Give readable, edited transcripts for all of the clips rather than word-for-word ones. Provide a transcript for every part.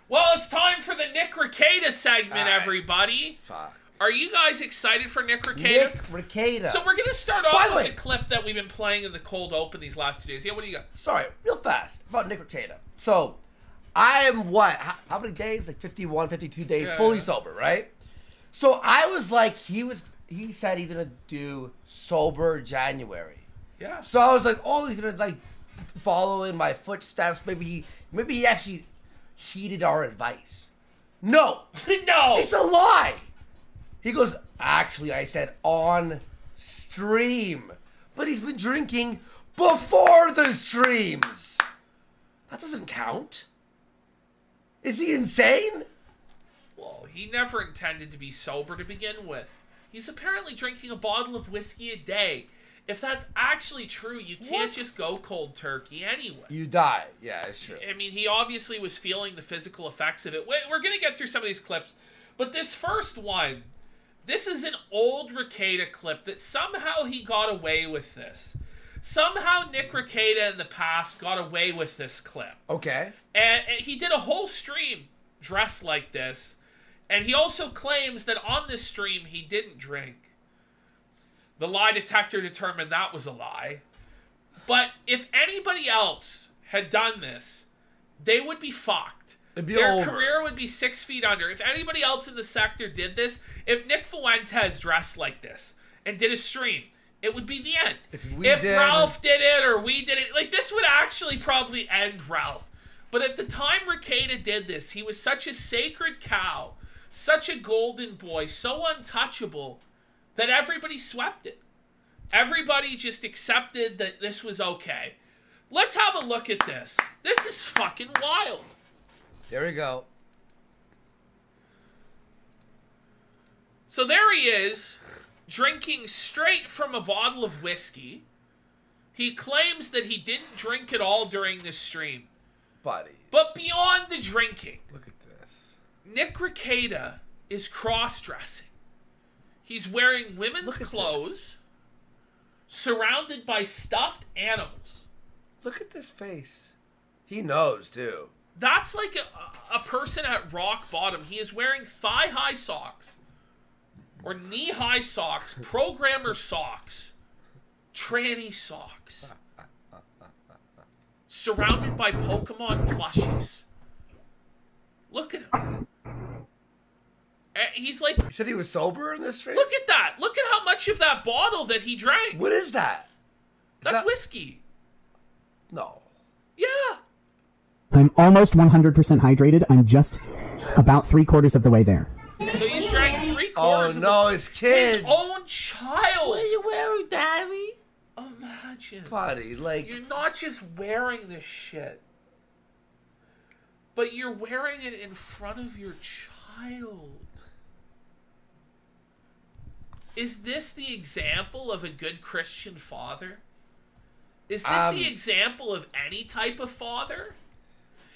Well, it's time for the Nick Rekieta segment, everybody. Fuck. Are you guys excited for Nick Rekieta? Nick Rekieta. So we're going to start off with the clip that we've been playing in the cold open these last 2 days. Yeah, what do you got? Sorry, real fast about Nick Rekieta. So, I am what? How many days? Like 51, 52 days fully sober, right? So I was like, he said he's gonna do sober January. Yeah. So I was like, oh, he's gonna like follow in my footsteps. Maybe he actually heeded our advice. No. No. It's a lie. He goes, actually, I said on stream. But he's been drinking before the streams. That doesn't count. Is he insane? Well, he never intended to be sober to begin with. He's apparently drinking a bottle of whiskey a day. If that's actually true, you can't just go cold turkey anyway. You die. Yeah, it's true. I mean, he obviously was feeling the physical effects of it. We're going to get through some of these clips. But this first one, this is an old Rekieta clip that somehow he got away with this. Somehow Nick Rekieta in the past got away with this clip. Okay. And he did a whole stream dressed like this. And he also claims that on this stream he didn't drink. The lie detector determined that was a lie. But if anybody else had done this, they would be fucked. It'd be Their over. career would be 6 feet under. If anybody else in the sector did this, if Nick Fuentes dressed like this and did a stream, it would be the end. If Ralph did it or we did it, like this would actually probably end Ralph. But at the time Rekieta did this, he was such a sacred cow, such a golden boy, so untouchable that everybody swept it. Everybody just accepted that this was okay. Let's have a look at this. This is fucking wild. There we go. So there he is, drinking straight from a bottle of whiskey. He claims that he didn't drink at all during this stream. Buddy. But beyond the drinking, look at this. Nick Rekieta is cross-dressing. He's wearing women's clothes, surrounded by stuffed animals. Look at this face. He knows, too. That's like a person at rock bottom. He is wearing thigh-high socks, or knee-high socks, programmer socks, tranny socks, surrounded by Pokemon plushies. Look at him. He's like... You said he was sober in this stream? Look at that. Look at how much of that bottle that he drank. What is that? That's whiskey. No. Yeah. I'm almost 100% hydrated. I'm just about 3/4 of the way there. So he's drank 3/4 Oh, no, his kid. His own child. What are you wearing, Daddy? Imagine. Buddy, like... You're not just wearing this shit, but you're wearing it in front of your child. Is this the example of a good Christian father? Is this the example of any type of father?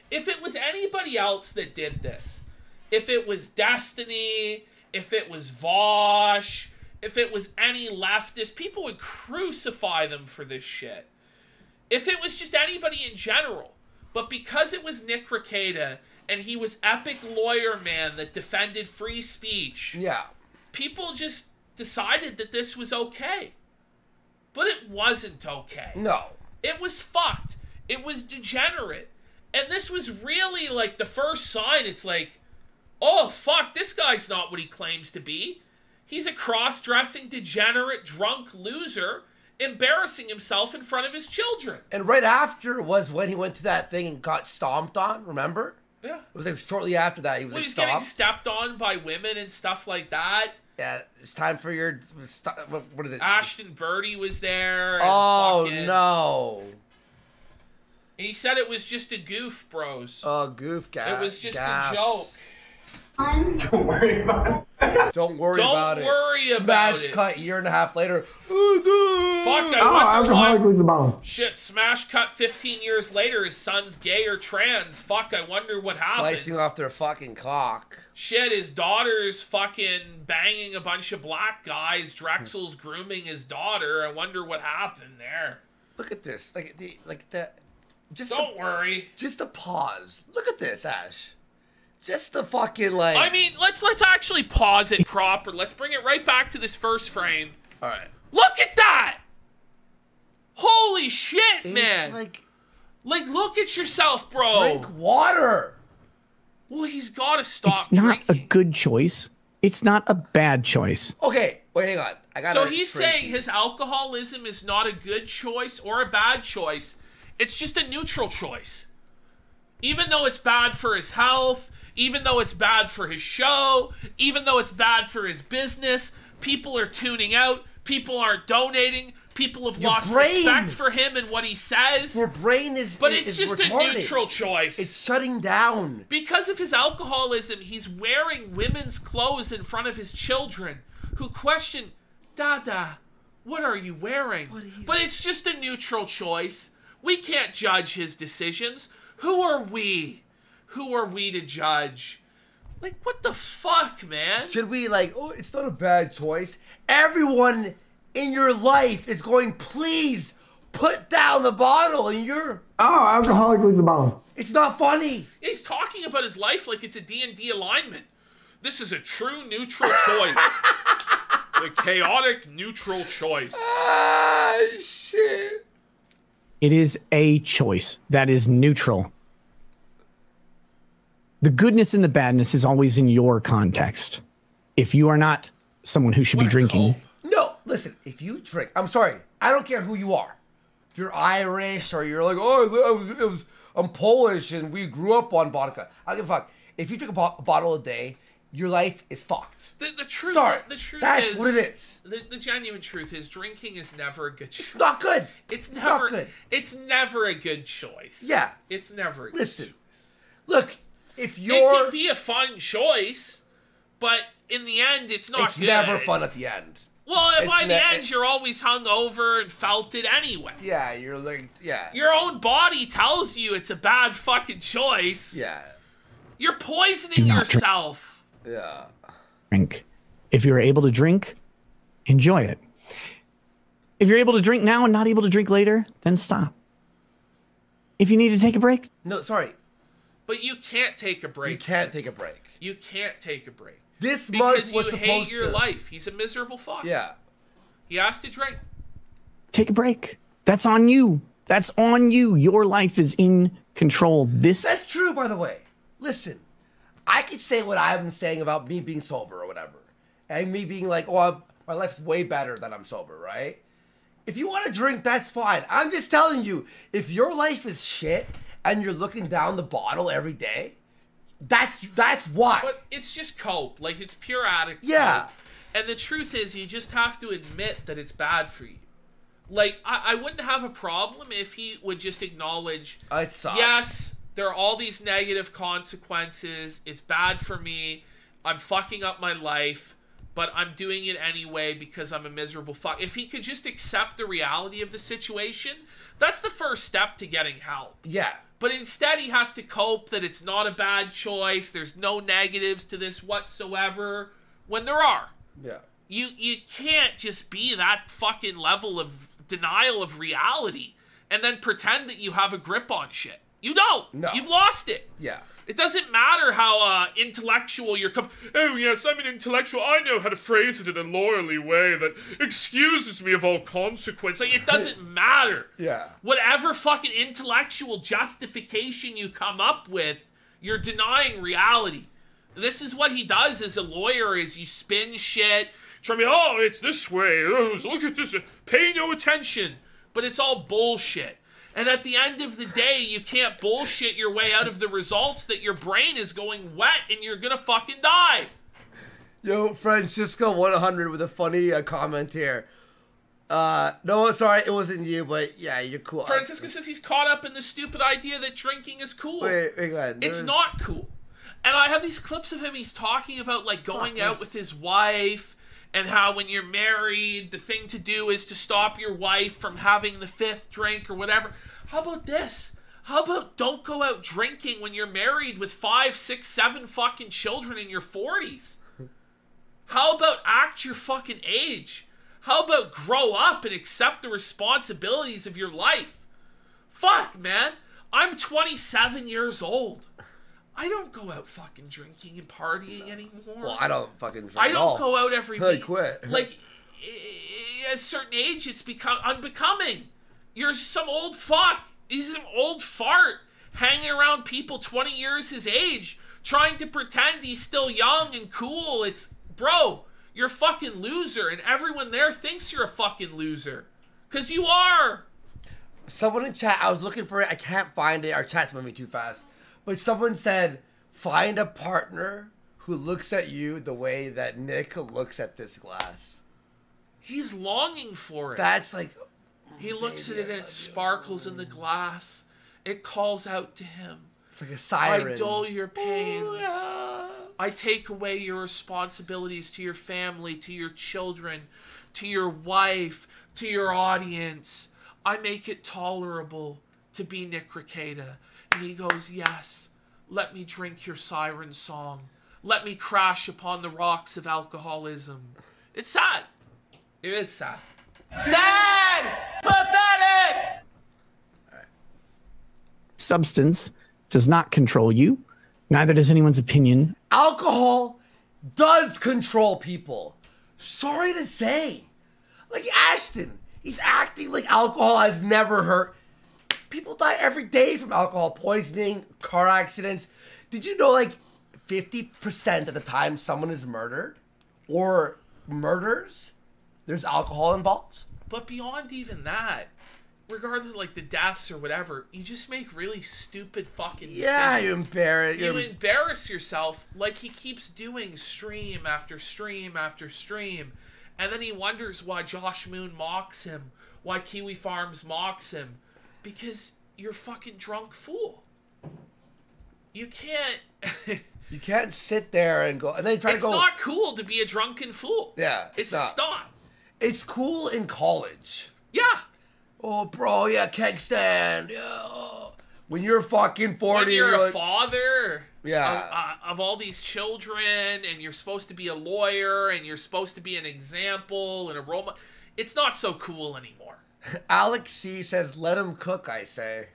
If it was anybody else that did this, if it was Destiny, if it was Vosh, if it was any leftist, people would crucify them for this shit. If it was just anybody in general. But because it was Nick Rekieta, and he was epic lawyer man that defended free speech, people just decided that this was okay. But it wasn't okay. No. It was fucked. It was degenerate. And this was really like the first sign. It's like, oh, fuck, this guy's not what he claims to be. He's a cross-dressing, degenerate, drunk loser embarrassing himself in front of his children. And right after was when he went to that thing and got stomped on, remember? Yeah. It was like shortly after that he was He's getting stepped on by women and stuff like that. Yeah, it's time for your... What is it? Ashton Birdie was there. Oh, no. And he said it was just a goof, bros. Oh, goof, guy. It was just a joke. Don't worry about it. Don't worry about it. Don't worry about Smash it. cut a year and a half later. Fuck, I wonder why. Shit, smash cut 15 years later, his son's gay or trans. Fuck, I wonder what happened. Slicing off their fucking cock. Shit, his daughter's fucking banging a bunch of black guys. Drexel's grooming his daughter. I wonder what happened there. Look at this. Like the... Don't worry. Just a pause. Look at this, Ash. just the fucking like. I mean, let's actually pause it proper. Let's bring it right back to this first frame. All right. Look at that! Holy shit, man! It's like look at yourself, bro. drink water. Well, he's got to stop It's not drinking. a good choice. It's not a bad choice. Okay, wait, hang on. I got. So he's saying his alcoholism is not a good choice or a bad choice. It's just a neutral choice. Even though it's bad for his health, even though it's bad for his show, even though it's bad for his business, people are tuning out, people aren't donating, people have lost respect for him and what he says. Your brain is. But it's just retarded. a neutral choice. It's shutting down. Because of his alcoholism, he's wearing women's clothes in front of his children who question, Dada, what are you wearing? But it's just a neutral choice. We can't judge his decisions. Who are we? Who are we to judge? Like, what the fuck, man? Should we it's not a bad choice. Everyone in your life is going, please put down the bottle, and you're... Oh, alcoholic leave the bottle. It's not funny. He's talking about his life like it's a D&D alignment. This is a true neutral choice. The chaotic neutral choice. Ah, shit. It is a choice that is neutral. The goodness and the badness is always in your context. If you are not someone who should be drinking... No, listen, if you drink... I'm sorry. I don't care who you are. If you're Irish or you're like, I'm Polish and we grew up on vodka. I don't give a fuck. If you drink a bottle a day, your life is fucked. The truth, Sorry, the truth that's is, what it is. The genuine truth is drinking is never a good choice. It's not good. It's not never good. It's never a good choice. Yeah. It's never a good Listen, choice. look, if you're... It can be a fun choice, but in the end, it's not It's good. never fun at the end. Well, by the end, you're always hungover and felt it anyway. Yeah, you're like, yeah. Your own body tells you it's a bad fucking choice. Yeah. You're poisoning yourself. Yeah. Drink. If you're able to drink, enjoy it. If you're able to drink now and not able to drink later, then stop. If you need to take a break. No, sorry. But you can't take a break. You can't take a break. You can't take a break. This month was because you supposed hate your life. He's a miserable fuck. Yeah. He has to drink. Take a break. That's on you. That's on you. Your life is in control. That's true, by the way. Listen, I could say what I'm saying about me being sober or whatever. And me being like, oh, my life's way better than I'm sober, right? If you want to drink, that's fine. I'm just telling you, if your life is shit and you're looking down the bottle every day, that's why. But it's just cope. Like, it's pure addict Yeah. cope. And the truth is, you just have to admit that it's bad for you. Like, I wouldn't have a problem if he would just acknowledge, It sucks. yes, there are all these negative consequences. It's bad for me. I'm fucking up my life. But I'm doing it anyway because I'm a miserable fuck. If he could just accept the reality of the situation, that's the first step to getting help. Yeah. But instead, he has to cope that it's not a bad choice. There's no negatives to this whatsoever, when there are. Yeah. You can't just be that fucking level of denial of reality and then pretend that you have a grip on shit. You don't. No. You've lost it. Yeah. It doesn't matter how intellectual you're... Oh, yes, I'm an intellectual. I know how to phrase it in a lawyerly way that excuses me of all consequence. Like, it doesn't matter. Yeah. Whatever fucking intellectual justification you come up with, you're denying reality. This is what he does as a lawyer, is you spin shit, try me, oh, it's this way, oh, look at this, pay no attention. But it's all bullshit. And at the end of the day, you can't bullshit your way out of the results that your brain is going wet and you're gonna fucking die. Yo, Francisco 100 with a funny comment here. No, sorry, it wasn't you, but yeah, you're cool. Francisco says he's caught up in the stupid idea that drinking is cool. Wait, go ahead. It's not cool. And I have these clips of him, he's talking about, like, going out with his wife, and how when you're married, the thing to do is to stop your wife from having the fifth drink or whatever. How about this? How about don't go out drinking when you're married with 5, 6, 7 fucking children in your 40s? How about act your fucking age? How about grow up and accept the responsibilities of your life? Fuck, man. I'm 27 years old. I don't go out fucking drinking and partying anymore. Well, I don't fucking drink I at all. don't go out every I week. quit. Like, at a certain age, it's become unbecoming. You're some old fuck. He's an old fart hanging around people 20 years his age, trying to pretend he's still young and cool. It's, bro, you're a fucking loser, and everyone there thinks you're a fucking loser. Because you are. Someone in chat, I was looking for it. I can't find it. Our chat's moving too fast. But someone said, find a partner who looks at you the way that Nick looks at this glass. He's longing for it. That's like... He looks at it and it sparkles in the glass. It calls out to him. It's like a siren. I dull your pains. I take away your responsibilities to your family, to your children, to your wife, to your audience. I make it tolerable to be Nick Rekieta. And he goes, yes, let me drink your siren song. Let me crash upon the rocks of alcoholism. It's sad. It is sad. Sad! Pathetic! Substance does not control you. Neither does anyone's opinion. Alcohol does control people. Sorry to say. Like Ashton, he's acting like alcohol has never hurt. People die every day from alcohol poisoning, car accidents. Did you know like 50% of the time someone is murdered or murders, there's alcohol involved? But beyond even that, regardless of like the deaths or whatever, you just make really stupid fucking decisions. Yeah, you embarrass. You embarrass yourself like he keeps doing stream after stream after stream. And then he wonders why Josh Moon mocks him, why Kiwi Farms mocks him. Because you're a fucking drunk fool. You can't... You can't sit there and go... And then try to go... It's not cool to be a drunken fool. Yeah. It's not. It's cool in college. Yeah. Oh, bro, yeah, keg stand. Yeah. When you're fucking 40... When you're a like, father... Yeah. Of all these children, and you're supposed to be a lawyer, and you're supposed to be an example and a role model. It's not so cool anymore. Alex C says, let him cook, I say.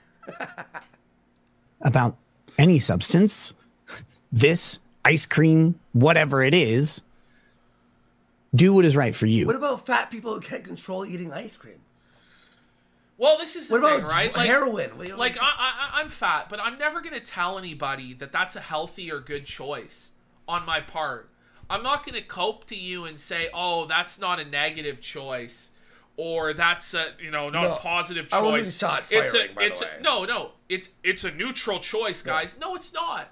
About any substance, this, ice cream, whatever it is, do what is right for you. What about fat people who can't control eating ice cream? Well, this is the what thing, about right? Like, heroin? Like, I'm fat, but I'm never going to tell anybody that that's a healthy or good choice on my part. I'm not going to cope to you and say, oh, that's not a negative choice. Or that's a, not a positive choice. I wasn't shots firing, by the way. No, it's a neutral choice, guys. Yeah. No, it's not.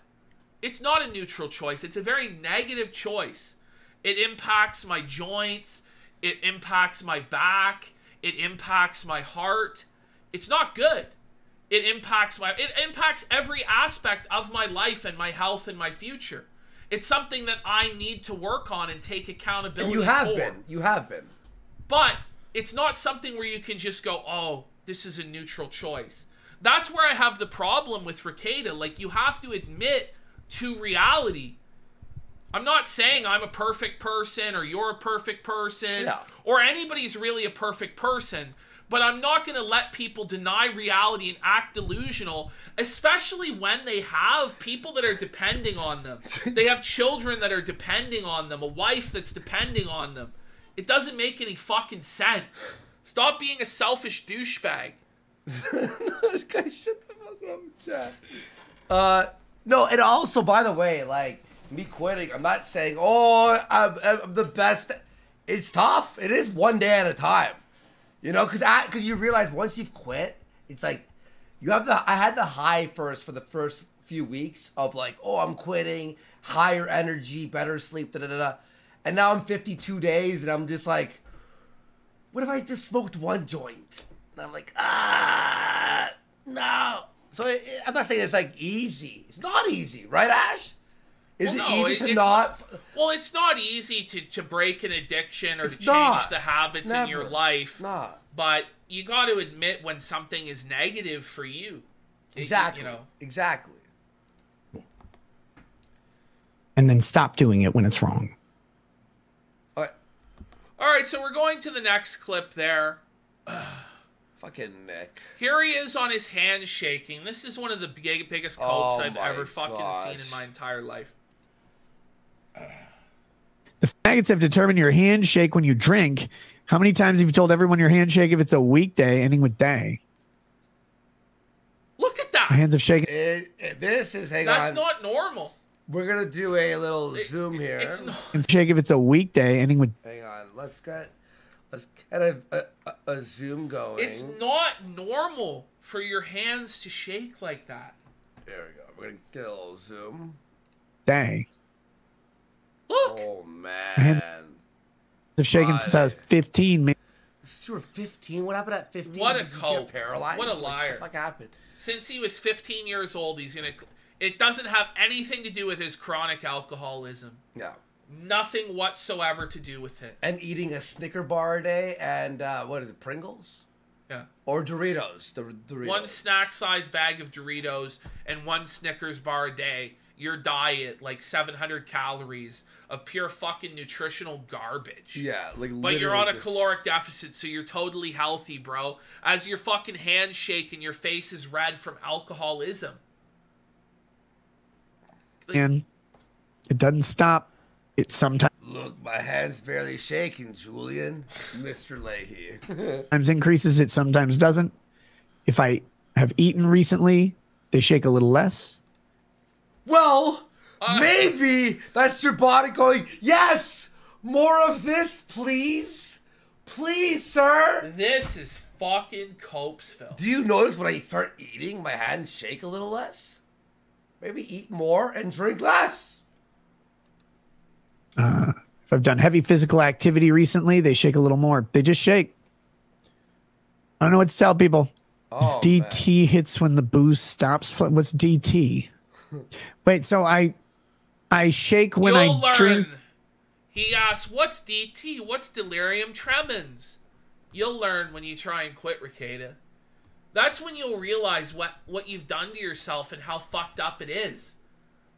It's not a neutral choice. It's a very negative choice. It impacts my joints. It impacts my back. It impacts my heart. It's not good. It impacts every aspect of my life and my health and my future. It's something that I need to work on and take accountability for. You have been. But it's not something where you can just go, oh, this is a neutral choice. That's where I have the problem with Rekieta. Like, you have to admit to reality. I'm not saying I'm a perfect person or you're a perfect person or anybody's really a perfect person, but I'm not going to let people deny reality and act delusional, especially when they have people that are depending on them. They have children that are depending on them, a wife that's depending on them. It doesn't make any fucking sense. Stop being a selfish douchebag. This guy, shut the fuck up, chat. No, and also, by the way, like, me quitting, I'm not saying, oh, I'm the best. It's tough. It is one day at a time. Because you realize once you've quit, it's like, I had the high for the first few weeks of like, oh, I'm quitting, higher energy, better sleep, da-da-da-da. And now I'm 52 days, and I'm just like, what if I just smoked one joint? And I'm like, no. So I'm not saying it's like easy. It's not easy, right, Ash? Is it easy to not? Well, it's not easy to break an addiction or to change the habits in your life. Not. But you got to admit when something is negative for you. Exactly. Exactly. And then stop doing it when it's wrong. All right, so we're going to the next clip there. Fucking Nick. Here he is on his hand shaking. This is one of the biggest copes I've ever fucking seen in my entire life. The faggots have determined your handshake when you drink. How many times have you told everyone your handshake if it's a weekday ending with day? Look at that. My hands have shaken. This is, That's not normal. We're going to do a little zoom here. It's not. Handshake if it's a weekday ending with. Hang on. Let's get a zoom going. It's not normal for your hands to shake like that. There we go. We're going to get a little zoom. Day. Look. Oh, man. My hands have shaken since I was 15, man. Since you were 15? What happened at 15? What a Did you cope. get paralyzed? What a liar. What the fuck happened? Since he was 15 years old, he's going to... It doesn't have anything to do with his chronic alcoholism. No. Nothing whatsoever to do with it. And eating a Snicker bar a day and, what is it, Pringles? Yeah. Or Doritos. The Doritos. One snack-sized bag of Doritos and one Snickers bar a day. Your diet, like 700 calories of pure fucking nutritional garbage. Yeah, like But you're on a caloric deficit, so you're totally healthy, bro. As your fucking hands shake and your face is red from alcoholism. And it doesn't stop. It sometimes Look, my hand's barely shaking, Julian. Mr. Leahy. increases. It sometimes doesn't. If I have eaten recently, they shake a little less. Well, maybe that's your body going, yes, more of this, please. Please, sir. This is fucking Copesville. Do you notice when I start eating, my hands shake a little less? Maybe eat more and drink less. If I've done heavy physical activity recently, they shake a little more. They just shake. I don't know what to tell people. Oh, DT man. hits when the booze stops. What's DT? Wait, so I shake when You'll I learn. drink. He asks, what's DT? What's delirium tremens? You'll learn when you try and quit, Rekieta. That's when you'll realize what you've done to yourself and how fucked up it is.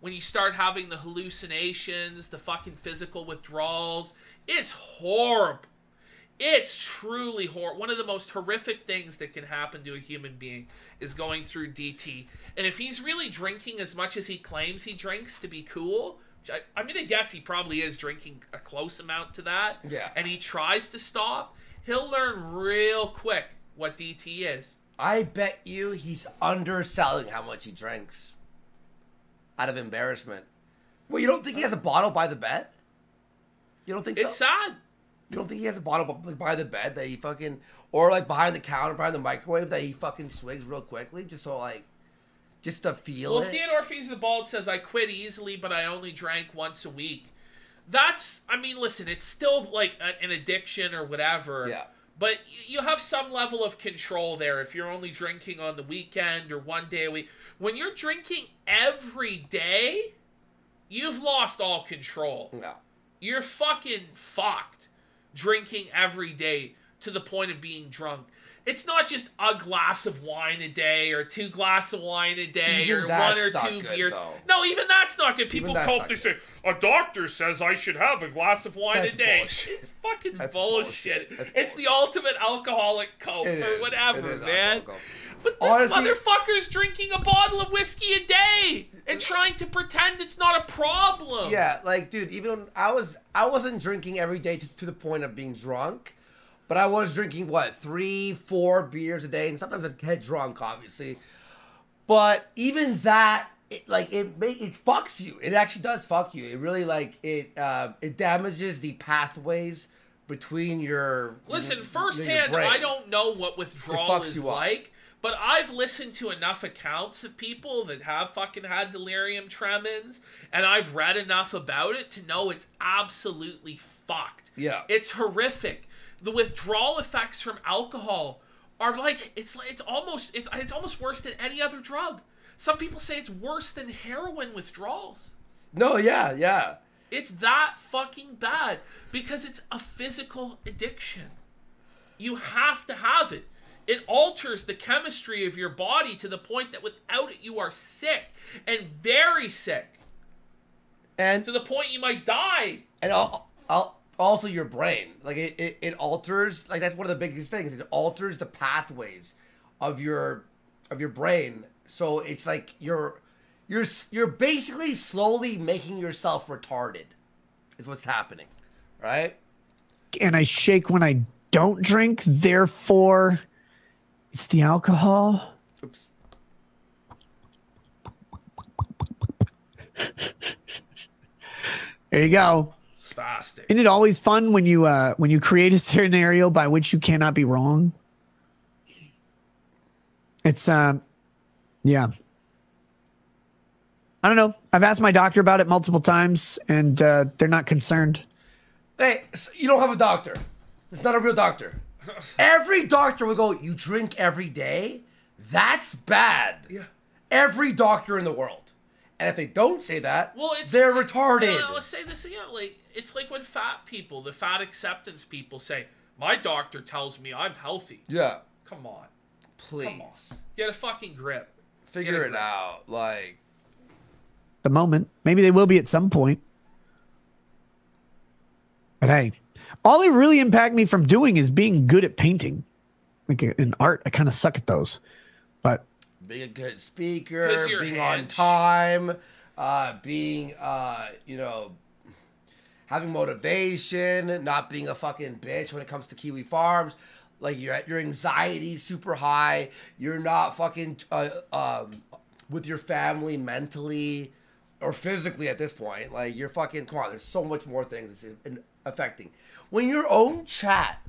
When you start having the hallucinations, the fucking physical withdrawals. It's horrible. It's truly horrible. One of the most horrific things that can happen to a human being is going through DT. And if he's really drinking as much as he claims he drinks to be cool, which I'm going to guess he probably is drinking a close amount to that, Yeah. and he tries to stop, he'll learn real quick what DT is. I bet you he's underselling how much he drinks. Out of embarrassment. Well, you don't think he has a bottle by the bed? You don't think so? It's sad. You don't think he has a bottle by the bed that he fucking, or like behind the counter, behind the microwave that he fucking swigs real quickly just so like, just to feel Well, it? Theodore Fees the Bald says, I quit easily, but I only drank once a week. That's, I mean, listen, it's still like an addiction or whatever. Yeah. But you have some level of control there if you're only drinking on the weekend or one day a week. When you're drinking every day, you've lost all control. No. You're fucking fucked drinking every day to the point of being drunk. It's not just a glass of wine a day or 2 glasses of wine a day Even or that's 1 or not 2 good, beers. though. No, even that's not good. People that's cope. not They good. say, a doctor says I should have a glass of wine That's a day. bullshit. It's fucking That's bullshit. bullshit. That's It's the bullshit. ultimate alcoholic cope It or is. whatever, It is man. alcohol. But this Honestly- motherfucker's drinking a bottle of whiskey a day and trying to pretend it's not a problem. Yeah, like, dude, even I wasn't drinking every day to the point of being drunk, but I was drinking, what, 3-4 beers a day, and sometimes I'd get drunk, obviously. But even that, it fucks you. It actually does fuck you. It really, like, it damages the pathways between your Listen, your firsthand, brain. I don't know what withdrawal fucks is you up. like, but I've listened to enough accounts of people that have fucking had delirium tremens, and I've read enough about it to know it's absolutely fucked. Yeah. It's horrific. The withdrawal effects from alcohol are like it's almost worse than any other drug. Some people say it's worse than heroin withdrawals. No, yeah. It's that fucking bad because it's a physical addiction. You have to have it. It alters the chemistry of your body to the point that without it you are sick and very sick. And To the point you might die. And also your brain. Like it alters. Like that's one of the biggest things. It alters the pathways of your brain. So it's like you're basically slowly making yourself retarded. Is what's happening, right? And I shake when I don't drink. Therefore, it's the alcohol. Oops. There you go. Spastic. Isn't it always fun when you create a scenario by which you cannot be wrong? It's yeah. I don't know. I've asked my doctor about it multiple times, and they're not concerned. Hey, so you don't have a doctor. It's not a real doctor. Every doctor will go, you drink every day? That's bad. Yeah. Every doctor in the world. And if they don't say that, Well, they're retarded. Let's say this again. Like, it's like when fat people, the fat acceptance people say, my doctor tells me I'm healthy. Yeah. Come on. Please. Come on. Get a fucking grip. Figure it out. Like, The moment. Maybe they will be at some point. But hey, all they really impact me from doing is being good at painting. Like in art, I kind of suck at those. But being a good speaker, being on hench. time, being, having motivation, not being a fucking bitch when it comes to Kiwi Farms. Like, your anxiety's super high. You're not fucking with your family mentally or physically at this point. Like, you're fucking, come on, there's so much more things it's affecting. When your own chat,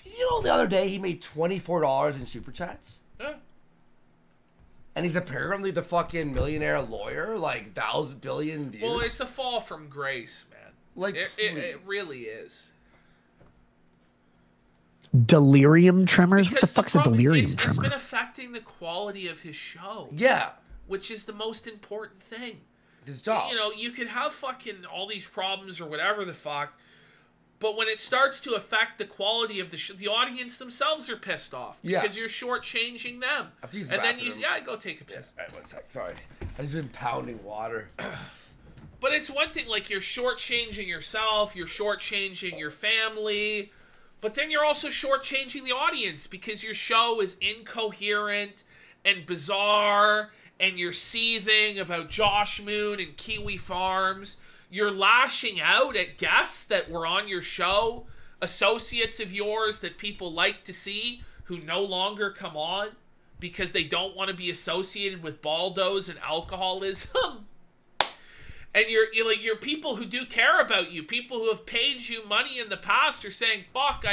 the other day he made $24 in super chats? Yeah. And he's apparently the fucking millionaire lawyer, like 1,000 billion views. Well, it's a fall from grace, man. Like, it really is. delirium tremors? What the Because fuck's a delirium tremor? It's been affecting the quality of his show. Yeah. Which is the most important thing. His job. You could have fucking all these problems or whatever the fuck, but when it starts to affect the quality of the audience themselves are pissed off because you're shortchanging them. And then go take a piss. All right, 1 sec. Sorry, I've been pounding water. But it's one thing, like, you're shortchanging yourself, you're shortchanging your family, but then you're also shortchanging the audience because your show is incoherent and bizarre, and you're seething about Josh Moon and Kiwi Farms. You're lashing out at guests that were on your show, associates of yours that people like to see who no longer come on because they don't want to be associated with baldos and alcoholism. And you're people who do care about you, people who have paid you money in the past are saying, fuck,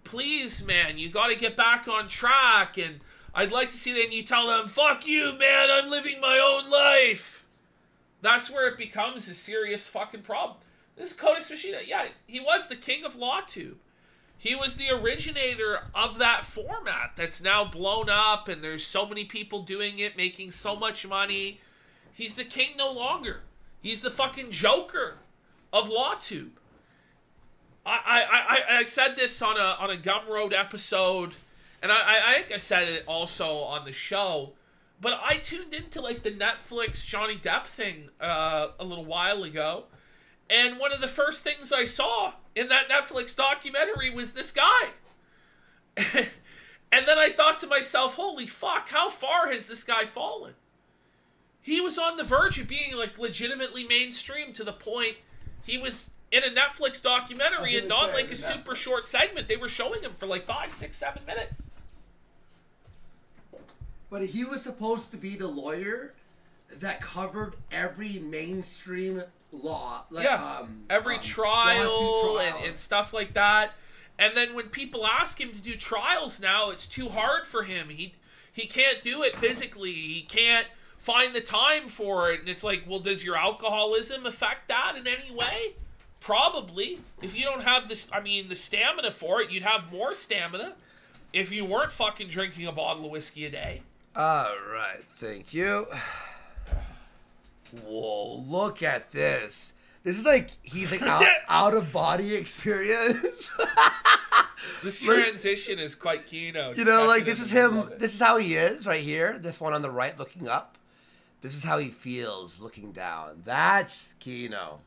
please, man, you got to get back on track, and I'd like to see that, and you tell them, fuck you, man, I'm living my own life. That's where it becomes a serious fucking problem. This is Codex Machina. Yeah, he was the king of LawTube. He was the originator of that format that's now blown up, and there's so many people doing it, making so much money. He's the king no longer. He's the fucking Joker of LawTube. I said this on a Gumroad episode, and I think I said it also on the show, but I tuned into like the Netflix Johnny Depp thing a little while ago, and one of the first things I saw in that Netflix documentary was this guy. And then I thought to myself, holy fuck, how far has this guy fallen? He was on the verge of being like legitimately mainstream to the point he was in a Netflix documentary and not like a super short segment. They were showing him for like 5, 6, 7 minutes. But he was supposed to be the lawyer that covered every mainstream law. Like, every trial and stuff like that. And then when people ask him to do trials now, it's too hard for him. He can't do it physically. He can't find the time for it. And it's like, well, does your alcoholism affect that in any way? Probably. If you don't have the stamina for it, you'd have more stamina if you weren't fucking drinking a bottle of whiskey a day. All right, thank you. Whoa, look at this. This is like, he's like out of body experience. This transition is quite Kino. Like this is him. This is how he is right here. This one on the right looking up. This is how he feels looking down. That's Kino.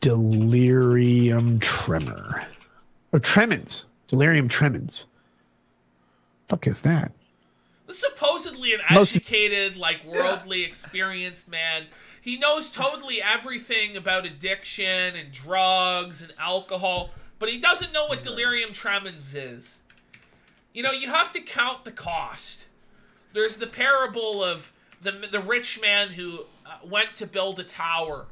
delirium tremor. Or tremens. Delirium tremens. Fuck is that? Supposedly an educated, like, worldly experienced man. He knows totally everything about addiction and drugs and alcohol, but he doesn't know what delirium tremens is. You know, you have to count the cost. There's the parable of the rich man who went to build a tower,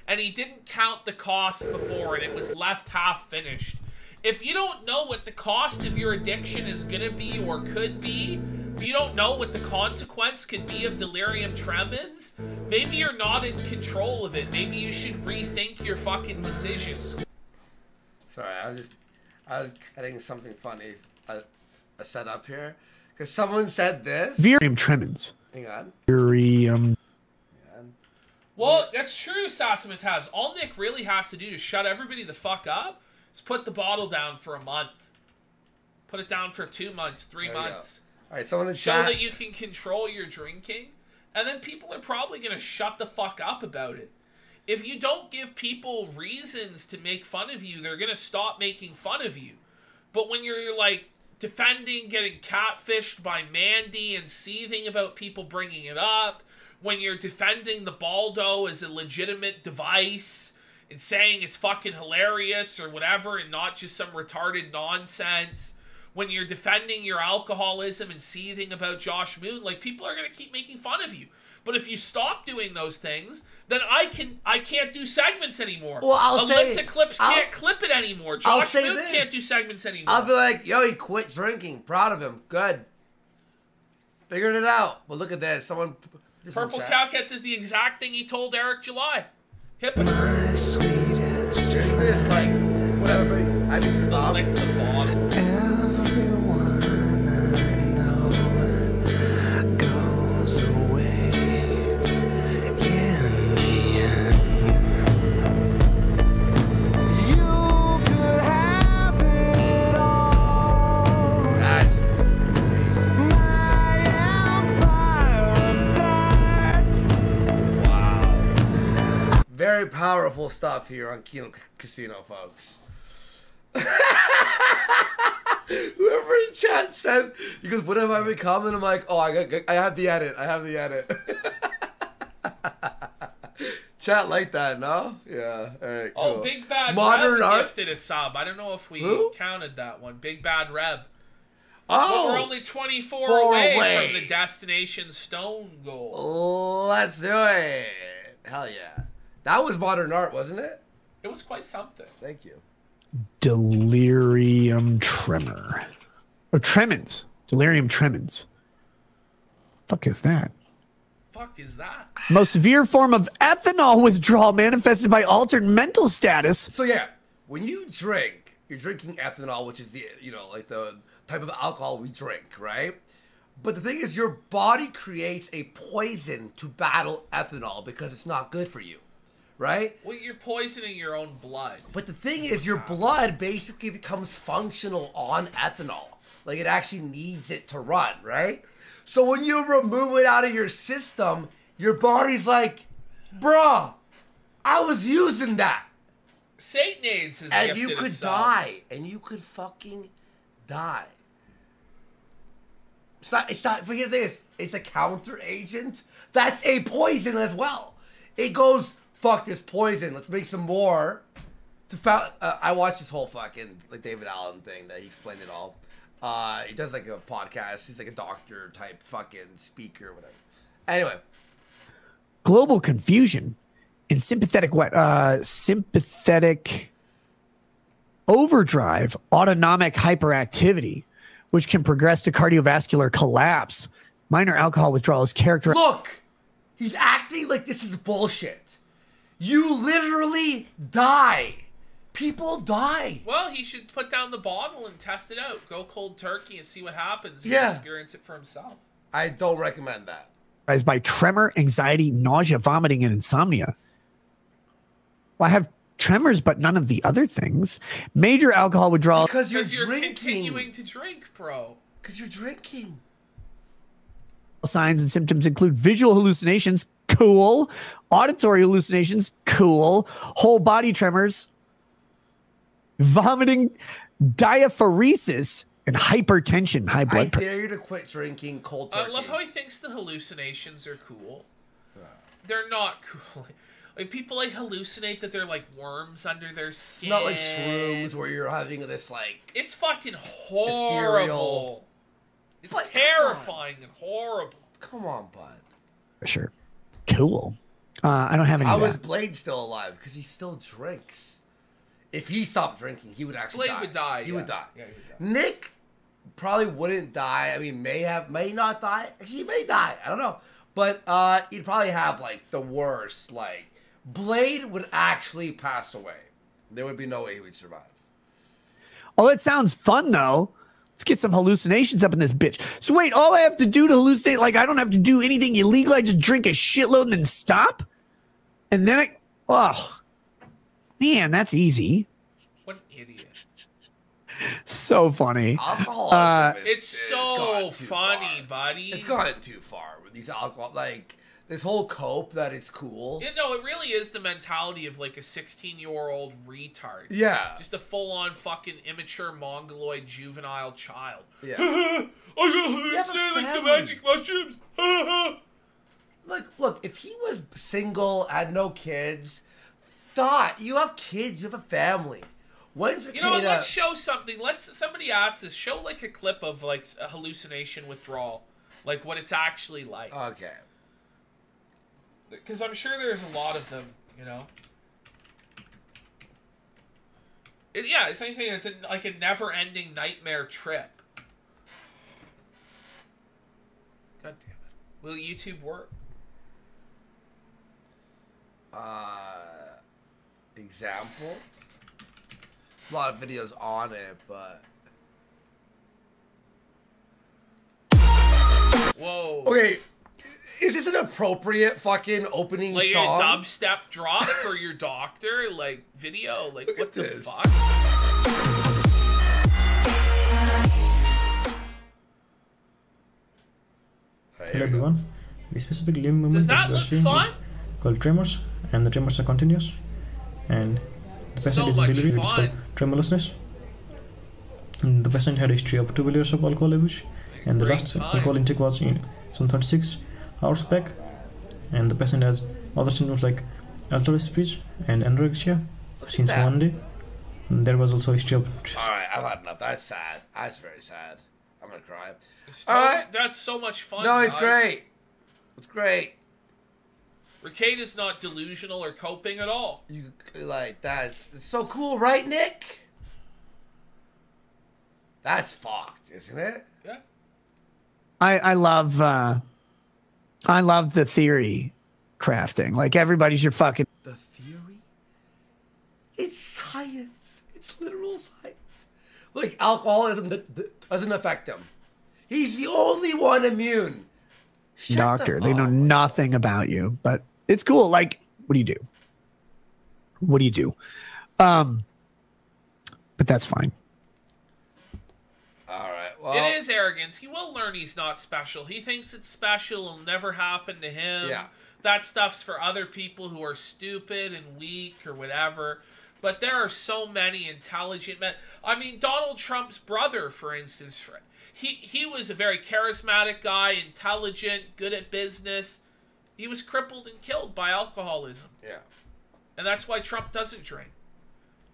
and he didn't count the cost before, and it was left half finished. If you don't know what the cost of your addiction is going to be or could be, if you don't know what the consequence could be of delirium tremens, maybe you're not in control of it. Maybe you should rethink your fucking decisions. Sorry, I was getting something funny set up here. Because someone said this. Delirium tremens. Hang on. Delirium. Well, that's true, Sasamataz. All Nick really has to do to shut everybody the fuck up is put the bottle down for a month. Put it down for 2 months, 3 months. All right, someone in Show chat. that you can control your drinking, and then people are probably going to shut the fuck up about it. If you don't give people reasons to make fun of you, they're going to stop making fun of you. But when you're like defending getting catfished by Mandy and seething about people bringing it up, when you're defending the Baldo as a legitimate device and saying it's fucking hilarious or whatever and not just some retarded nonsense, when you're defending your alcoholism and seething about Josh Moon, like, people are going to keep making fun of you. But if you stop doing those things, then I can't do segments anymore. Well, Alyssa Clips can't clip it anymore. Josh Moon can't do segments anymore. I'll be like, yo, he quit drinking. Proud of him. Good. Figured it out. Well, look at this. Someone... Purple Cowcat is the exact thing he told Eric July. Hypocrite. Sweetest. This, like, whatever. I mean, Lick the bottom. Everyone I know goes away in the end. You could have it all. That's... My empire of darts. Wow. Very powerful stuff here on Kino Casino, folks. Whoever in chat said, he goes, what have I become? And I'm like, oh, I have the edit. I have the edit. Chat like that, no? Yeah. All right, cool. Oh, Big Bad Modern Reb art. gifted a sub. I don't know if we counted that one. Big Bad Reb. Oh! But we're only 24 4 away from the Destination Stone goal. Let's do it. Hell yeah. That was modern art, wasn't it? It was quite something. Thank you. Delirium tremor. Or tremens. Delirium tremens. Fuck is that? Fuck is that? Most severe form of ethanol withdrawal manifested by altered mental status. So yeah, when you drink, you're drinking ethanol, which is the, you know, like the type of alcohol we drink, right? But the thing is, your body creates a poison to battle ethanol because it's not good for you, right? Well, you're poisoning your own blood. But the thing is, your blood basically becomes functional on ethanol. Like, it actually needs it to run, right? So when you remove it out of your system, your body's like, bruh, I was using that. Satan AIDS is And you could die. And you could fucking die. It's not, but here's the thing is, it's a counter agent. That's a poison as well. It goes, fuck this poison, let's make some more. I watched this whole fucking, like, David Allen thing that he explained it all. He does, like, a podcast. He's like a doctor type fucking speaker or whatever. Anyway. Global confusion in sympathetic overdrive autonomic hyperactivity, which can progress to cardiovascular collapse. Minor alcohol withdrawal is characterized. Look, he's acting like this is bullshit. You literally die. People die. Well, he should put down the bottle and test it out. Go cold turkey and see what happens. Yeah. Experience it for himself. I don't recommend that. By tremor, anxiety, nausea, vomiting, and insomnia. Well, I have tremors, but none of the other things. Major alcohol withdrawal. Because you're continuing drinking. to drink, bro. Because you're drinking. Signs and symptoms include visual hallucinations, Cool. Auditory hallucinations. Cool. Whole body tremors. Vomiting, diaphoresis, and hypertension, high I blood pressure. dare you to quit drinking cold turkey. I love how he thinks the hallucinations are cool. They're not cool. Like people like hallucinate that they're like worms under their skin. It's not like shrooms where you're having this like. It's fucking horrible. It's But terrifying and horrible. Come on, bud. For sure. Cool. I don't have any How of is that. Blade still alive? Because he still drinks. If he stopped drinking, he would actually Blade would die, He yeah. would die. Yeah, he would die. Nick probably wouldn't die. I mean, may not die. Actually, he may die. I don't know. But he'd probably have like the worst. Like Blade would actually pass away. There would be no way he would survive. Oh, it sounds fun though. Let's get some hallucinations up in this bitch. So wait, all I have to do to hallucinate, like I don't have to do anything illegal. I just drink a shitload and then stop? And then oh, man, that's easy. What an idiot. So funny. Alcoholism It's it's so gone too funny, far. buddy. It's gone too far with these alcohol. Like this whole cope that it's cool. You know, it really is the mentality of like a 16-year-old retard. Yeah. Just a full-on fucking immature mongoloid juvenile child. Yeah. I'm gonna hallucinate like the family. magic mushrooms. Look, if he was single, had no kids, you have kids, you have a family. When's Rekieta? You know what? Let's show something. Somebody ask this. Show like a clip of like a hallucination withdrawal, like what it's actually like. Okay. Because I'm sure there's a lot of them. You know. Yeah, it's like saying it's like a never-ending nightmare trip. God damn it! Will YouTube work? Example. A lot of videos on it, but Whoa. okay. Is this an appropriate fucking opening Like song? a dubstep drop for your doctor, like video, like Look what at the this. fuck? Hello everyone. The specific limb movement Does that that we are look seeing fun? is called tremors, and the tremors are continuous, and the patient So is in much delirium, which is fun. called tremorlessness. And the patient had a history of 2 years of alcohol abuse, and the Great last time. alcohol intake was in some 36 hours back, and the patient has other symptoms like altered speech and anorexia since that. one day. And there was also a history of Alright, I've had enough. That's sad. That's very sad. I'm gonna cry. It's Alright. That's so much fun. No, it's guys. great. It's great. Rekieta's not delusional or coping at all. You like that's it's so cool, right, Nick? That's fucked, isn't it? Yeah. I love the theory crafting. Like everybody's your fucking The theory? It's science. It's literal science. Like alcoholism doesn't affect him. He's the only one immune. Shut doctor. the They know fuck. nothing about you, but it's cool. Like, what do you do? What do you do? But that's fine. All right. Well, It is arrogance. He will learn he's not special. He thinks it's special. It'll never happen to him. Yeah. That stuff's for other people who are stupid and weak or whatever. But there are so many intelligent men. I mean, Donald Trump's brother, for instance, he was a very charismatic guy, intelligent, good at business. He was crippled and killed by alcoholism. Yeah. And that's why Trump doesn't drink.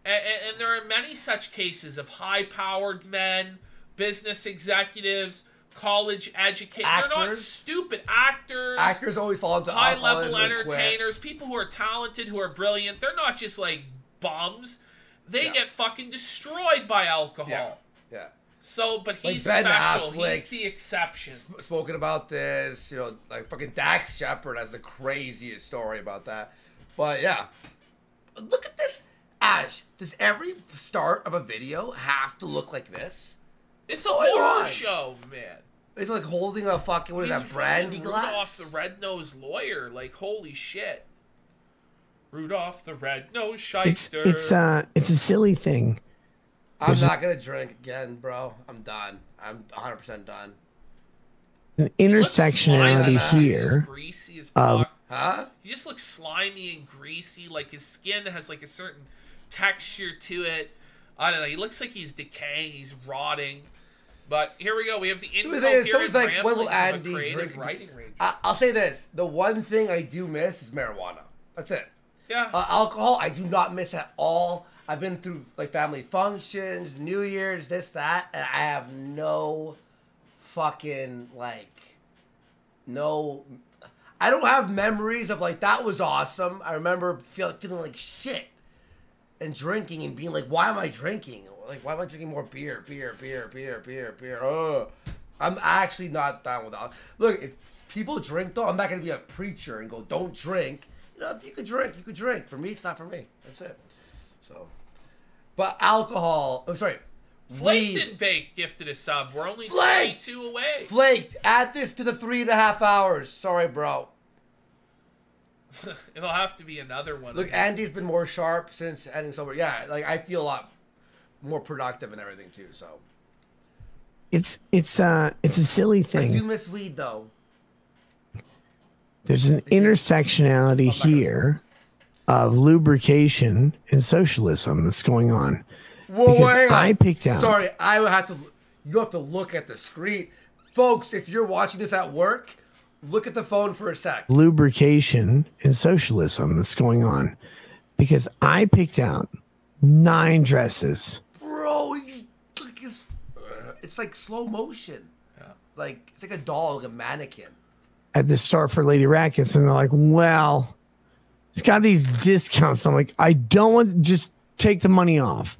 And there are many such cases of high-powered men, business executives, college educated. They're not Actors. stupid actors. Actors always fall into High-level alcoholism and quit. entertainers, people who are talented, who are brilliant. They're not just like bums. They Yeah. get fucking destroyed by alcohol. Yeah. Yeah. So, but Like he's Ben special. Affleck's He's the exception. Spoken about this, you know, like fucking Dax Shepard has the craziest story about that. But yeah, look at this. Ash, does every start of a video have to look like this? It's a going horror on? show, man. It's like holding a fucking, what is He's that, brandy fucking glass? Rudolph the Red-Nosed Lawyer. Like, holy shit. Rudolph the Red-Nosed Shyster. It's a silly thing. I'm not gonna drink again, bro. I'm done. I'm 100% done. The He looks slimy. intersectionality He's here greasy as of fuck. Huh? He just looks slimy and greasy. Like his skin has like a certain texture to it. I don't know. He looks like he's decaying. He's rotting. But here we go. We have the incoherent ramblings when will of a Andy creative drink? writing rage. I'll say this: the one thing I do miss is marijuana. That's it. Yeah. Alcohol, I do not miss at all. I've been through like family functions, New Year's, this, that, and I have no fucking no. I don't have memories of like that was awesome. I remember feeling like shit and drinking and being like, why am I drinking? Like, why am I drinking more beer? I'm actually not down with that. Look, if people drink though, I'm not gonna be a preacher and go, don't drink. You know, if you could drink, you could drink. For me, it's not for me. That's it. So, but alcohol. I'm sorry. Flaked and Baked gifted a sub. We're only 22 away. Flaked. Add this to the 3.5 hours. Sorry, bro. It'll have to be another one. Look, Andy's been more sharp since ending sober. Yeah, like I feel a lot more productive and everything too. So It's a silly I thing. do miss weed though. There's an intersectionality here of lubrication and socialism that's going on. Whoa, Because hang on. I picked out. Sorry, I would have to. You have to look at the screen, folks. If you're watching this at work, look at the phone for a sec. Lubrication and socialism that's going on, because I picked out 9 dresses. Bro, he's like it's like slow motion. Yeah. Like it's like a doll, like a mannequin. At the store for Lady Rackets, and they're like, well, it's got these discounts. I'm like, I don't want, just take the money off.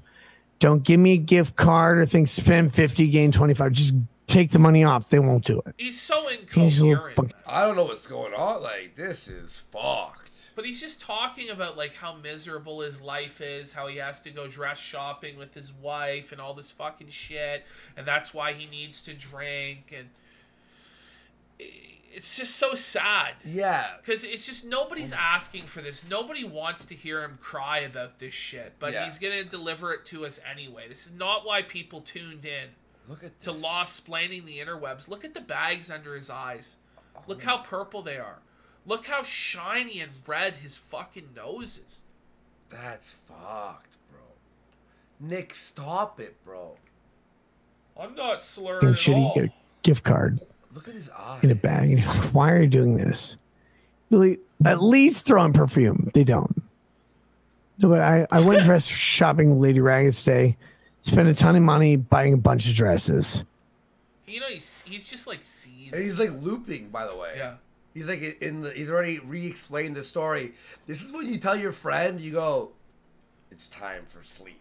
Don't give me a gift card or think spend 50, gain 25. Just take the money off. They won't do it. He's so He's a little incoherent. I don't know what's going on. Like this is fucked. But he's just talking about like how miserable his life is, how he has to go dress shopping with his wife and all this fucking shit, and that's why he needs to drink, and it's just so sad. Yeah. Because it's just nobody's asking for this. Nobody wants to hear him cry about this shit, but Yeah. he's gonna deliver it to us anyway. This is not why people tuned in Look at to this. Lost Splaining the Interwebs. Look at the bags under his eyes. Look how purple they are. Look how shiny and red his fucking nose is. That's fucked, bro. Nick, stop it, bro. I'm not slurring And at should he all. get a gift card Look at his eyes. in a bag? And you're like, why are you doing this? Really, at least throw in perfume. They don't. No, but I went dress shopping with Lady Ragged today. Spent a ton of money buying a bunch of dresses. You know, he's just like seething. And he's like looping, by the way. Yeah. He's like he's already re-explained the story. This is when you tell your friend, you go, it's time for sleep.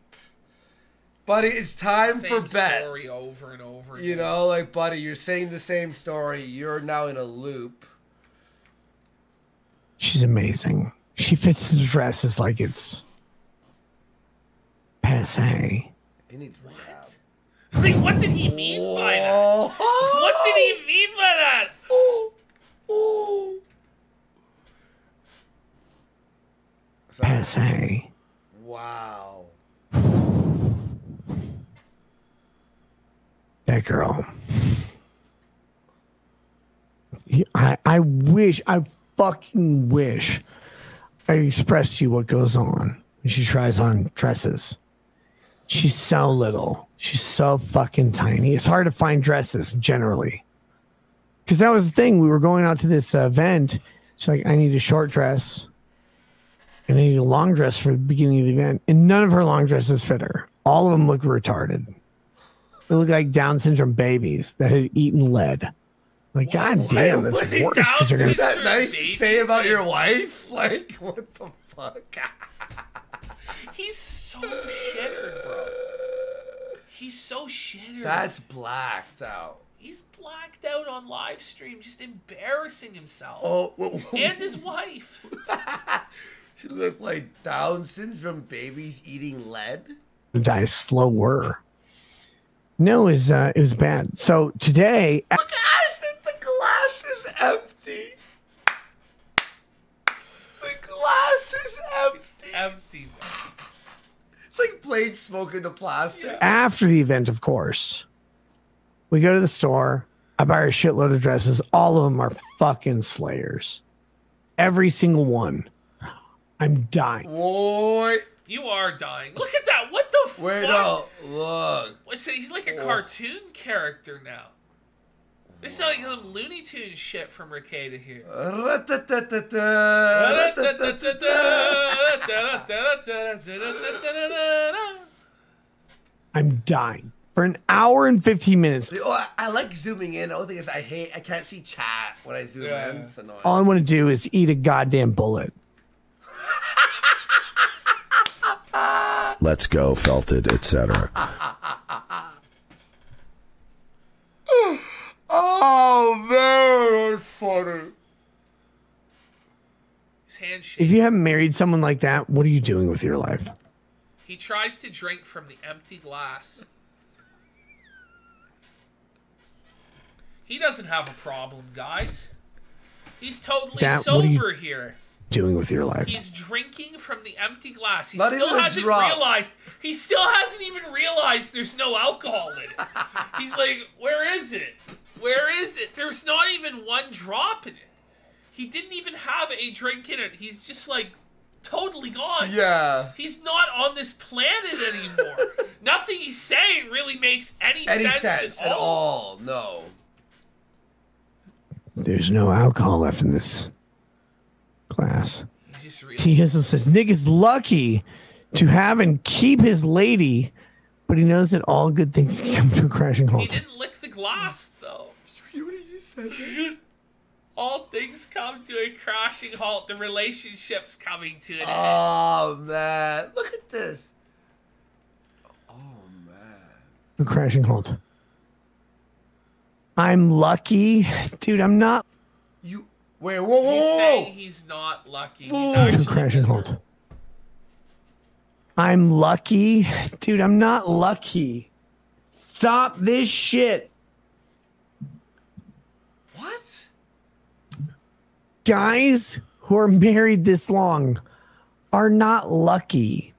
Buddy, it's time for Same bed. story over and over You again. know, like, buddy, you're saying the same story. You're now in a loop. She's amazing. She fits the dresses like it's passe. He needs rehab. Like, what did he mean by that? What did he mean by that? Ooh. Passe. Wow. That girl. I wish, I fucking wish I expressed to you what goes on when she tries on dresses. She's so little. She's so fucking tiny. It's hard to find dresses generally. Because that was the thing. We were going out to this event. She's like, I need a short dress. And I need a long dress for the beginning of the event. And none of her long dresses fit her. All of them look retarded. They look like Down syndrome babies that had eaten lead. Like, god damn, that's wait, worse because they're Is gonna. that nice to say about your wife? Like, what the fuck? He's so shittered, bro. He's so shittered. That's blacked out. He's blacked out on live stream, just embarrassing himself. Oh, And his wife. She looked like Down syndrome babies eating lead. Die slower. No, it was bad. So today, Look, Ashton, the glass is empty. The glass is empty. Empty. It's like plain smoke in the plastic. after the event, of course, we go to the store. I buy her a shitload of dresses. All of them are fucking slayers. Every single one. I'm dying. Boy. You are dying. Look at that. What the fuck? Wait, no. Look. What's it? He's like a cartoon character now. This is like some Looney Tunes shit from Rekieta here. I'm dying. For an hour and 15 minutes. Oh, I like zooming in. The only thing is I can't see chat when I zoom in. It's annoying. All I want to do is eat a goddamn bullet. Let's go, felted, etc. Oh man, that's funny. His handshake. If you haven't married someone like that, what are you doing with your life? He tries to drink from the empty glass. He doesn't have a problem, guys. He's totally sober here. Doing with your life? He's drinking from the empty glass. He Not still even a hasn't drop. realized. He still hasn't even realized there's no alcohol in it. He's like, where is it? Where is it? There's not even one drop in it. He didn't even have a drink in it. He's just like totally gone. Yeah. He's not on this planet anymore. Nothing he's saying really makes any sense at all. No. There's no alcohol left in this glass. He's just really T-Hizzle says, Nick is lucky to have and keep his lady, but he knows that all good things can come to a crashing halt. He didn't lick the glass, though. What did you say? All things come to a crashing halt. The relationship's coming to an end. Oh man, look at this. Oh man. A crashing halt. I'm lucky. Dude, I'm not. You wait, whoa, whoa, He's whoa. saying he's not lucky. Whoa. He's actually A crashing miserable. halt. I'm lucky. Dude, I'm not lucky. Stop this shit. What? Guys who are married this long are not lucky.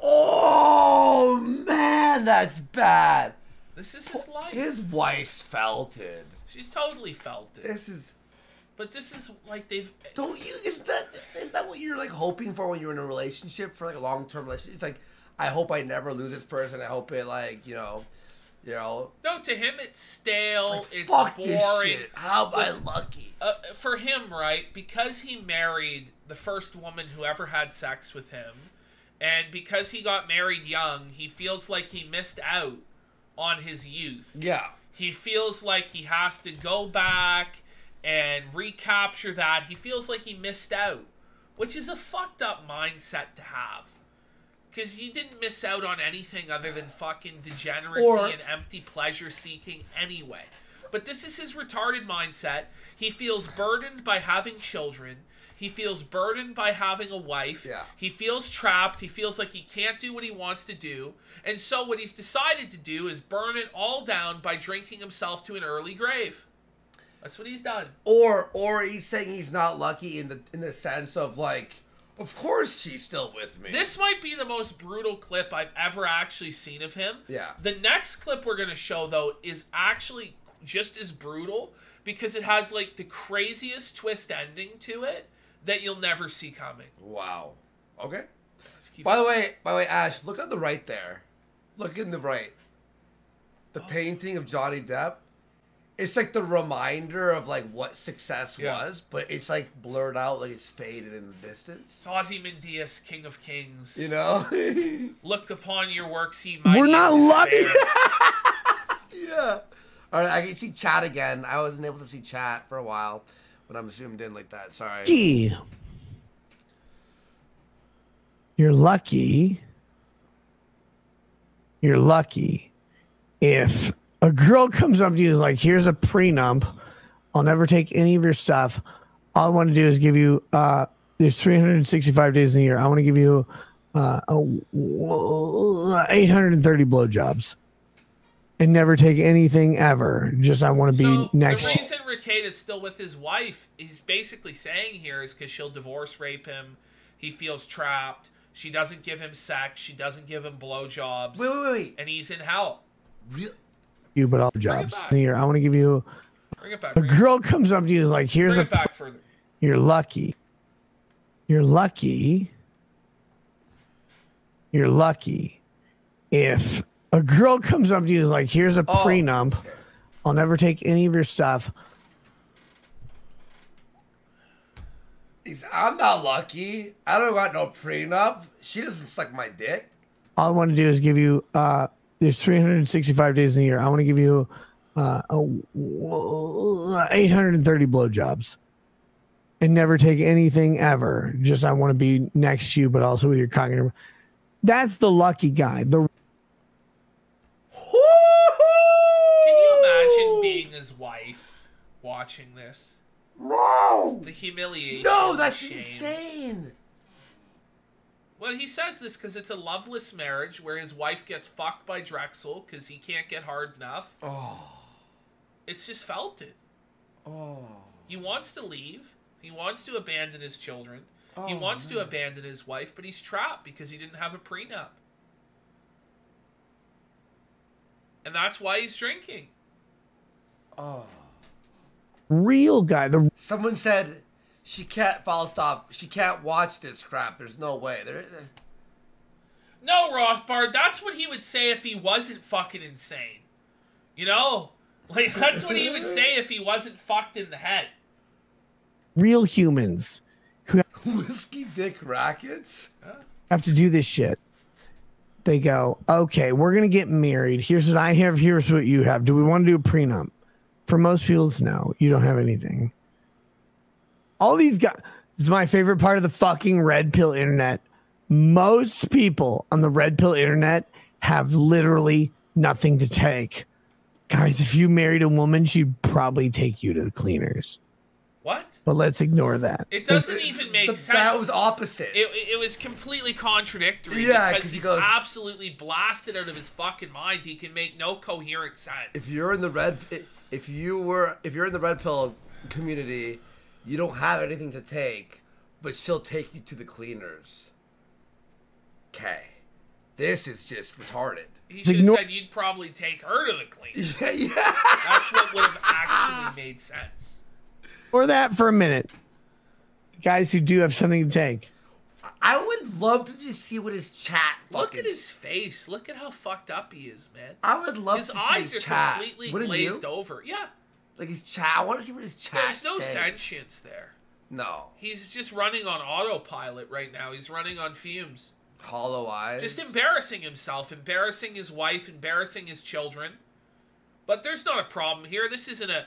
Oh man, that's bad. This is his life. His wife's felted. She's totally felt it. This is. But this is like they've. Don't you? Is that what you're like hoping for when you're in a relationship for like a long-term relationship? It's like, I hope I never lose this person. I hope it like you know. No, to him it's stale. It's Fuck boring. this shit. How am I lucky? For him, right? Because he married the first woman who ever had sex with him, and because he got married young, he feels like he missed out on his youth. Yeah. He feels like he has to go back and recapture that. He feels like he missed out, which is a fucked up mindset to have. Because you didn't miss out on anything other than fucking degeneracy and empty pleasure seeking anyway. But this is his retarded mindset. He feels burdened by having children. He feels burdened by having a wife. Yeah. He feels trapped. He feels like he can't do what he wants to do. And so what he's decided to do is burn it all down by drinking himself to an early grave. That's what he's done. Or he's saying he's not lucky in the sense of like, of course she's still with me. This might be the most brutal clip I've ever actually seen of him. Yeah. The next clip we're going to show, though, is actually just as brutal because it has, like, the craziest twist ending to it that you'll never see coming. Wow. Okay. Let's keep By the way, Ash, look on the right there. Look in the right. The painting of Johnny Depp. It's like the reminder of like what success was, but it's like blurred out, like it's faded in the distance. Ozymandias, King of Kings. You know? Look upon your works, ye mighty. We're not in lucky. despair. Yeah. All right, I can see chat again. I wasn't able to see chat for a while when I'm zoomed in like that. Sorry. Lucky. You're lucky. You're lucky if a girl comes up to you and is like, here's a prenup. I'll never take any of your stuff. All I want to do is give you, there's 365 days in a year. I want to give you 830 blowjobs and never take anything ever. Just I want to be next. The reason Rekieta's still with his wife, he's basically saying here, is because she'll divorce rape him. He feels trapped. She doesn't give him sex. She doesn't give him blowjobs. Wait. And he's in hell. Real? You, but all jobs in a year. I want to give you Bring it back. A Bring it, girl comes up to you and is like, here's bring a it back further. you're lucky. You're lucky. You're lucky. If a girl comes up to you and is like, here's a prenup, I'll never take any of your stuff. I'm not lucky. I don't got no prenup. She doesn't suck my dick. All I want to do is give you, there's 365 days in a year. I want to give you 830 blowjobs and never take anything ever. Just I want to be next to you, but also with your cock in your. That's the lucky guy. Can you imagine being his wife watching this? No. The humiliation. No, that's shame. insane. Well, he says this because it's a loveless marriage where his wife gets fucked by Drexel because he can't get hard enough. Oh. It's just felt it. Oh. He wants to leave. He wants to abandon his children. He wants to abandon his wife, but he's trapped because he didn't have a prenup. And that's why he's drinking. Oh. Real guy. Someone said she can't stop. She can't watch this crap. There's no way. No, Rothbard, that's what he would say if he wasn't fucking insane. You know? Like, that's what he would say if he wasn't fucked in the head. Real humans who Whiskey dick rackets? have to do this shit. They go, okay, we're going to get married. Here's what I have. Here's what you have. Do we want to do a prenup? For most people, it's no. You don't have anything. All these guys. This is my favorite part of the fucking red pill internet. Most people on the red pill internet have literally nothing to take. Guys, if you married a woman, she'd probably take you to the cleaners. What? But let's ignore that. It doesn't even make sense. That was opposite. It was completely contradictory. Yeah, because he he's goes, absolutely blasted out of his fucking mind. He can make no coherent sense. If you're in the red pill community, you don't have anything to take, but she'll take you to the cleaners. Okay. This is just retarded. He should have said you'd probably take her to the cleaners. Yeah. That's what would have actually made sense. Or that for a minute. Guys who do have something to take. I would love to just see what his chat Look at his face. Look at how fucked up he is, man. I would love his to eyes see his are chat. completely Wouldn't glazed you? over. Yeah. Like his chat. I want to see what his chat There's no saying. sentience there. No. He's just running on autopilot right now. He's running on fumes. Hollow eyes. Just embarrassing himself, embarrassing his wife, embarrassing his children. But there's not a problem here. This isn't a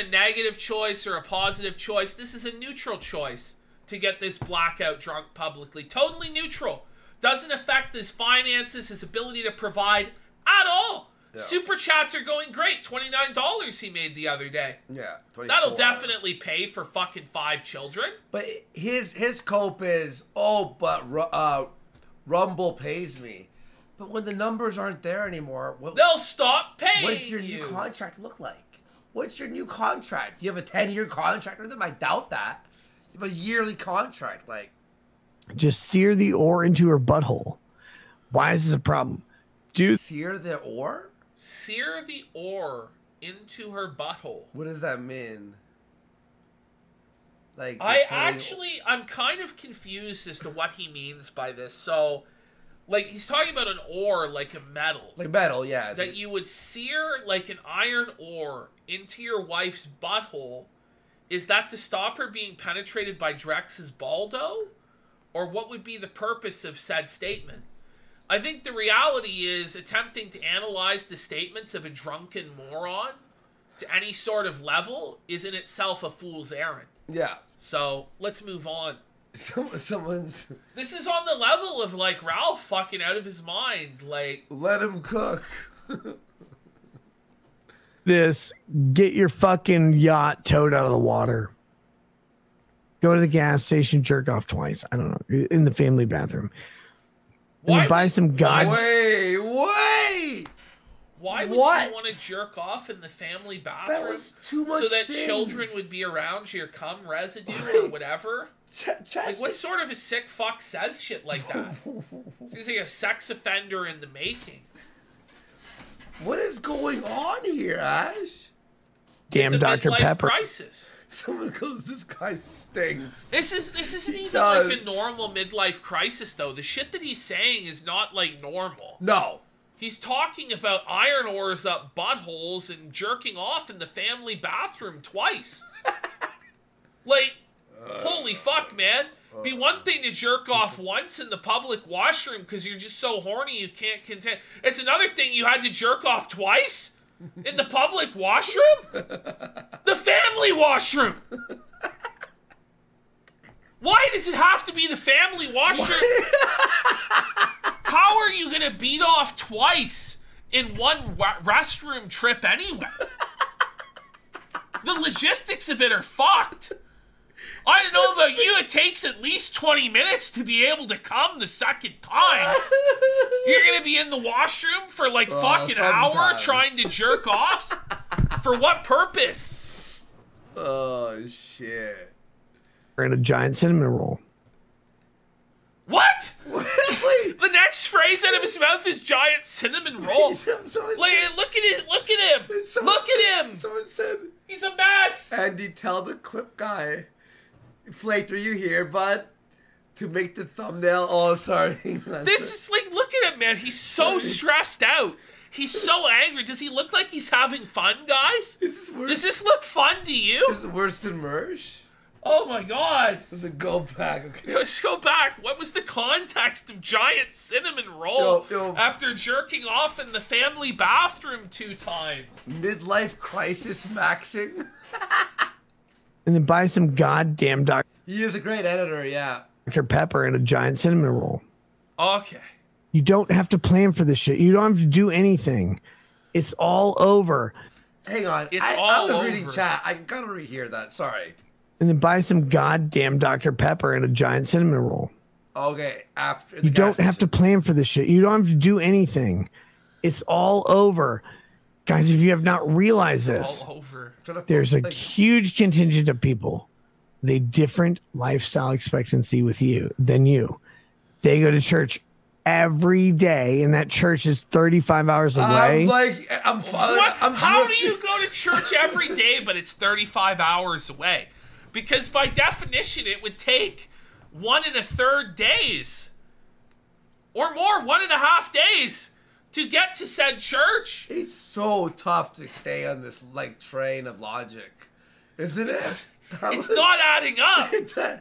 negative choice or a positive choice. This is a neutral choice to get this blackout drunk publicly. Totally neutral. Doesn't affect his finances, his ability to provide at all. Yeah. Super chats are going great. $29 he made the other day. Yeah, 24. That'll definitely pay for fucking 5 children. But his cope is, Rumble pays me. But when the numbers aren't there anymore, they'll stop paying. What's your new contract look like? What's your new contract? Do you have a 10-year contract with them? I doubt that. You have a yearly contract, like. Just sear the ore into her butthole. Why is this a problem? Dude. Sear the ore? Sear the ore into her butthole. What does that mean? Like, I'm kind of confused as to what he means by this. So, like, he's talking about an ore, like a metal. Like metal, yeah. That you would sear, like, an iron ore into your wife's butthole. Is that to stop her being penetrated by Drex's baldo? Or what would be the purpose of said statement? I think the reality is attempting to analyze the statements of a drunken moron to any sort of level is in itself a fool's errand. Yeah. So, let's move on. Someone's... This is on the level of, like, Ralph fucking out of his mind. Like... Let him cook. Get your fucking yacht towed out of the water. Go to the gas station, jerk off twice. I don't know. In the family bathroom. And buy some god... Wait! Why would you want to jerk off in the family bathroom? That was too much so that things. children would be around your cum residue or whatever? Like, what sort of a sick fuck says shit like that? Seems like a sex offender in the making. What is going on here, Ash? damn it's a Dr. midlife Pepper. crisis. Someone goes, this guy stinks. This isn't even does. like a normal midlife crisis though. The shit that he's saying is not like normal. No. He's talking about iron ores up buttholes and jerking off in the family bathroom twice. Like, holy fuck, man. Be one thing to jerk off once in the public washroom because you're just so horny you can't contain. It's another thing you had to jerk off twice in the public washroom? The family washroom! Why does it have to be the family washroom? How are you going to beat off twice in one restroom trip anyway? The logistics of it are fucked. I don't know about you, it takes at least 20 minutes to be able to come the second time. You're going to be in the washroom for like fucking hour trying to jerk off? For what purpose? Oh, shit. And a giant cinnamon roll. What? Wait. The next phrase out of his mouth is giant cinnamon roll. Like, look at it. Look at him. Look at him. Someone said, he's a mess. Andy, tell the clip guy, Flake, are you here, bud? To make the thumbnail. Oh, sorry. This is like, look at him, man. He's so stressed out. He's so angry. Does he look like he's having fun, guys? Does this look fun to you? Is it worse than Mersh? Oh my god. Does it go back? Okay. Let's go back. What was the context of giant cinnamon roll after jerking off in the family bathroom 2 times? Midlife crisis maxing? And then buy some goddamn Dr. He is a great editor, yeah. Dr. Pepper and a giant cinnamon roll. Okay. You don't have to plan for this shit. You don't have to do anything. It's all over. Hang on. It's I all was reading over. chat. I gotta rehear that. Sorry. And then buy some goddamn Dr. Pepper and a giant cinnamon roll. Okay, after You don't have to plan for this shit. You don't have to do anything. It's all over. Guys, if you have not realized this, All over. there's a huge contingent of people with a different lifestyle expectancy with you than you. They go to church every day, and that church is 35 hours away. How do you go to church every day, but it's 35 hours away? Because by definition, it would take 1 1/3 days or more, 1.5 days to get to said church. It's so tough to stay on this like train of logic, isn't it? It's not adding up.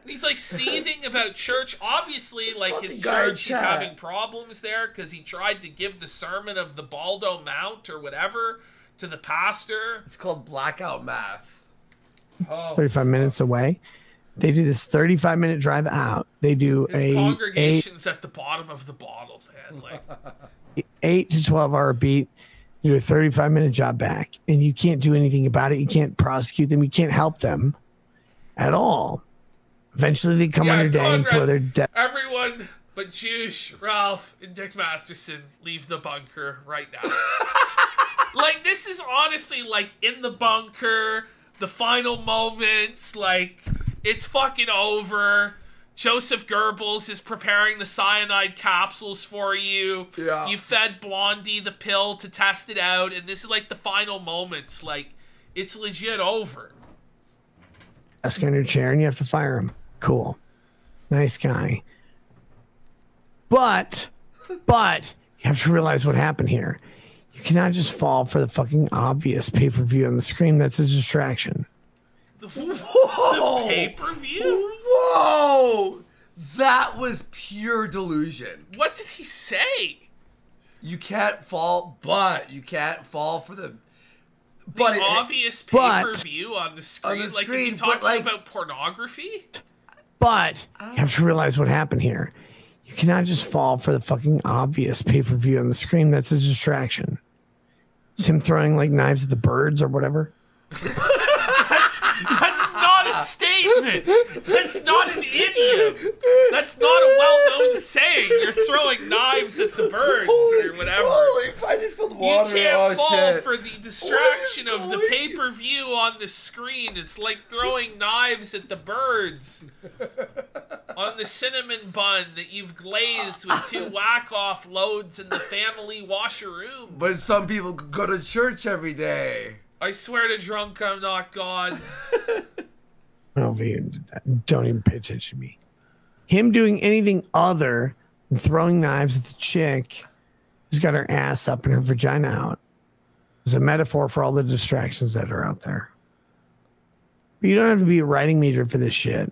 He's like seething about church. Obviously, like his church, he's having problems there because he tried to give the sermon of the Baldo Mount or whatever to the pastor. It's called blackout math. 35 minutes away. They do this 35-minute drive out. They do His congregation's at the bottom of the bottle, man. Like 8 to 12 hour beat. You do a 35-minute job back, and you can't do anything about it. You can't prosecute them. You can't help them at all. Eventually, they come on your day and for their death. Everyone but Juice, Ralph, and Dick Masterson leave the bunker right now. Like, this is honestly like in the bunker, the final moments, like it's fucking over. Joseph Goebbels is preparing the cyanide capsules for you. Yeah. You fed Blondie the pill to test it out, and this is like the final moments. Like, it's legit over. Desk on your chair, and you have to fire him. Cool. Nice guy. But you have to realize what happened here. You cannot just fall for the fucking obvious pay-per-view on the screen. That's a distraction. The pay-per-view? Whoa! That was pure delusion. What did he say? You can't fall, but you can't fall for the obvious pay-per-view on the screen. On the like, screen, is he talking but, like, about pornography? But you have to realize what happened here. You cannot just fall for the fucking obvious pay-per-view on the screen. That's a distraction. It's him throwing like knives at the birds or whatever. That's not a statement. That's not an idiom. That's not a well-known saying. You're throwing knives at the birds or whatever. I just spilled water. You can't fall shit. for the distraction of the pay-per-view on the screen. It's like throwing knives at the birds on the cinnamon bun that you've glazed with 2 whack-off loads in the family washer room. But some people go to church every day. I swear to drunk, I'm not God. Don't even pay attention to me. Him doing anything other than throwing knives at the chick who's got her ass up and her vagina out is a metaphor for all the distractions that are out there. But you don't have to be a writing major for this shit.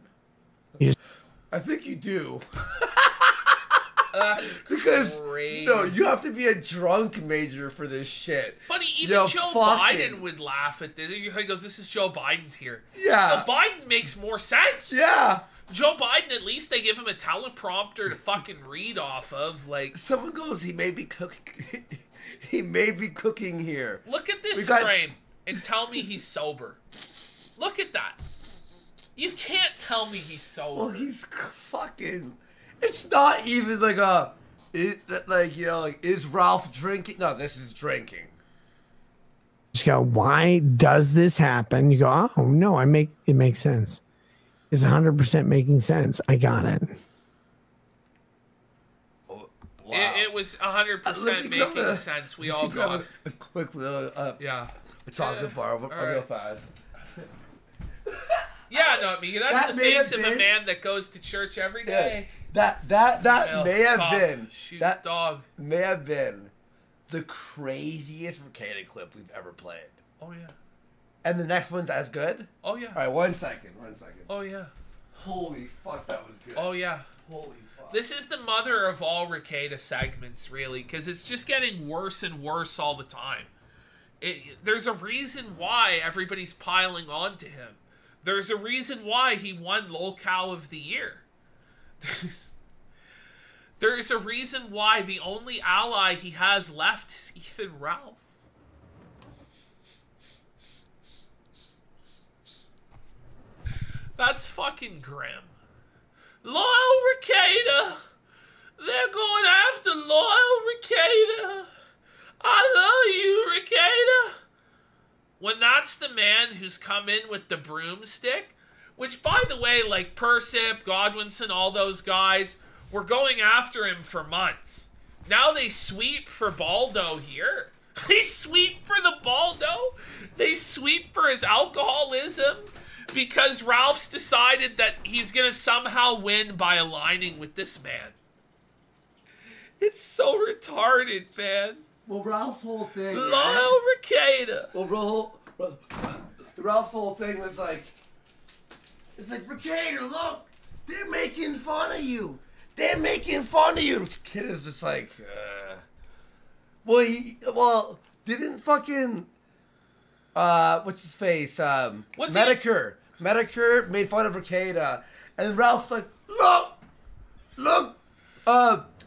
I think you do. Because crazy. No, you have to be a drunk major for this shit. Funny, even Joe Biden would laugh at this. He goes, "This is Joe Biden's here." Yeah. Joe Biden makes more sense. Yeah. Joe Biden, at least they give him a teleprompter to fucking read off of. Like, someone goes, he may be cooking. He may be cooking here. Look at this frame and tell me he's sober. Look at that. You can't tell me he's sober. Well, he's fucking. It's not even like is Ralph drinking? No, this is drinking. Just go, why does this happen? You go, oh no, it makes sense. It's 100% making sense. I got it. Wow. It was 100% making sense. We all got a quick little yeah. chocolate bar real fast. Yeah, no, Mika, that's the face of a man that goes to church every day. That may have been that dog may have been the craziest Rekieta clip we've ever played. Oh yeah. And the next one's as good? Oh yeah. All right, 1 second. Oh yeah. Holy fuck, that was good. Oh yeah. Holy fuck. This is the mother of all Rekieta segments, really, because it's just getting worse and worse all the time. There's a reason why everybody's piling on to him. There's a reason why he won Lolcow of the Year. There's a reason why the only ally he has left is Ethan Ralph. That's fucking grim. Loyal Rekieta! They're going after Loyal Rekieta! I love you, Rekieta! When that's the man who's come in with the broomstick, which, by the way, like Persip, Godwinson, all those guys, were going after him for months. Now they sweep for Baldo here. They sweep for the Baldo. They sweep for his alcoholism because Ralph's decided that he's going to somehow win by aligning with this man. It's so retarded, man. Well, Ralph's whole thing... Loyal Rekieta! Well, Ralph's whole thing was like... It's like, Rekieta, look! They're making fun of you! They're making fun of you! The kid is just like... Well, didn't fucking... what's his face? Medicare made fun of Rekieta. And Ralph's like, look!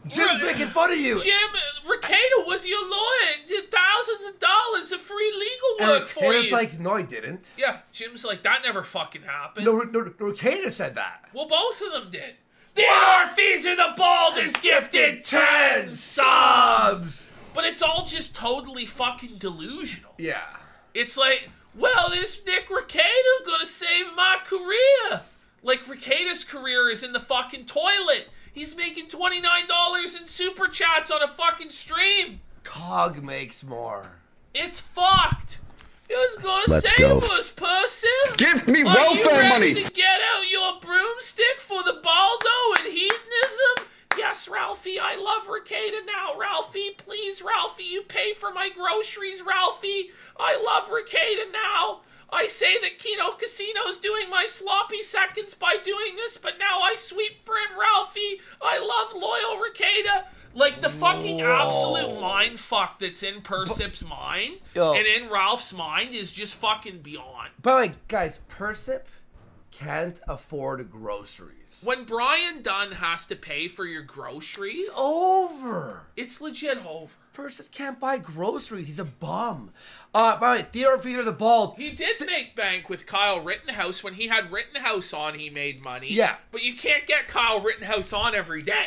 Jim's making fun of you. Jim, Rekieta was your lawyer and did thousands of dollars of free legal work for you. And like, no, I didn't. Yeah, Jim's like, that never fucking happened. No, Rekieta said that. Well, both of them did. The Orpheus or the Bald is gifted 10 subs! But it's all just totally fucking delusional. Yeah. It's like, well, this Nick Rekieta gonna save my career. Like, Rekieta's career is in the fucking toilet. He's making $29 in super chats on a fucking stream. Cog makes more. It's fucked. He was gonna Let's save go. us, person. Give me Are welfare you money. ready to get out your broomstick for the Baldo and hedonism? Yes, Ralphie, I love Rekieta now. Ralphie, please, Ralphie, you pay for my groceries, Ralphie. I love Rekieta now. I say that Kino Casino's doing my sloppy seconds by doing this, but now I sweep for him, Ralphie. I love loyal Rekieta. Like, the fucking absolute mind fuck that's in Persip's mind and in Ralph's mind is just fucking beyond. By the way, guys, Persip can't afford groceries. When Brian Dunn has to pay for your groceries... It's over. It's legit over. Persip can't buy groceries. He's a bum. By the way, Theodore the Bald... He did make bank with Kyle Rittenhouse. When he had Rittenhouse on, he made money. Yeah. But you can't get Kyle Rittenhouse on every day.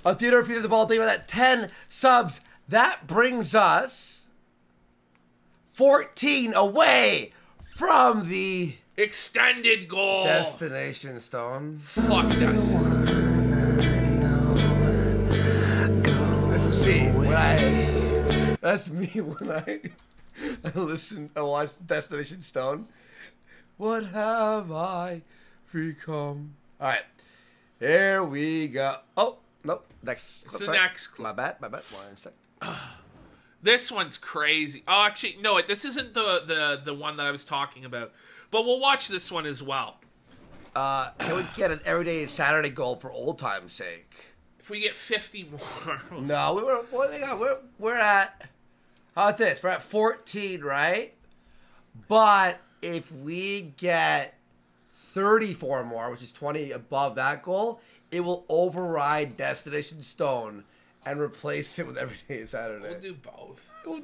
Theodore the Bald, think about that. 10 subs. That brings us 14 away from the... extended goal. Destination Stone. Fuck this. That's me when I I watched Destination Stone. What have I become? All right, here we go. Oh nope, next. It's the next clip. My bad. 1 sec. This one's crazy. Oh, actually, no, this isn't the one that I was talking about. But we'll watch this one as well. Can we get an everyday Saturday goal for old time's sake? If we get 50 more. No, we're at. How about this? We're at 14, right? But if we get 34 more, which is 20 above that goal, it will override Destination Stone and replace it with Everyday Saturday. We'll do both. We'll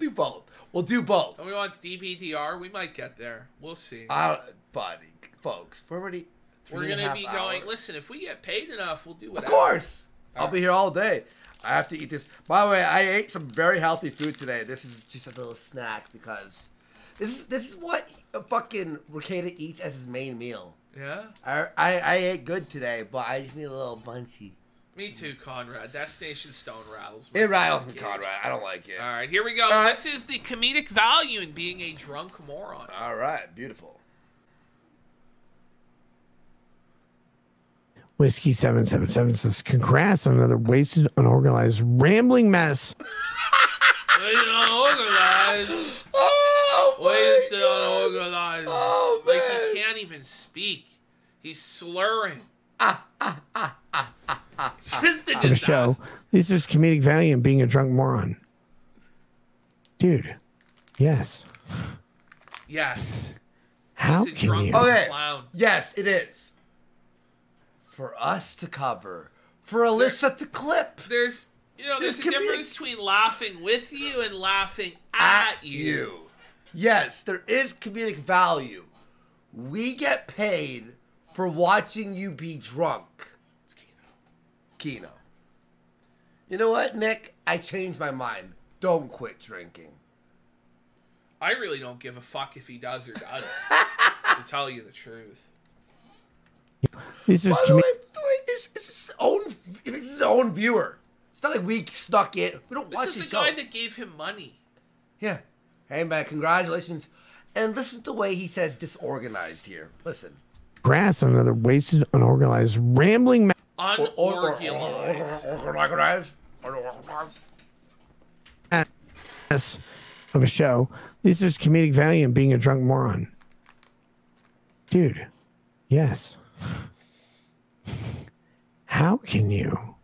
do both. And we want DPTR. We might get there. We'll see. Buddy, folks, we're already. We're going to be going, listen, if we get paid enough, we'll do whatever. Of course. I'll be here all day. I have to eat this. By the way, I ate some very healthy food today. This is just a little snack because this is what fucking Rekieta eats as his main meal. Yeah? I ate good today, but I just need a little bunchy. Me too, Conrad. Destination Stone rattles me. It rattles me, Conrad. I don't like it. All right, here we go. This is the comedic value in being a drunk moron. All right, beautiful. Whiskey 777 says, congrats on another wasted, unorganized, rambling mess. Wasted, unorganized. Oh, wasted, unorganized. Oh, man. Like, he can't even speak. He's slurring. It's just a disaster. The show. This is comedic value in being a drunk moron. Dude, yes. Yes. How can you? Okay, yes, it is. For us to cover, for Alyssa to clip. There's a difference between laughing with you and laughing at you. Yes, there is comedic value. We get paid for watching you be drunk. It's Kino. You know what, Nick? I changed my mind. Don't quit drinking. I really don't give a fuck if he does or doesn't, to tell you the truth. This is it's his own viewer. It's not like we stuck it. We don't watch This is his the guy show. that gave him money. Yeah. Hey, man, congratulations. And listen to the way he says disorganized here. Listen. Congrats on another wasted, unorganized, rambling mess. Unorganized. Of a show. This is comedic value in being a drunk moron. Dude, yes. How can you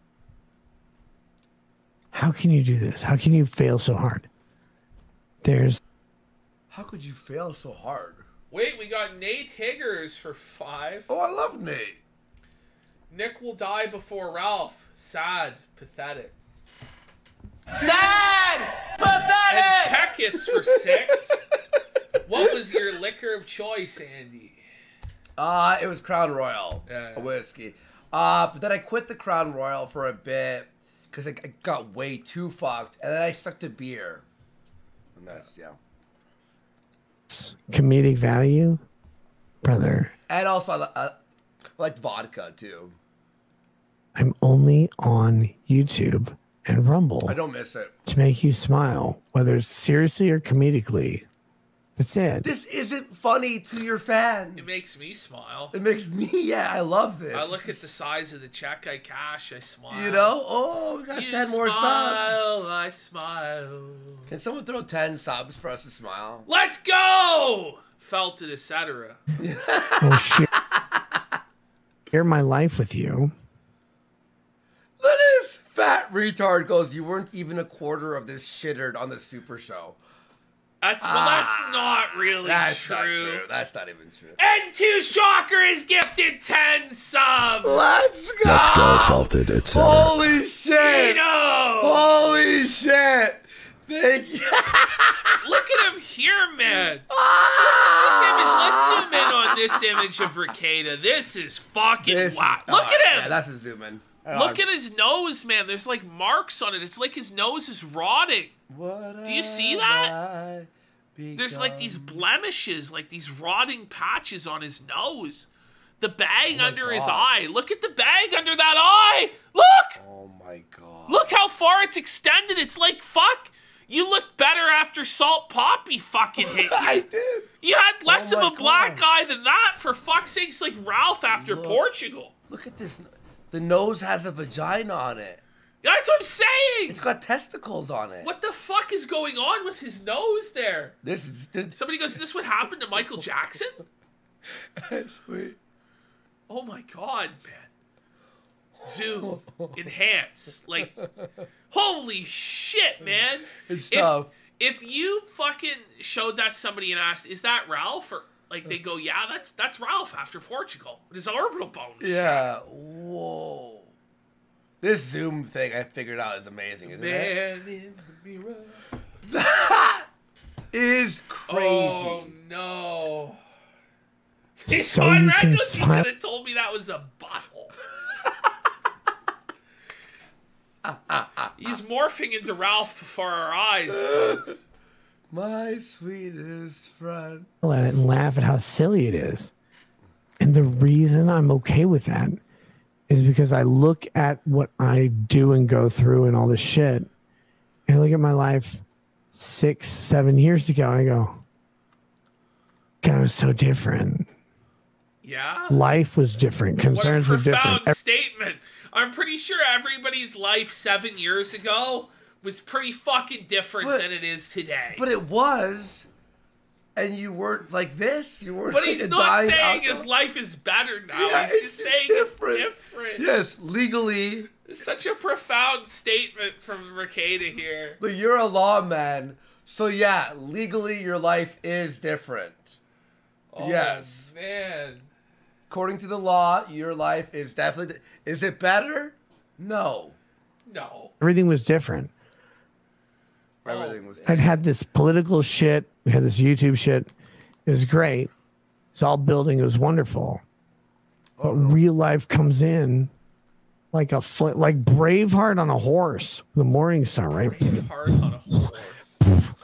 do this? How can you fail so hard? How could you fail so hard? Wait, we got Nate Higgers for 5. Oh, I love Nate. Nick will die before Ralph. Sad. Pathetic. Sad! Pathetic! And Peckus for 6. What was your liquor of choice, Andy? It was Crown Royal, a whiskey. But then I quit the Crown Royal for a bit because I got way too fucked, and then I stuck to beer. And that's comedic value, brother. And also I liked vodka too. I'm only on YouTube and Rumble. I don't miss it. To make you smile, whether it's seriously or comedically. That's it. This isn't funny to your fans. It makes me smile. It makes me, I love this. I look at the size of the check I cash, I smile. You know? Oh, we got 10 more subs. I smile. Can someone throw 10 subs for us to smile? Let's go! Felt it, etc. Oh, shit. Share my life with you. Look at this fat retard goes, you weren't even a quarter of this shithered on the Super Show. That's not really true. Not true. That's not even true. And 2 Shocker is gifted 10 subs. Let's go. Let's go, Faulted, etc. Holy shit. Kino. Holy shit. Thank you. Look at him here, man. Let's zoom in on this image of Rekieta. This is fucking wow. Look at him. Yeah, that's a zoom in. Look at his nose, man. There's like marks on it. It's like his nose is rotting. Do you see that? There's like these blemishes, like these rotting patches on his nose. The bag under his eye. Look at the bag under that eye. Look! Oh my god. Look how far it's extended. It's like, fuck. You looked better after Salt Poppy fucking hit you. I did. You had less Oh of my a black God. eye than that, for fuck's sakes, like Ralph after Portugal. Look at this. The nose has a vagina on it. That's what I'm saying. It's got testicles on it. What the fuck is going on with his nose there? This. Somebody goes, is this what happened to Michael Jackson? Sweet. Oh my God, man. Zoom, enhance, like, holy shit, man! It's tough. If you fucking showed that to somebody and asked, "Is that Ralph?" or like they go, "Yeah, that's Ralph after Portugal." His orbital bone. Yeah. Whoa. This Zoom thing I figured out is amazing, isn't it? Man in the mirror. That is crazy. Oh no! So John you can Reckles, you smile. could have told me that was a butthole. He's morphing into Ralph before our eyes. My sweetest friend. At it and laugh at how silly it is. And the reason I'm okay with that is because I look at what I do and go through and all this shit. And I look at my life 6, 7 years ago and I go, God, it was so different. Yeah? Life was different. Concerns were What a profound different. statement. I'm pretty sure everybody's life 7 years ago was pretty fucking different than it is today. But it was, and you weren't like this. You weren't. But he's not saying his life is better now. Yeah, he's just saying it's different. Yes, legally. It's such a profound statement from Rekieta here. But you're a lawman, so yeah, legally your life is different. Oh, yes. man. According to the law, your life is definitely. Is it better? No. No. Everything was different. Everything was. I'd had this political shit. We had this YouTube shit. It was great. It's all building. It was wonderful. But real life comes in like like Braveheart on a horse. The Morning Star, right? Braveheart on a horse.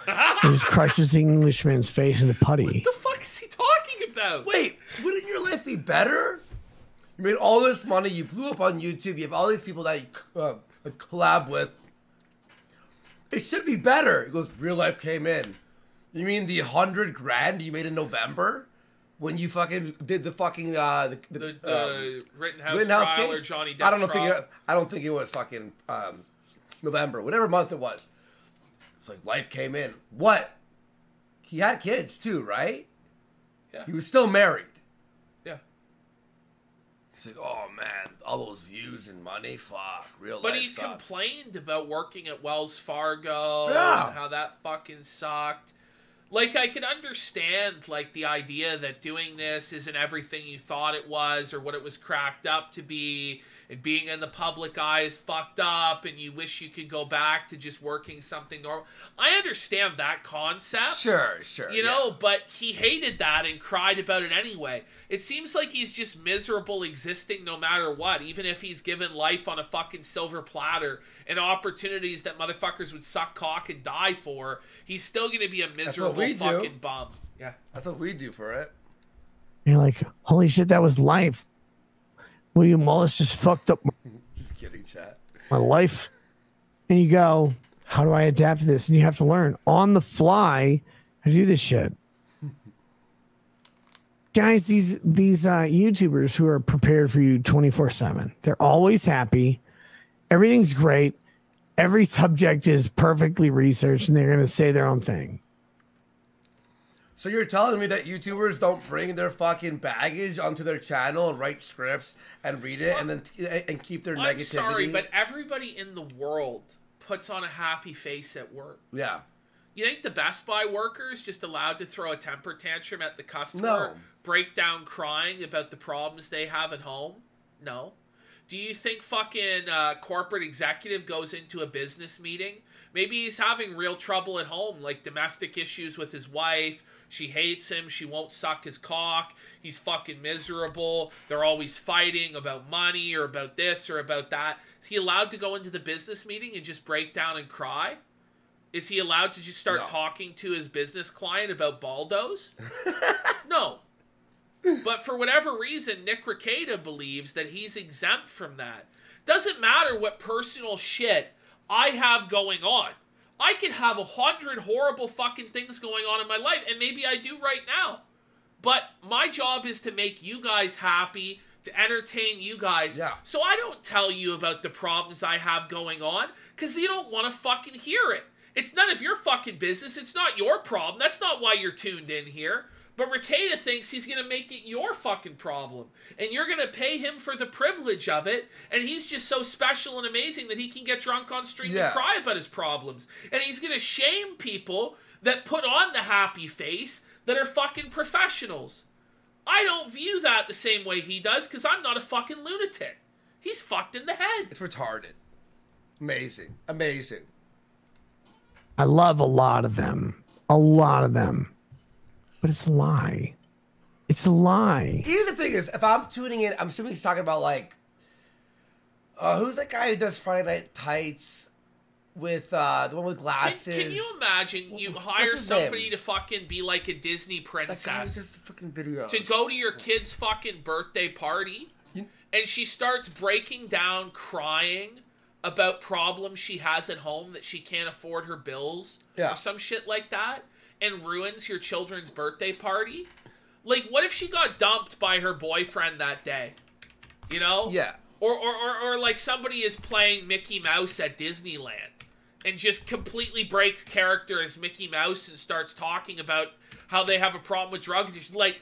It just crushes the Englishman's face in the putty. What the fuck is he talking about? Wait, wouldn't your life be better? You made all this money. You blew up on YouTube. You have all these people that you collab with. It should be better. He goes, real life came in. You mean the $100,000 you made in November when you fucking did the fucking the Rittenhouse trial case? or Johnny Depp I don't trial? I don't think it was fucking November, whatever month it was. It's like life came in. What? He had kids too, right? Yeah. He was still married. Yeah. He's like, oh man, all those views and money, fuck, real But life he sucks. complained about working at Wells Fargo Yeah. and how that fucking sucked. Like, I can understand, like, the idea that doing this isn't everything you thought it was or what it was cracked up to be, and being in the public eye is fucked up, and you wish you could go back to just working something normal. I understand that concept. Sure, You know, but he hated that and cried about it anyway. It seems like he's just miserable existing no matter what, even if he's given life on a fucking silver platter and opportunities that motherfuckers would suck cock and die for. He's still going to be a miserable we do. fucking bum. Yeah. That's what we do for it. You're like, holy shit, that was life. William Wallace just fucked up Just kidding, chat. my life. And you go, how do I adapt to this? And you have to learn on the fly how to do this shit. Guys, these YouTubers who are prepared for you 24/7, they're always happy. Everything's great. Every subject is perfectly researched, and they're going to say their own thing. So you're telling me that YouTubers don't bring their fucking baggage onto their channel and write scripts and read it and then and keep their I'm negativity? sorry, but everybody in the world puts on a happy face at work. Yeah. You think the Best Buy workers just allowed to throw a temper tantrum at the customer, No. break down crying about the problems they have at home? No. Do you think fucking corporate executive goes into a business meeting? Maybe he's having real trouble at home, like domestic issues with his wife. She hates him. She won't suck his cock. He's fucking miserable. They're always fighting about money or about this or about that. Is he allowed to go into the business meeting and just break down and cry? Is he allowed to just start talking to his business client about Baldos? No. But for whatever reason, Nick Rekieta believes that he's exempt from that. Doesn't matter what personal shit I have going on. I could have 100 horrible fucking things going on in my life, and maybe I do right now. But my job is to make you guys happy, to entertain you guys. Yeah. So I don't tell you about the problems I have going on, because you don't want to fucking hear it. It's none of your fucking business. It's not your problem. That's not why you're tuned in here. But Rekieta thinks he's going to make it your fucking problem. And you're going to pay him for the privilege of it. And he's just so special and amazing that he can get drunk on stream and cry about his problems. And he's going to shame people that put on the happy face that are fucking professionals. I don't view that the same way he does because I'm not a fucking lunatic. He's fucked in the head. It's retarded. Amazing. Amazing. I love a lot of them. A lot of them. But it's a lie. It's a lie. Here's the thing is, if I'm tuning in, I'm assuming he's talking about, like, who's that guy who does Friday Night Tights with, the one with glasses? Can you imagine you hire somebody to fucking be like a Disney princess? That guy does the fucking videos. To go to your kid's fucking birthday party, and she starts breaking down, crying about problems she has at home that she can't afford her bills, or some shit like that, and ruins your children's birthday party. Like, what if she got dumped by her boyfriend that day? You know? Yeah. Or like somebody is playing Mickey Mouse at Disneyland and just completely breaks character as Mickey Mouse and starts talking about how they have a problem with drugs. She's like,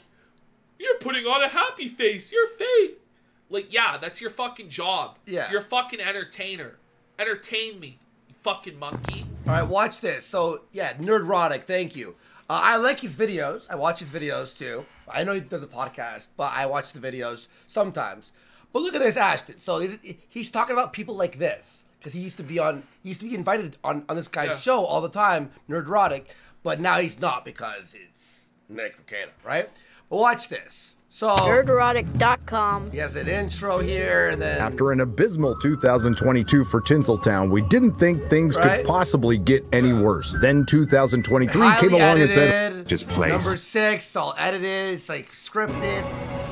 you're putting on a happy face. You're fake. Like, yeah, that's your fucking job. Yeah. You're a fucking entertainer. Entertain me, you fucking monkey. All right, watch this. So, yeah, Nerdrotic, thank you. I like his videos. I watch his videos, too. I know he does a podcast, but I watch the videos sometimes. But look at this, Ashton. So, he's talking about people like this. Because he used to be invited on this guy's show all the time, Nerdrotic. But now he's not because it's Nick Rekieta, right? But watch this. So, Nerdrotic.com. He has an intro here, and then... After an abysmal 2022 for Tinseltown, we didn't think things could possibly get any worse. Then 2023 came along and said... Just plays. Number 6, all edited, it's like scripted.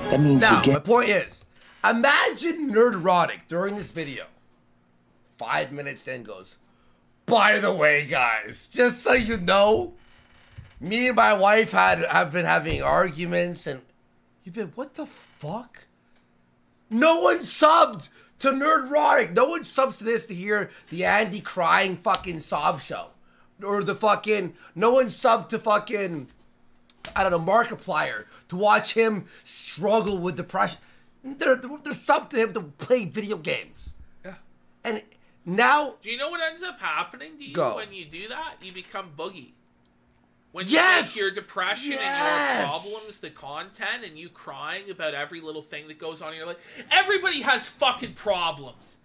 That means now, my point is, imagine Nerdrotic during this video, 5 minutes in goes, by the way, guys, just so you know, me and my wife have been having arguments, and you've been, what the fuck? No one subbed to Nerdrotic. No one subs to this to hear the Andy crying fucking sob show. Or the fucking, no one subbed to fucking, I don't know, Markiplier to watch him struggle with depression. They're subbed to him to play video games. Yeah. And now... Do you know what ends up happening to you when you do that? You become Boogie. When you Yes! make your depression and your problems the content and you crying about every little thing that goes on in your life. Everybody has fucking problems.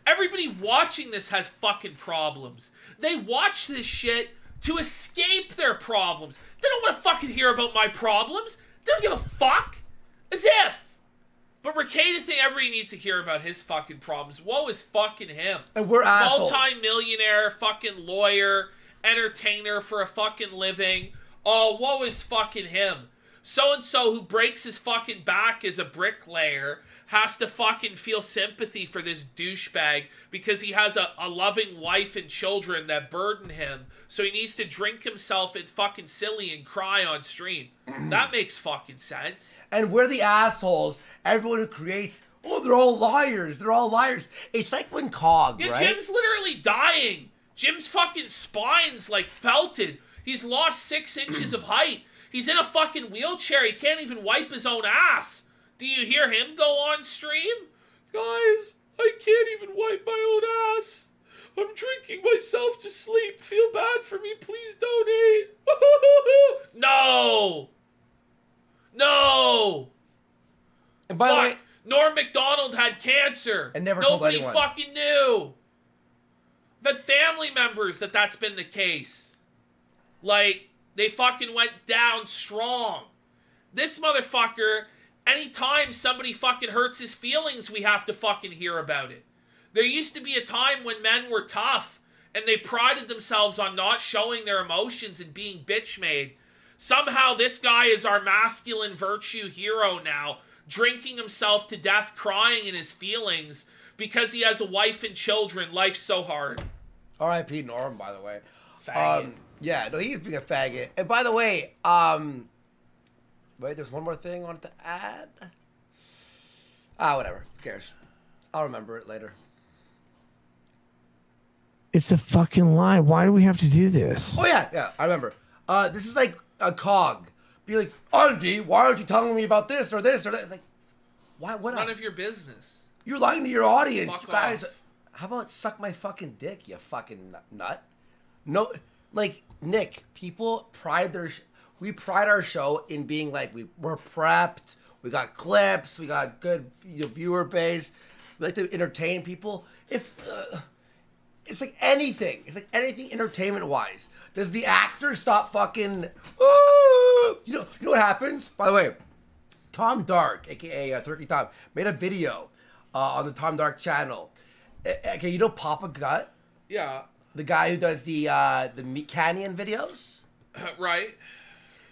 Everybody watching this has fucking problems. They watch this shit to escape their problems. They don't want to fucking hear about my problems. They don't give a fuck. As if. But Rekieta think everybody needs to hear about his fucking problems. Woe is fucking him. And we're assholes. Multi-millionaire fucking lawyer, entertainer for a fucking living. Oh, woe is fucking him. So-and-so who breaks his fucking back as a bricklayer has to fucking feel sympathy for this douchebag because he has a loving wife and children that burden him. So he needs to drink himself and fucking silly and cry on stream. That makes fucking sense. And we're the assholes. Everyone who creates, oh, they're all liars. They're all liars. It's like when Cog, yeah, right? Jim's literally dying. Jim's fucking spine's like felted. He's lost 6 inches of height. He's in a fucking wheelchair. He can't even wipe his own ass. Do you hear him go on stream? Guys, I can't even wipe my own ass. I'm drinking myself to sleep. Feel bad for me. Please donate. No. No. And by the way, Norm Macdonald had cancer. And never told Nobody anyone. fucking knew. I've had family members that's been the case. Like, they fucking went down strong. This motherfucker, anytime somebody fucking hurts his feelings, we have to fucking hear about it. There used to be a time when men were tough and they prided themselves on not showing their emotions and being bitch-made. Somehow this guy is our masculine virtue hero now, drinking himself to death, crying in his feelings because he has a wife and children. Life's so hard. R.I.P. Norm, by the way. Faggot. Yeah, no, he's being a faggot. And by the way, wait, there's one more thing I wanted to add. Whatever. Who cares? I'll remember it later. It's a fucking lie. Why do we have to do this? Oh, yeah, I remember. This is like a cog. Be like, Andy, why aren't you telling me about this or this or that? It's like, why? What? It's none of your business. You're lying to your audience. Fuck You guys, off. how about suck my fucking dick, you fucking nut? No, like, Nick, people we pride our show in being like, we're prepped, we got clips, we got good viewer base, we like to entertain people. If, it's like anything. It's like anything entertainment-wise. Does the actor stop fucking, you know what happens? By the way, Tom Dark, a.k.a. Turkey Tom, made a video on the Tom Dark channel. Okay, you know Papa Gut? Yeah. The guy who does the Meat Canyon videos? Right.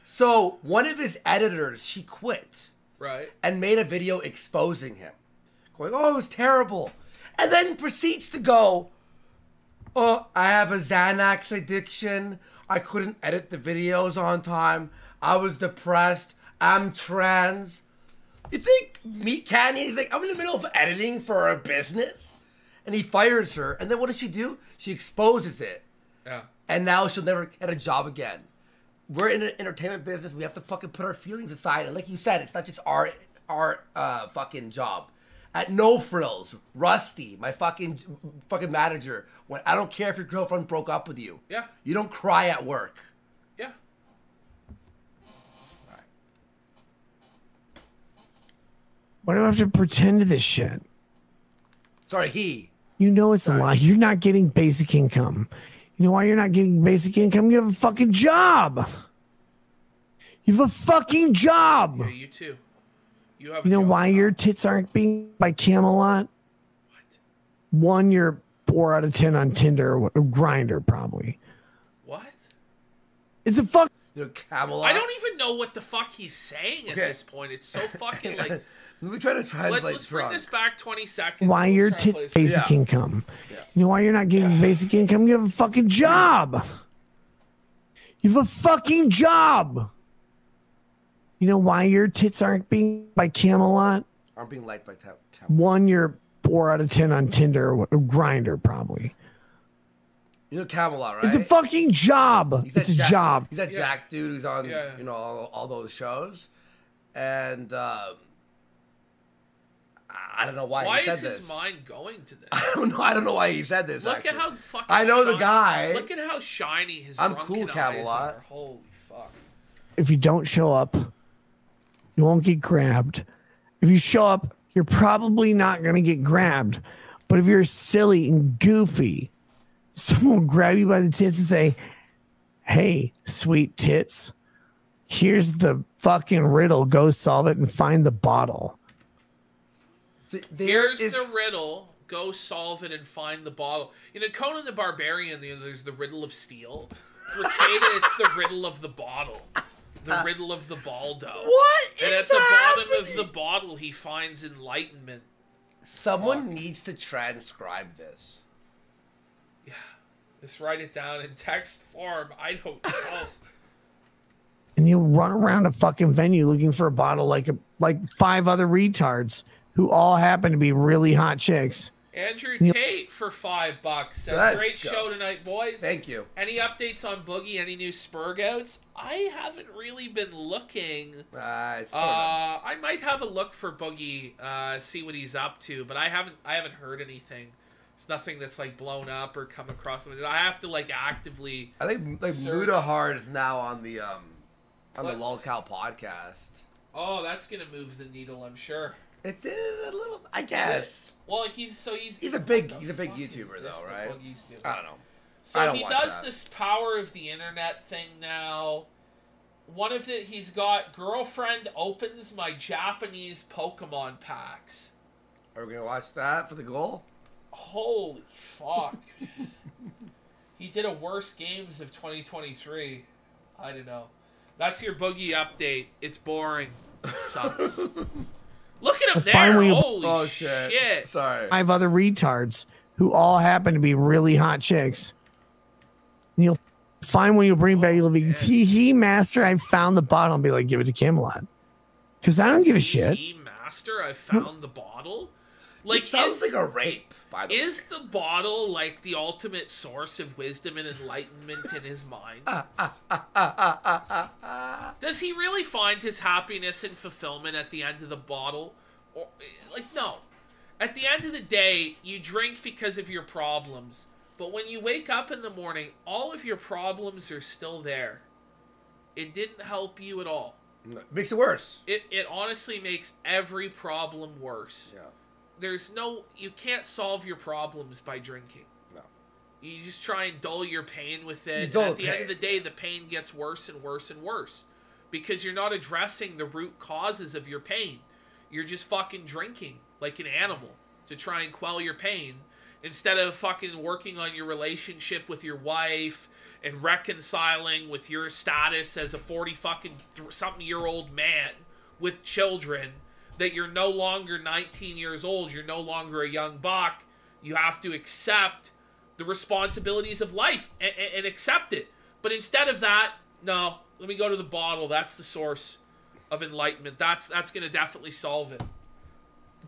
So, one of his editors, she quit. Right. And made a video exposing him. Going, oh, it was terrible. And then proceeds to go, oh, I have a Xanax addiction. I couldn't edit the videos on time. I was depressed. I'm trans. You think Meat Canyon, he's like, I'm in the middle of editing for a business? And he fires her. And then what does she do? She exposes it. Yeah. And now she'll never get a job again. We're in an entertainment business. We have to fucking put our feelings aside. And like you said, it's not just our fucking job. At No Frills, Rusty, my fucking manager, when I don't care if your girlfriend broke up with you. Yeah. You don't cry at work. Yeah. All right. Why do I have to pretend to this shit? Sorry, he. You know it's a lie. You're not getting basic income. You know why you're not getting basic income? You have a fucking job. You have a fucking job. Yeah, you too. You have. You know a job why now. your tits aren't being by Camelot? What? One, you're 4 out of 10 on Tinder or Grinder, probably. What? It's a fuck. You know, Camelot. I don't even know what the fuck he's saying at this point. It's so fucking like. Let me try to translate. Let's bring this back 20 seconds. Why Let's your try to play tits some- basic income? You know why you're not getting basic income? You have a fucking job. You have a fucking job. You know why your tits aren't being by Camelot? Aren't being liked by Camelot. One, you're 4 out of 10 on Tinder or Grinder, probably. You know Camelot, right? It's a fucking job. He's It's a that job. He's that Jack dude who's on, Yeah. you know, all those shows. And I don't know why Why he said is this. his mind going to this? I don't know why he said this. Look actually. at how fucking. I know the shiny- guy. Look at how shiny his. I'm drunken cool, eyes Camelot. are. Holy fuck! If you don't show up, you won't get grabbed. If you show up, you're probably not going to get grabbed. But if you're silly and goofy, someone will grab you by the tits and say, hey, sweet tits, here's the fucking riddle. Go solve it and find the bottle. Here's the riddle. Go solve it and find the bottle. You know, Conan the Barbarian, there's the riddle of steel. Rekieta, it's the riddle of the bottle. The riddle of the Baldo. What And is at the bottom happening? of the bottle, he finds enlightenment. Someone needs to transcribe this. Yeah. Just write it down in text form. I don't know. And you'll run around a fucking venue looking for a bottle like 5 other retards who all happen to be really hot chicks. Andrew Tate for $5 says, Let's great go. show tonight, boys. Thank you. Any updates on Boogie? Any new Spurgouts? I haven't really been looking. Sort of. I might have a look for Boogie, see what he's up to, but I haven't heard anything. It's nothing that's like blown up or come across. I have to like actively. I think like search. Mudahar is now on the Lolcow podcast. Oh, that's gonna move the needle, I'm sure. It did a little, I guess. Well, he's a big what the fuck YouTuber is this though, that right? Boogie's doing? I don't know. So I don't he watch does that. this power of the internet thing now. One of it, he's got girlfriend opens my Japanese Pokemon packs. Are we gonna watch that for the goal? Holy fuck. He did a worst games of 2023. I don't know. That's your Boogie update. It's boring. It sucks. Look at him there. Finally- Holy shit. Sorry. 5 other retards who all happen to be really hot chicks. And you'll Fine when you bring back your living. He master, I found the bottle and be like, give it to Camelot. Because I don't give a shit. Master, I found the bottle. Like, it sounds like a rape, by the way. Is the bottle like the ultimate source of wisdom and enlightenment in his mind? Does he really find his happiness and fulfillment at the end of the bottle? Or, like, no. At the end of the day, you drink because of your problems. But when you wake up in the morning, all of your problems are still there. It didn't help you at all. It makes it worse. It honestly makes every problem worse. Yeah. You can't solve your problems by drinking. No. You just try and dull your pain with it. And at the end of the day, the pain gets worse and worse and worse. Because you're not addressing the root causes of your pain. You're just fucking drinking like an animal to try and quell your pain. Instead of fucking working on your relationship with your wife and reconciling with your status as a 40-something-year-old man with children, that you're no longer 19 years old, you're no longer a young buck. You have to accept the responsibilities of life and accept it. But instead of that, no, let me go to the bottle. That's the source of enlightenment. That's going to definitely solve it.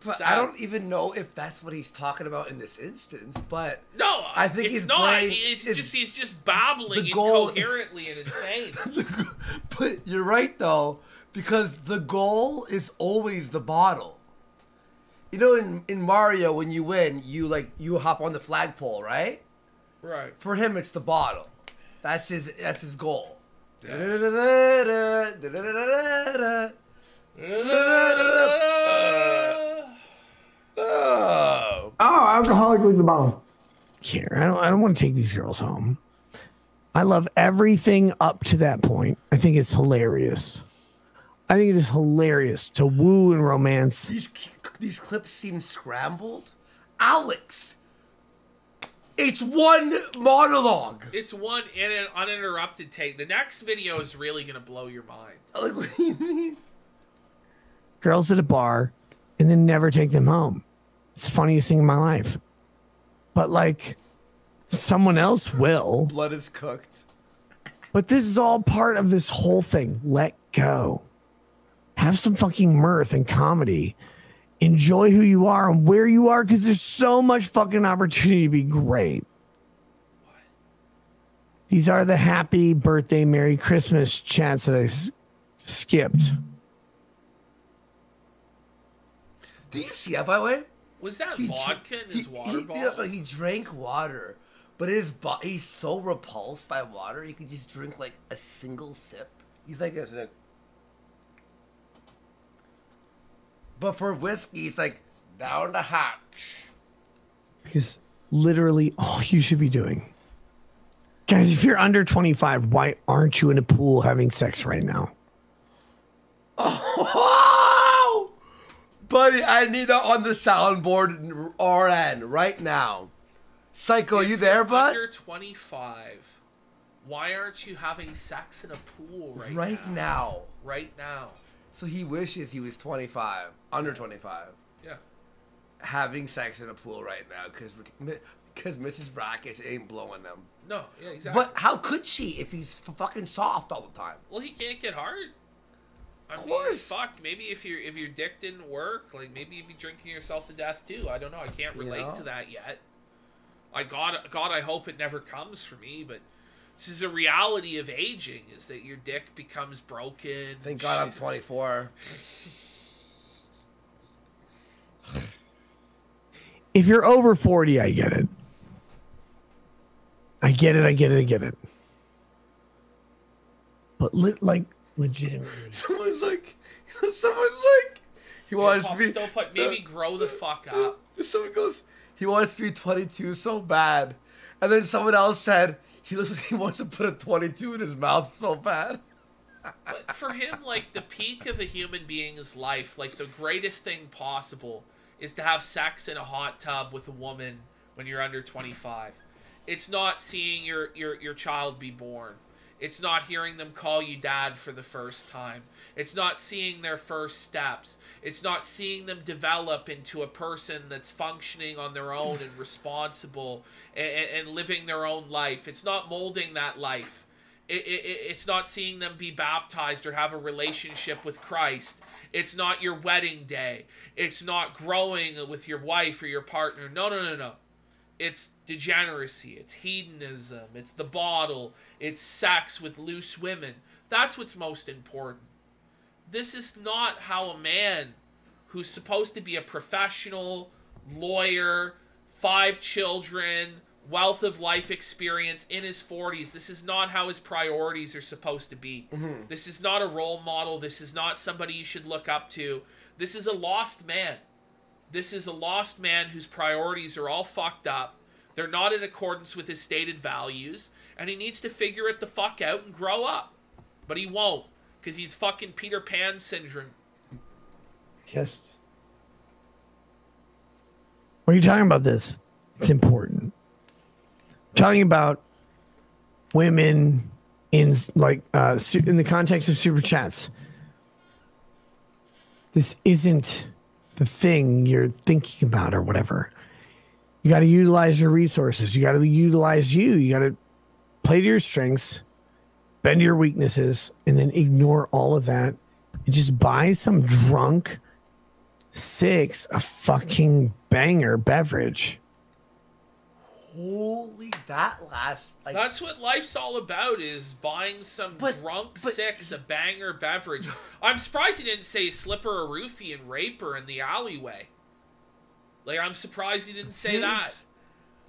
But I don't even know if that's what he's talking about in this instance. But no, I think it's not. He's just babbling incoherently and insane. But you're right though, because the goal is always the bottle. You know, in Mario, when you win, you hop on the flagpole, right? Right. For him, it's the bottle. That's his goal. Oh, alcoholic leave the bottle. Here, I don't want to take these girls home. I love everything up to that point. I think it's hilarious. I think it is hilarious to woo and romance. These clips seem scrambled. Alex, it's one monologue. It's one in an uninterrupted take. The next video is really going to blow your mind. Like, what do you mean? Girls at a bar and then never take them home. It's the funniest thing in my life. But like, someone else will. Blood is cooked. But this is all part of this whole thing. Let go. Have some fucking mirth and comedy. Enjoy who you are and where you are, because there's so much fucking opportunity to be great. What? These are the happy birthday, Merry Christmas chants that I skipped. Do you see that, by the way? Was that vodka in his water bottle? He drank water, but he's so repulsed by water, he could just drink like a single sip. He's like this. But for whiskey, it's like down the hatch. Because literally all you should be doing. Guys, if you're under 25, why aren't you in a pool having sex right now? Oh, buddy, I need it on the soundboard RN right now. Psycho, you there, bud? Under 25, why aren't you having sex in a pool right now? Right now. So he wishes he was 25, under 25. Yeah. Having sex in a pool right now because Mrs. Brackish ain't blowing them. No, yeah, exactly. But how could she if he's fucking soft all the time? Well, he can't get hard. Of course. Fuck. Maybe if your dick didn't work, like maybe you'd be drinking yourself to death too. I don't know. I can't relate to that yet. God, I hope it never comes for me. But this is a reality of aging: is that your dick becomes broken. Thank God I'm 24. If you're over 40, I get it. I get it. But legitimately. Someone's like, he wants to be. Maybe grow the fuck up. Someone goes, he wants to be 22 so bad. And then someone else said, he looks like he wants to put a 22 in his mouth so bad. But for him, like, the peak of a human being's life, like, the greatest thing possible is to have sex in a hot tub with a woman when you're under 25. It's not seeing your child be born. It's not hearing them call you dad for the first time. It's not seeing their first steps. It's not seeing them develop into a person that's functioning on their own and responsible and living their own life. It's not molding that life. It's not seeing them be baptized or have a relationship with Christ. It's not your wedding day. It's not growing with your wife or your partner. No. It's degeneracy. It's hedonism. It's the bottle. It's sex with loose women. That's what's most important. This is not how a man who's supposed to be a professional, lawyer, 5 children, wealth of life experience in his 40s, this is not how his priorities are supposed to be. This is not a role model. This is not somebody you should look up to. This is a lost man. This is a lost man whose priorities are all fucked up. They're not in accordance with his stated values, and he needs to figure it the fuck out and grow up. But he won't, because he's fucking Peter Pan syndrome. Just... What are you talking about this? It's important. I'm talking about women in the context of super chats. This isn't the thing you're thinking about or whatever. You got to utilize your resources. You got to utilize you. You got to play to your strengths, bend to your weaknesses, and then ignore all of that and just buy some drunk 6 a fucking banger beverage. Holy, that last... Like, that's what life's all about, is buying some drunk 6 a banger beverage. I'm surprised he didn't say slip her a roofie and rape her in the alleyway. Like, I'm surprised he didn't say that.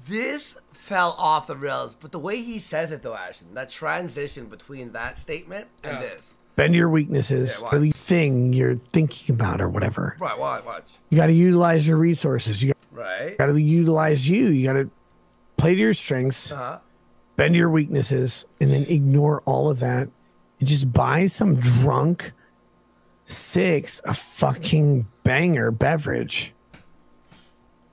This fell off the rails, but the way he says it, though, Ashton, that transition between that statement and this. Bend to your weaknesses, or the thing you're thinking about or whatever. Right, watch. You got to utilize your resources. You got to utilize you. You got to play to your strengths, bend to your weaknesses, and then ignore all of that and just buy some drunk 6 a fucking banger beverage.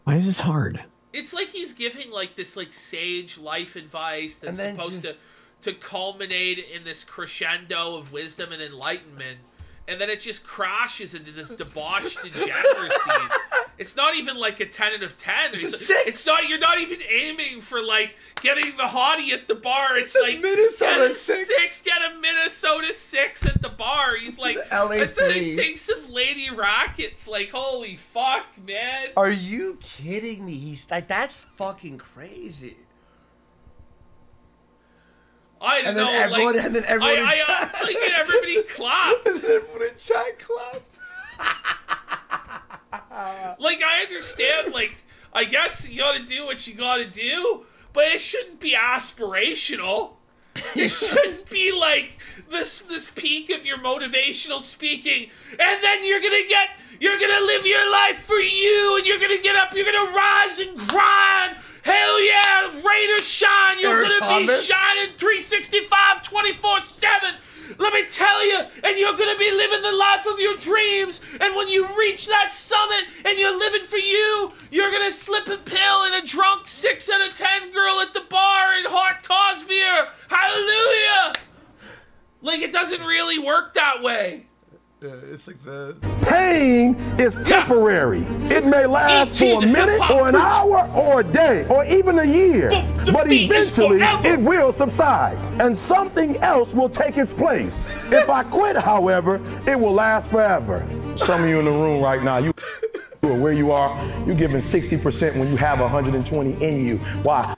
Why is this hard? It's like he's giving like this like sage life advice that's supposed to culminate in this crescendo of wisdom and enlightenment, and then it just crashes into this debauched degeneracy. It's not even like a 10 out of 10. It's not. You're not even aiming for like getting the hottie at the bar. It's like Minnesota 6. Get a Minnesota 6 at the bar. He's like, that's what he thinks of Lady Rackets. Like, holy fuck, man. Are you kidding me? He's like, that's fucking crazy. I don't know. And then everyone in chat. Like, everybody clapped. And then everyone in chat clapped. Like, I understand, like, I guess you gotta do what you gotta do, but it shouldn't be aspirational. It shouldn't be like this peak of your motivational speaking, and then you're gonna live your life for you, and you're gonna get up, you're gonna rise and grind. Hell yeah, rain or shine, you're gonna be shining 365, 24/7. Let me tell you, and you're gonna be living the life of your dreams. And when you reach that summit and you're living for you, you're gonna slip a pill in a drunk 6 out of 10 girl at the bar in hot Cosmere. Hallelujah! Like, it doesn't really work that way. It's like the pain is temporary. It may last for a minute or an hour or a day or even a year, but eventually it will subside and something else will take its place. If I quit, however, it will last forever. Some of you in the room right now, you are where you are, you're giving 60% when you have 120 in you. Why?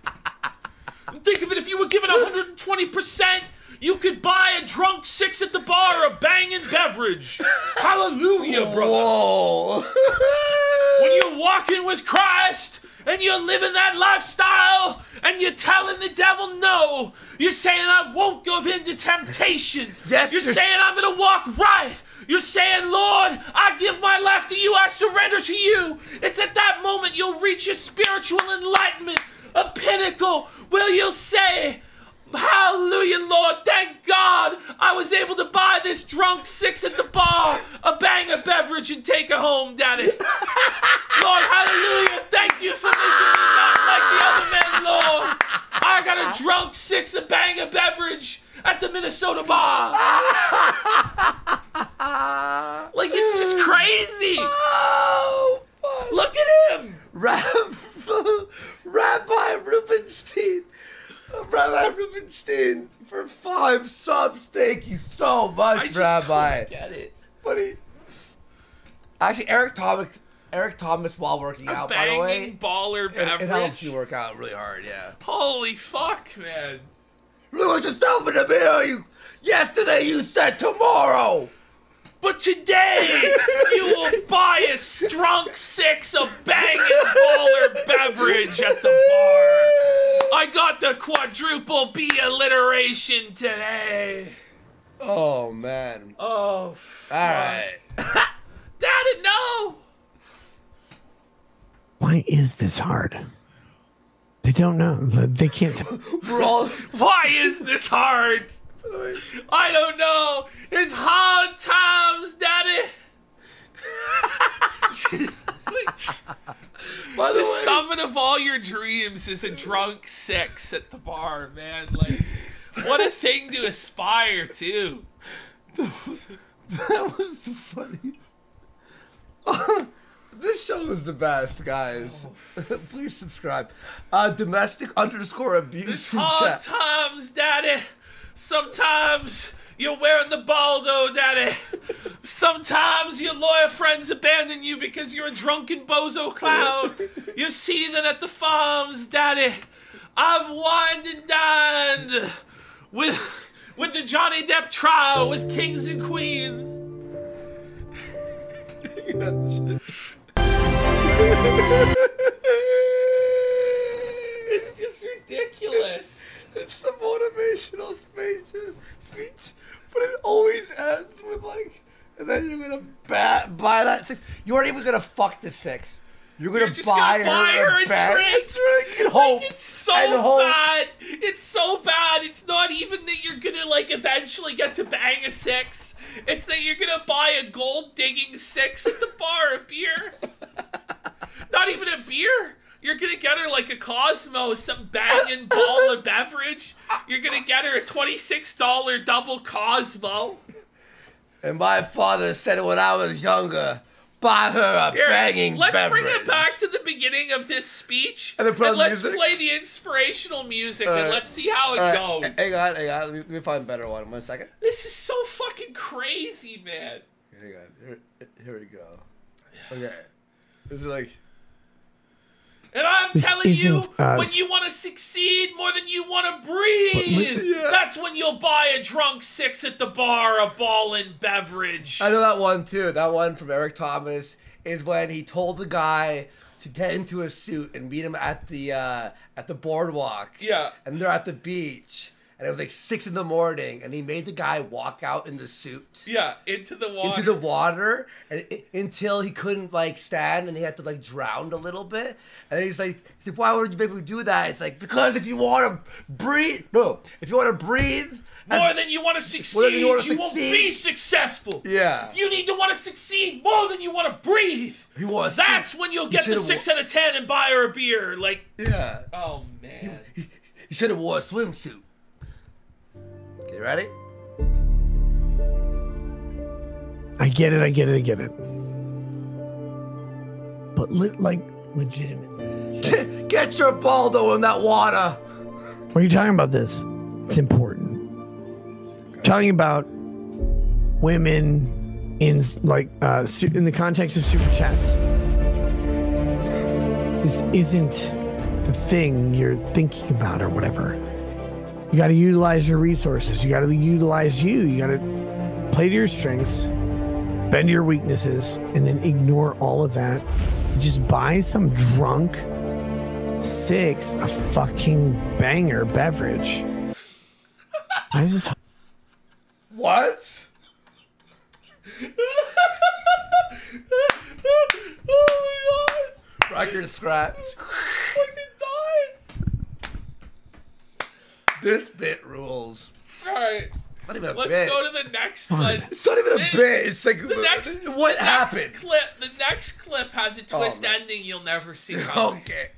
Think of it, if you were given 120%, you could buy a drunk 6 at the bar, a banging beverage. Hallelujah, brother. Whoa. When you're walking with Christ and you're living that lifestyle and you're telling the devil no, you're saying, I won't give in to temptation. Yes, you're saying, I'm going to walk right. You're saying, Lord, I give my life to you. I surrender to you. It's at that moment you'll reach a spiritual enlightenment, a pinnacle where you'll say, hallelujah, Lord, thank God I was able to buy this drunk 6 at the bar, a banger beverage, and take it home, Daddy. Lord, hallelujah, thank you for making me not like the other men, Lord. I got a drunk 6 a banger beverage, at the Minnesota bar. Like, it's just crazy. Oh, fuck. Look at him. Rabbi Rubenstein for 5 subs. Thank you so much, I just Rabbi. don't get it. Buddy. Actually, Eric Thomas, while working out, by the way, Banging baller beverage. it helps you work out really hard. Yeah. Holy fuck, man. Look at yourself in the mirror. Yesterday you said tomorrow. But today, you will buy a Strunk 6 of banging baller beverage at the bar. I got the quadruple B alliteration today. Oh, man. Oh, fuck. All right. Daddy, no. Why is this hard? They don't know. They can't. Why is this hard? I don't know. It's hard times, Daddy. By the The way, summit of all your dreams is a drunk 6 at the bar, man. Like, what a thing to aspire to. that was funny. This show is the best, guys. Please subscribe. Domestic_abuse It's in hard chat. times, Daddy. Sometimes you're wearing the baldo, Daddy. Sometimes your lawyer friends abandon you because you're a drunken bozo clown. You're seething at the farms, Daddy. I've wined and dined with the Johnny Depp trial with kings and queens. It's just ridiculous. It's the motivational speech, but it always ends with like, and then you're gonna buy that 6. You aren't even gonna fuck the 6. You're gonna buy her a drink. And hope. Like, it's so bad. It's so bad. It's not even that you're gonna like eventually get to bang a 6. It's that you're gonna buy a gold digging 6 at the bar, a beer. Not even a beer. You're gonna get her like a Cosmo, some banging ball of beverage. You're gonna get her a $26 double Cosmo. And my father said when I was younger, buy her a banging let's beverage. bring it back to the beginning of this speech, And then put on let's music? play the inspirational music, All and right. let's see how it All goes. right. Hang on. Let me find a better one. 1 second. This is so fucking crazy, man. Hang on. Here we go. Okay. This is like... And I'm This telling you, isn't, when you want to succeed more than you want to breathe, that's when you'll buy a drunk 6 at the bar, a ballin' beverage. I know that one too. That one from Eric Thomas is when he told the guy to get into a suit and meet him at the boardwalk. Yeah. And they're at the beach. And it was like 6 in the morning, and he made the guy walk out in the suit. Yeah, into the water. Into the water, and until he couldn't like stand, and he had to like drown a little bit. And then he's like, "Why would you make me do that?" It's like, because if you want to breathe, if you want to breathe more than you want to succeed, you won't be successful. Yeah. You need to want to succeed more than you want to breathe. That's when you'll get the 6 out of 10 and buy her a beer. Like, yeah. Oh man. He should have wore a swimsuit. Okay, ready? I get it. But legitimate. Get your baldo in that water. What are you talking about this? It's important. Talking about women in in the context of super chats. This isn't the thing you're thinking about or whatever. You got to utilize your resources. You got to utilize you. You got to play to your strengths, bend to your weaknesses, and then ignore all of that. Just buy some drunk 6 a fucking banger beverage. Why is this? What? Oh my god! Record scratch. Fucking died. This bit rules. Alright. Not even a Let's bit. go to the next one. It's not even a bit. It's like what happened? The next clip has a twist ending you'll never see coming. Okay.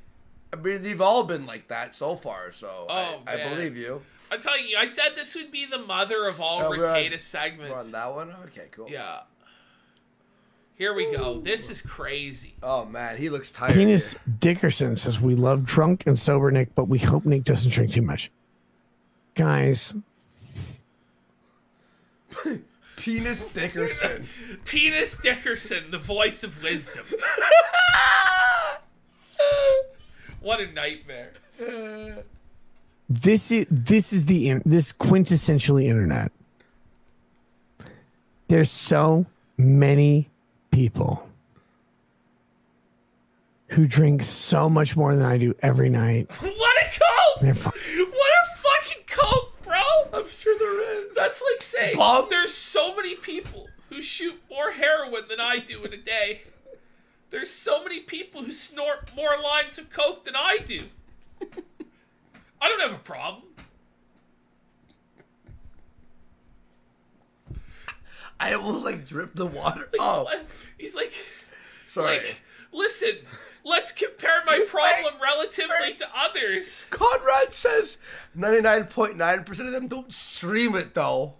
I mean, they've all been like that so far, so I man. believe you. I'm telling you, I said this would be the mother of all Rekieta segments. We're on that one? Okay, cool. Yeah. Here we go. This is crazy. Oh, man, he looks tired. Penis Dickerson says, we love drunk and sober Nick, but we hope Nick doesn't drink too much. Guys. Penis Dickerson. Penis Dickerson, the voice of wisdom. What a nightmare. This is this quintessentially internet. There's so many people who drink so much more than I do every night. What a cope! What a fucking cope, bro! I'm sure there is. That's like saying there's so many people who shoot more heroin than I do in a day. There's so many people who snort more lines of coke than I do. I don't have a problem. I almost like dripped the water. He's like, sorry. Like, listen, let's compare my problem relatively to others. Conrad says 99.9% of them don't stream it though.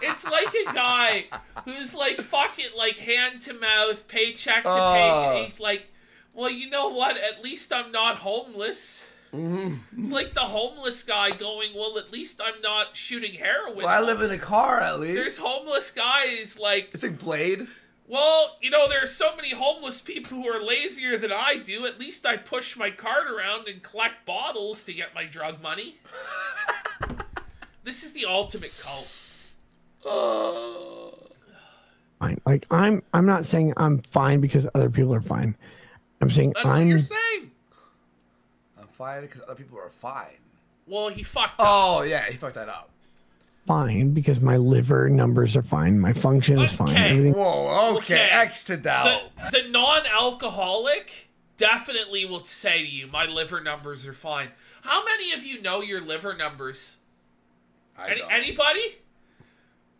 It's like a guy who's like fucking like hand to mouth, paycheck to paycheck. He's like, well, you know what? At least I'm not homeless. It's like the homeless guy going, well, at least I'm not shooting heroin. Well, I live in a car at least. There's homeless guys like... It's like Blade. Well, you know, there are so many homeless people who are lazier than I do. At least I push my cart around and collect bottles to get my drug money. This is the ultimate cult. Fine. Like I'm not saying I'm fine because other people are fine. I'm saying That's what you're saying. I'm fine because other people are fine. Well, he fucked up. Oh, yeah, he fucked that up. Fine because my liver numbers are fine. My function is fine. Everything. Whoa, okay. X to down. The non-alcoholic definitely will say to you, my liver numbers are fine. How many of you know your liver numbers? Anybody?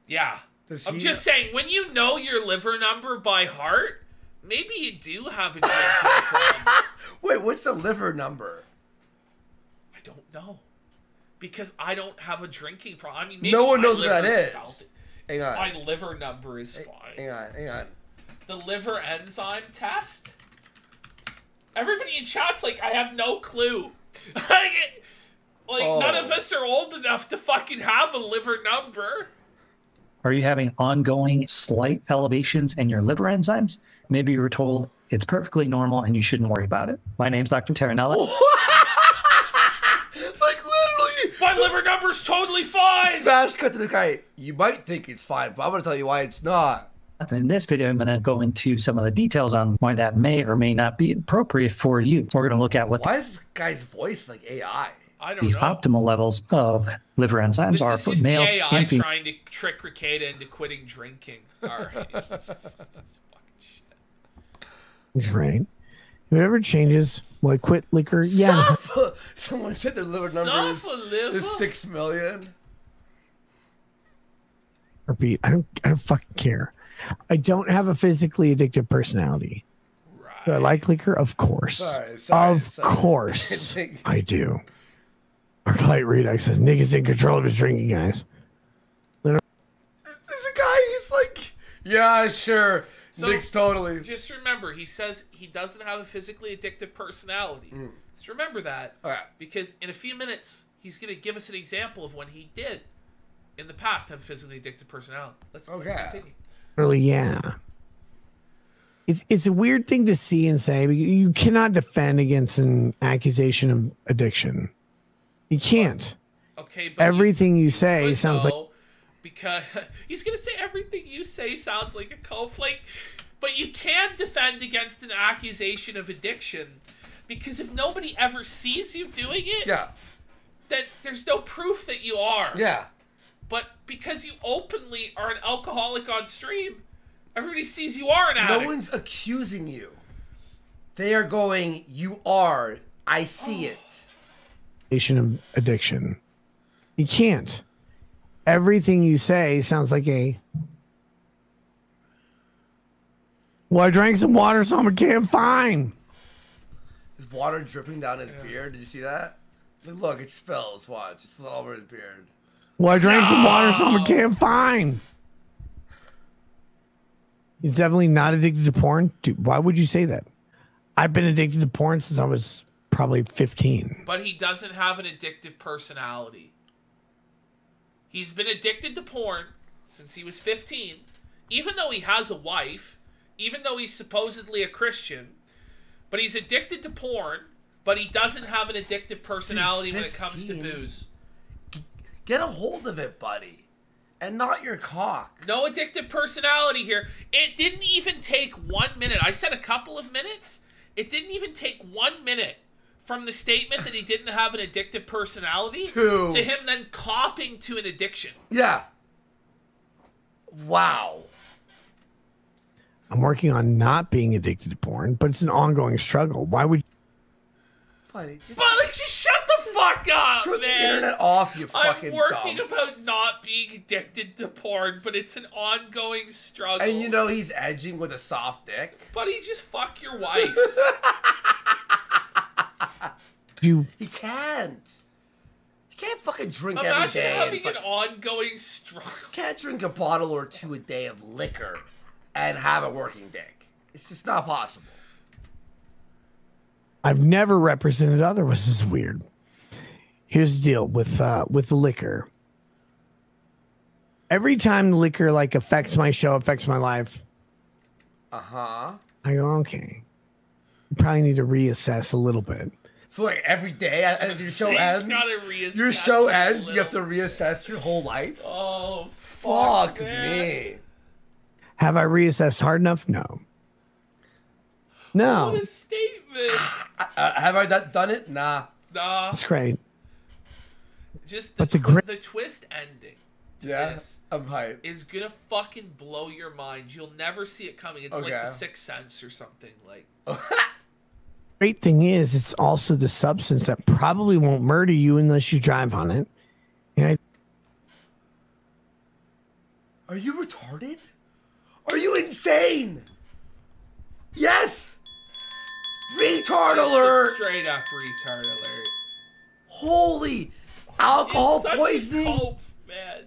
Yeah. I'm just saying, when you know your liver number by heart, maybe you do have a drinking problem. Wait, what's the liver number? I don't know. Because I don't have a drinking problem. I mean, maybe no one knows what that is. Hang on. My liver number is fine. Hang on. The liver enzyme test? Everybody in chat's like, I have no clue. None of us are old enough to fucking have a liver number. Are you having ongoing slight elevations in your liver enzymes? Maybe you were told it's perfectly normal and you shouldn't worry about it. My name's Dr. Terranella. Like literally, my liver number's totally fine. Smash cut to the guy. You might think it's fine, but I'm gonna tell you why it's not. In this video, I'm going to go into some of the details on why that may or may not be appropriate for you. We're going to look at what why is this guy's voice like AI? I don't the know. optimal levels of liver enzymes are for males the AI and females. trying to trick Rekieta into quitting drinking. All right. That's fucking shit. He's right. If it ever changes, will I quit liquor? Yeah. Someone said their liver number is 6 million. Repeat. I don't fucking care. I don't have a physically addictive personality. Right. Do I like liquor? Of course. Of course I do. Arclight Redux says Nick is in control of his drinking, guys. There's a guy, he's like, yeah, sure. So, Nick's totally. Just remember, he says he doesn't have a physically addictive personality. Just remember that. Okay. Because in a few minutes, he's going to give us an example of when he did, in the past, have a physically addictive personality. Let's continue. Really, yeah. It's a weird thing to see and say, but you cannot defend against an accusation of addiction. You can't. Okay, but everything you say sounds like because he's gonna say everything you say sounds like a cope, but you can defend against an accusation of addiction because if nobody ever sees you doing it, then there's no proof that you are. Yeah. But because you openly are an alcoholic on stream, everybody sees you are an addict. No one's accusing you. They are going, you are. I see it. Of addiction. You can't. Everything you say sounds like a. Well, I drank some water, so I'm okay. I'm fine. There's water dripping down his beard. Did you see that? Like, look, it spills. Watch. It spills all over his beard. Well, I drank some water, so I'm okay, fine. He's definitely not addicted to porn. Dude, why would you say that? I've been addicted to porn since I was probably 15. But he doesn't have an addictive personality. He's been addicted to porn since he was 15. Even though he has a wife, even though he's supposedly a Christian, but he's addicted to porn, but he doesn't have an addictive personality when it comes to booze. Get a hold of it, buddy. And not your cock. No addictive personality here. It didn't even take 1 minute. I said a couple of minutes. It didn't even take 1 minute from the statement that he didn't have an addictive personality to him then copping to an addiction. Yeah. Wow. I'm working on not being addicted to porn, but it's an ongoing struggle. Why would Buddy, just shut the fuck up, turn man. the internet off, you fucking I'm working dumb. about not being addicted to porn, but it's an ongoing struggle. And you know he's edging with a soft dick. Buddy, just fuck your wife. He can't. You can't fucking drink every Imagine day. having an ongoing struggle. You can't drink a bottle or two a day of liquor and have a working dick. It's just not possible. I've never represented other. This is weird. Here's the deal with the liquor. Every time the liquor like affects my show, affects my life, I go, okay. You probably need to reassess a little bit. So like every day as your show ends, gotta reassess your show a ends, you little. have to reassess your whole life. Oh, fuck man. me. Have I reassessed hard enough? No. No. What a statement. Have I done it? Nah. Nah. That's great. Just But the the twist ending to Yeah, this I'm hyped. is gonna fucking blow your mind. You'll never see it coming. It's like Okay. The Sixth Sense or something. Like Great thing is, it's also the substance that probably won't murder you unless you drive on it. And Are you retarded? Are you insane? Yes! Retard alert! Straight up retard alert. Holy alcohol It's such a poisoning, cope, man.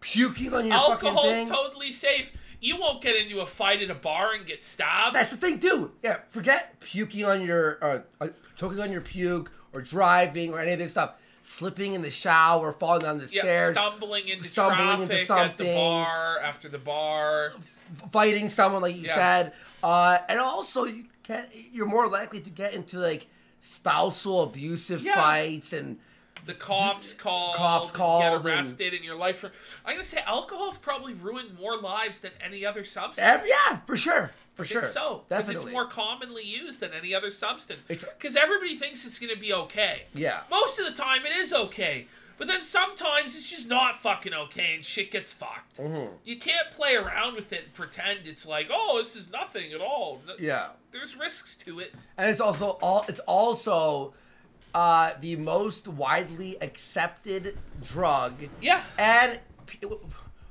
puking on your fucking Alcohol's thing. totally safe. You won't get into a fight at a bar and get stabbed. That's the thing, too. Yeah, forget puking on your, choking on your puke, or driving, or any of this stuff. Slipping in the shower, falling down the stairs, stumbling into traffic at the bar, after the bar. Fighting someone, like you said. And also, you're more likely to get into, like, spousal abusive fights and the cops called, called, get arrested in your life. I'm gonna say alcohol's probably ruined more lives than any other substance. Yeah, for sure, I think so, because it's definitely. more commonly used than any other substance. Because everybody thinks it's gonna be okay. Yeah. Most of the time, it is okay. But then sometimes it's just not fucking okay and shit gets fucked. Mm-hmm. You can't play around with it and pretend it's like, oh, this is nothing at all. Yeah. There's risks to it. And it's also the most widely accepted drug. Yeah. And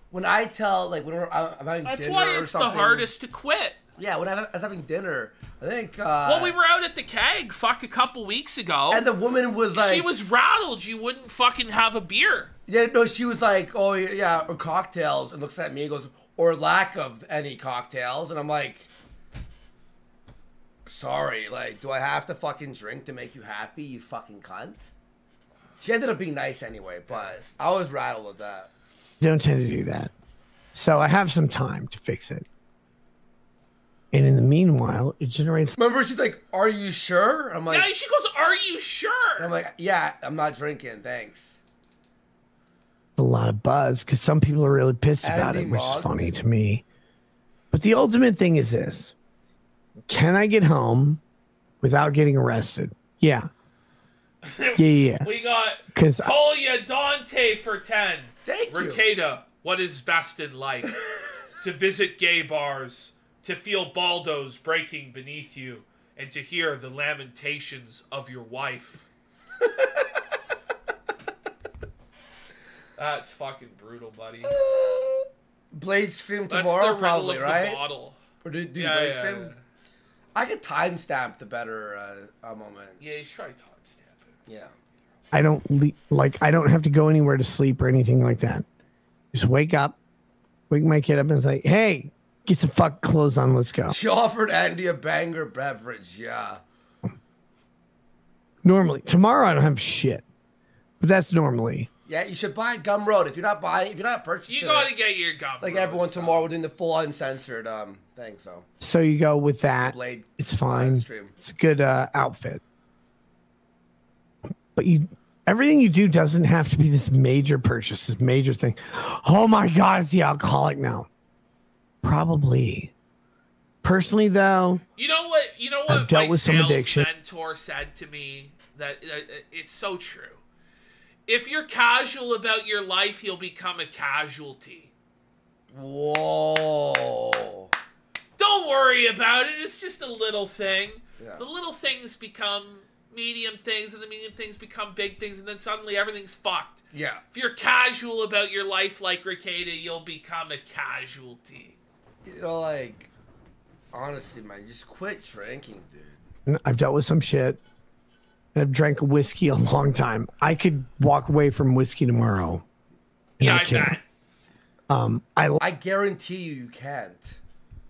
when I tell, like, when I'm having That's dinner why or it's something, the hardest to quit. Yeah, when I was having dinner, I think. Well, we were out at the keg, a couple weeks ago. And the woman was like. She was rattled. You wouldn't fucking have a beer. Yeah, no, she was like, oh, yeah, or cocktails. And looks at me and goes, or lack of any cocktails. And I'm like. Sorry, like, do I have to fucking drink to make you happy, you fucking cunt? She ended up being nice anyway, but I was rattled at that. you don't tend to do that. So I have some time to fix it. And in the meanwhile, it generates. Remember, she's like, are you sure? I'm like. Yeah, she goes, are you sure? I'm like, yeah, I'm not drinking, thanks. A lot of buzz because some people are really pissed about it, which is funny to me. But the ultimate thing is this. Can I get home without getting arrested? Yeah. Yeah. We got Because Colya Dante for 10. Thank you. Rekieta, what is best in life? To visit gay bars, to feel baldos breaking beneath you, and to hear the lamentations of your wife. That's fucking brutal, buddy. Blade stream That's tomorrow, the probably, riddle of right? the bottle. Or do Yeah, Blade yeah, stream? yeah. I could timestamp the better moment. Yeah, you should try timestamp it. Yeah. I don't I don't have to go anywhere to sleep or anything like that. Just wake up, wake my kid up and say, hey, get some fucking clothes on, let's go. She offered Andy a banger beverage, yeah. Normally. Tomorrow I don't have shit. But that's normally. Yeah, you should buy Gumroad. If you're not purchasing You gotta get your Gumroad. Like everyone tomorrow, we're doing the full uncensored thing, so. So you go with that. Blade it's fine. stream. It's a good outfit. But everything you do doesn't have to be this major purchase, this major thing. Oh my God, is he alcoholic now? Probably. Personally, though, you know what I've dealt my with some sales addiction. mentor said to me that it's so true. If you're casual about your life, you'll become a casualty. Whoa. Don't worry about it. It's just a little thing. Yeah. The little things become medium things, and the medium things become big things, and then suddenly everything's fucked. Yeah. If you're casual about your life like Rekieta, you'll become a casualty. You know, like, honestly, man, just quit drinking, dude. I've dealt with some shit. I've drank whiskey a long time. I could walk away from whiskey tomorrow. Yeah, I bet. I guarantee you can't.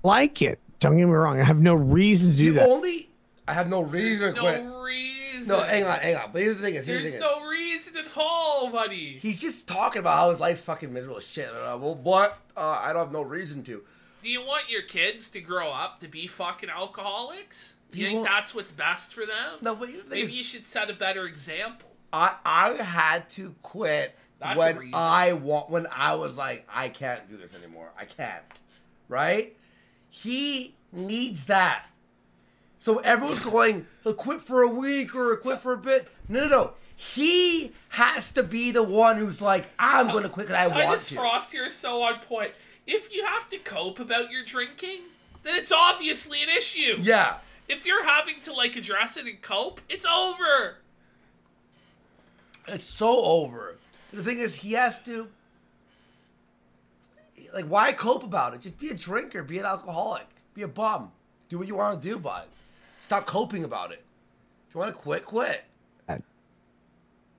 Like it. Don't get me wrong. I have no reason to do that. I have no reason to quit. No reason. No, hang on. But here's the thing. There's no reason at all, buddy. He's just talking about how his life's fucking miserable as shit. Well, what? I don't have no reason to. Do you want your kids to grow up to be fucking alcoholics? Do you think that's what's best for them? No, but maybe you should set a better example. I had to quit when I was like, I can't do this anymore. I can't. Right? He needs that. So everyone's going, he'll quit for a week or quit for a bit. No. He has to be the one who's like, I'm going to quit because I want to. Frost here is so on point. If you have to cope about your drinking, then it's obviously an issue. Yeah. If you're having to address it and cope, it's over. It's so over. The thing is, he has to, why cope about it? Just be a drinker, be an alcoholic, be a bum. Do what you want to do, bud. Stop coping about it. If you want to quit.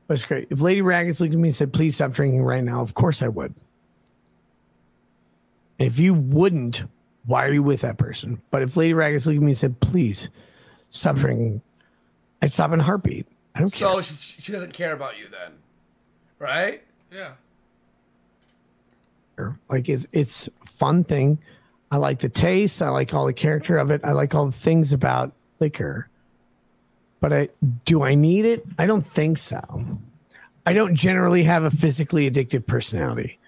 That's great. If Lady Raggets looked at me and said, please stop drinking right now, of course I would. And if you wouldn't, why are you with that person? But if Lady Raggets looked at me and said, please stop drinking, I'd stop in a heartbeat. I don't care. So she doesn't care about you then, right? Yeah. It's a fun thing. I like the taste. I like all the character of it. I like all the things about liquor. But do I need it? I don't think so. I don't generally have a physically addictive personality.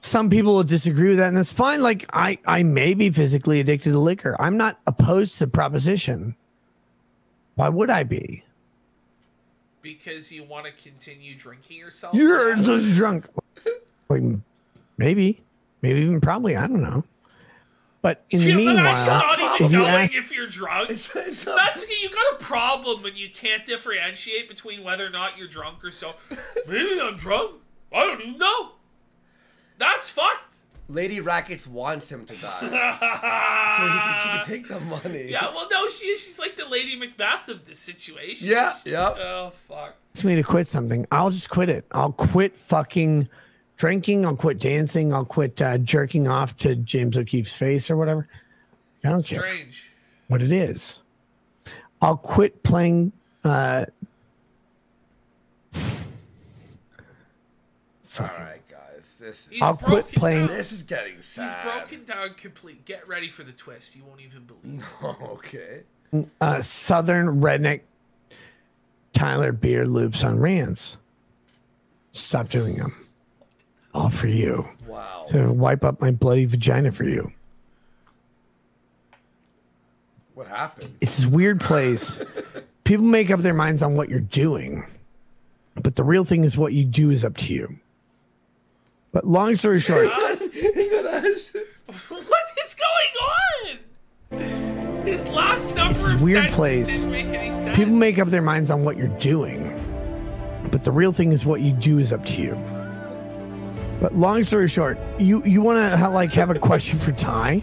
Some people will disagree with that, and that's fine. I may be physically addicted to liquor. I'm not opposed to the proposition. Why would I be? Because you want to continue drinking yourself? You're just drunk. Maybe even probably. I don't know. But in the meanwhile, if you're drunk, you got a problem when you can't differentiate between whether or not you're drunk or so. Maybe I'm drunk. I don't even know. That's fucked. Lady Rackets wants him to die. So she can take the money. Yeah, well, no, she's like the Lady Macbeth of this situation. Yeah. Oh, fuck. It's me to quit something. I'll just quit it. I'll quit fucking drinking. I'll quit dancing. I'll quit jerking off to James O'Keefe's face or whatever. I don't care what it is. I'll quit playing. All right, guys. I'll quit playing. This is getting sad. He's broken down complete. Get ready for the twist. You won't even believe it. Okay. Southern redneck Tyler beard loops on rants. Stop doing them. All for you. Wow. To wipe up my bloody vagina for you. What happened? It's this weird place. People make up their minds on what you're doing, but the real thing is what you do is up to you. But long story short, what is going on? His last number it's this of weird sentences place. didn't make any sense. People make up their minds on what you're doing, but the real thing is what you do is up to you. But long story short, you want to have a question for Ty?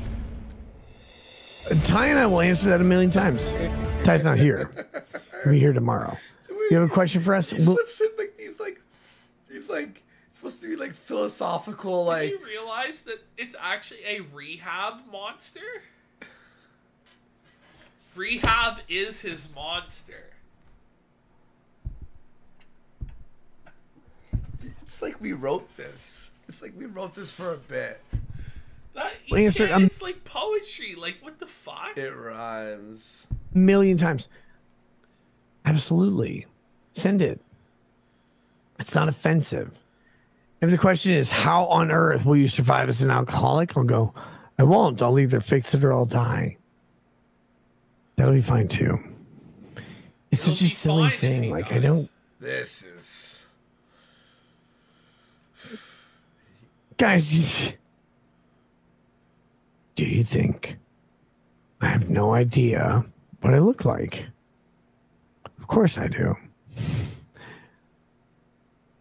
Ty and I will answer that a million times. Ty's not here. He'll be here tomorrow. You have a question for us? He slips in like he's like supposed to be like philosophical. Like, did you realize that it's actually a rehab monster? Rehab is his monster. It's like we wrote this. It's like we wrote this for a bit. It's like poetry. Like, what the fuck? It rhymes. Million times. Absolutely. Send it. It's not offensive. If the question is, how on earth will you survive as an alcoholic? I'll go, I won't. I'll either fix it or I'll die. That'll be fine too. It's such a silly thing. Like, I don't. This is. Guys, do you think I have no idea what I look like? Of course I do.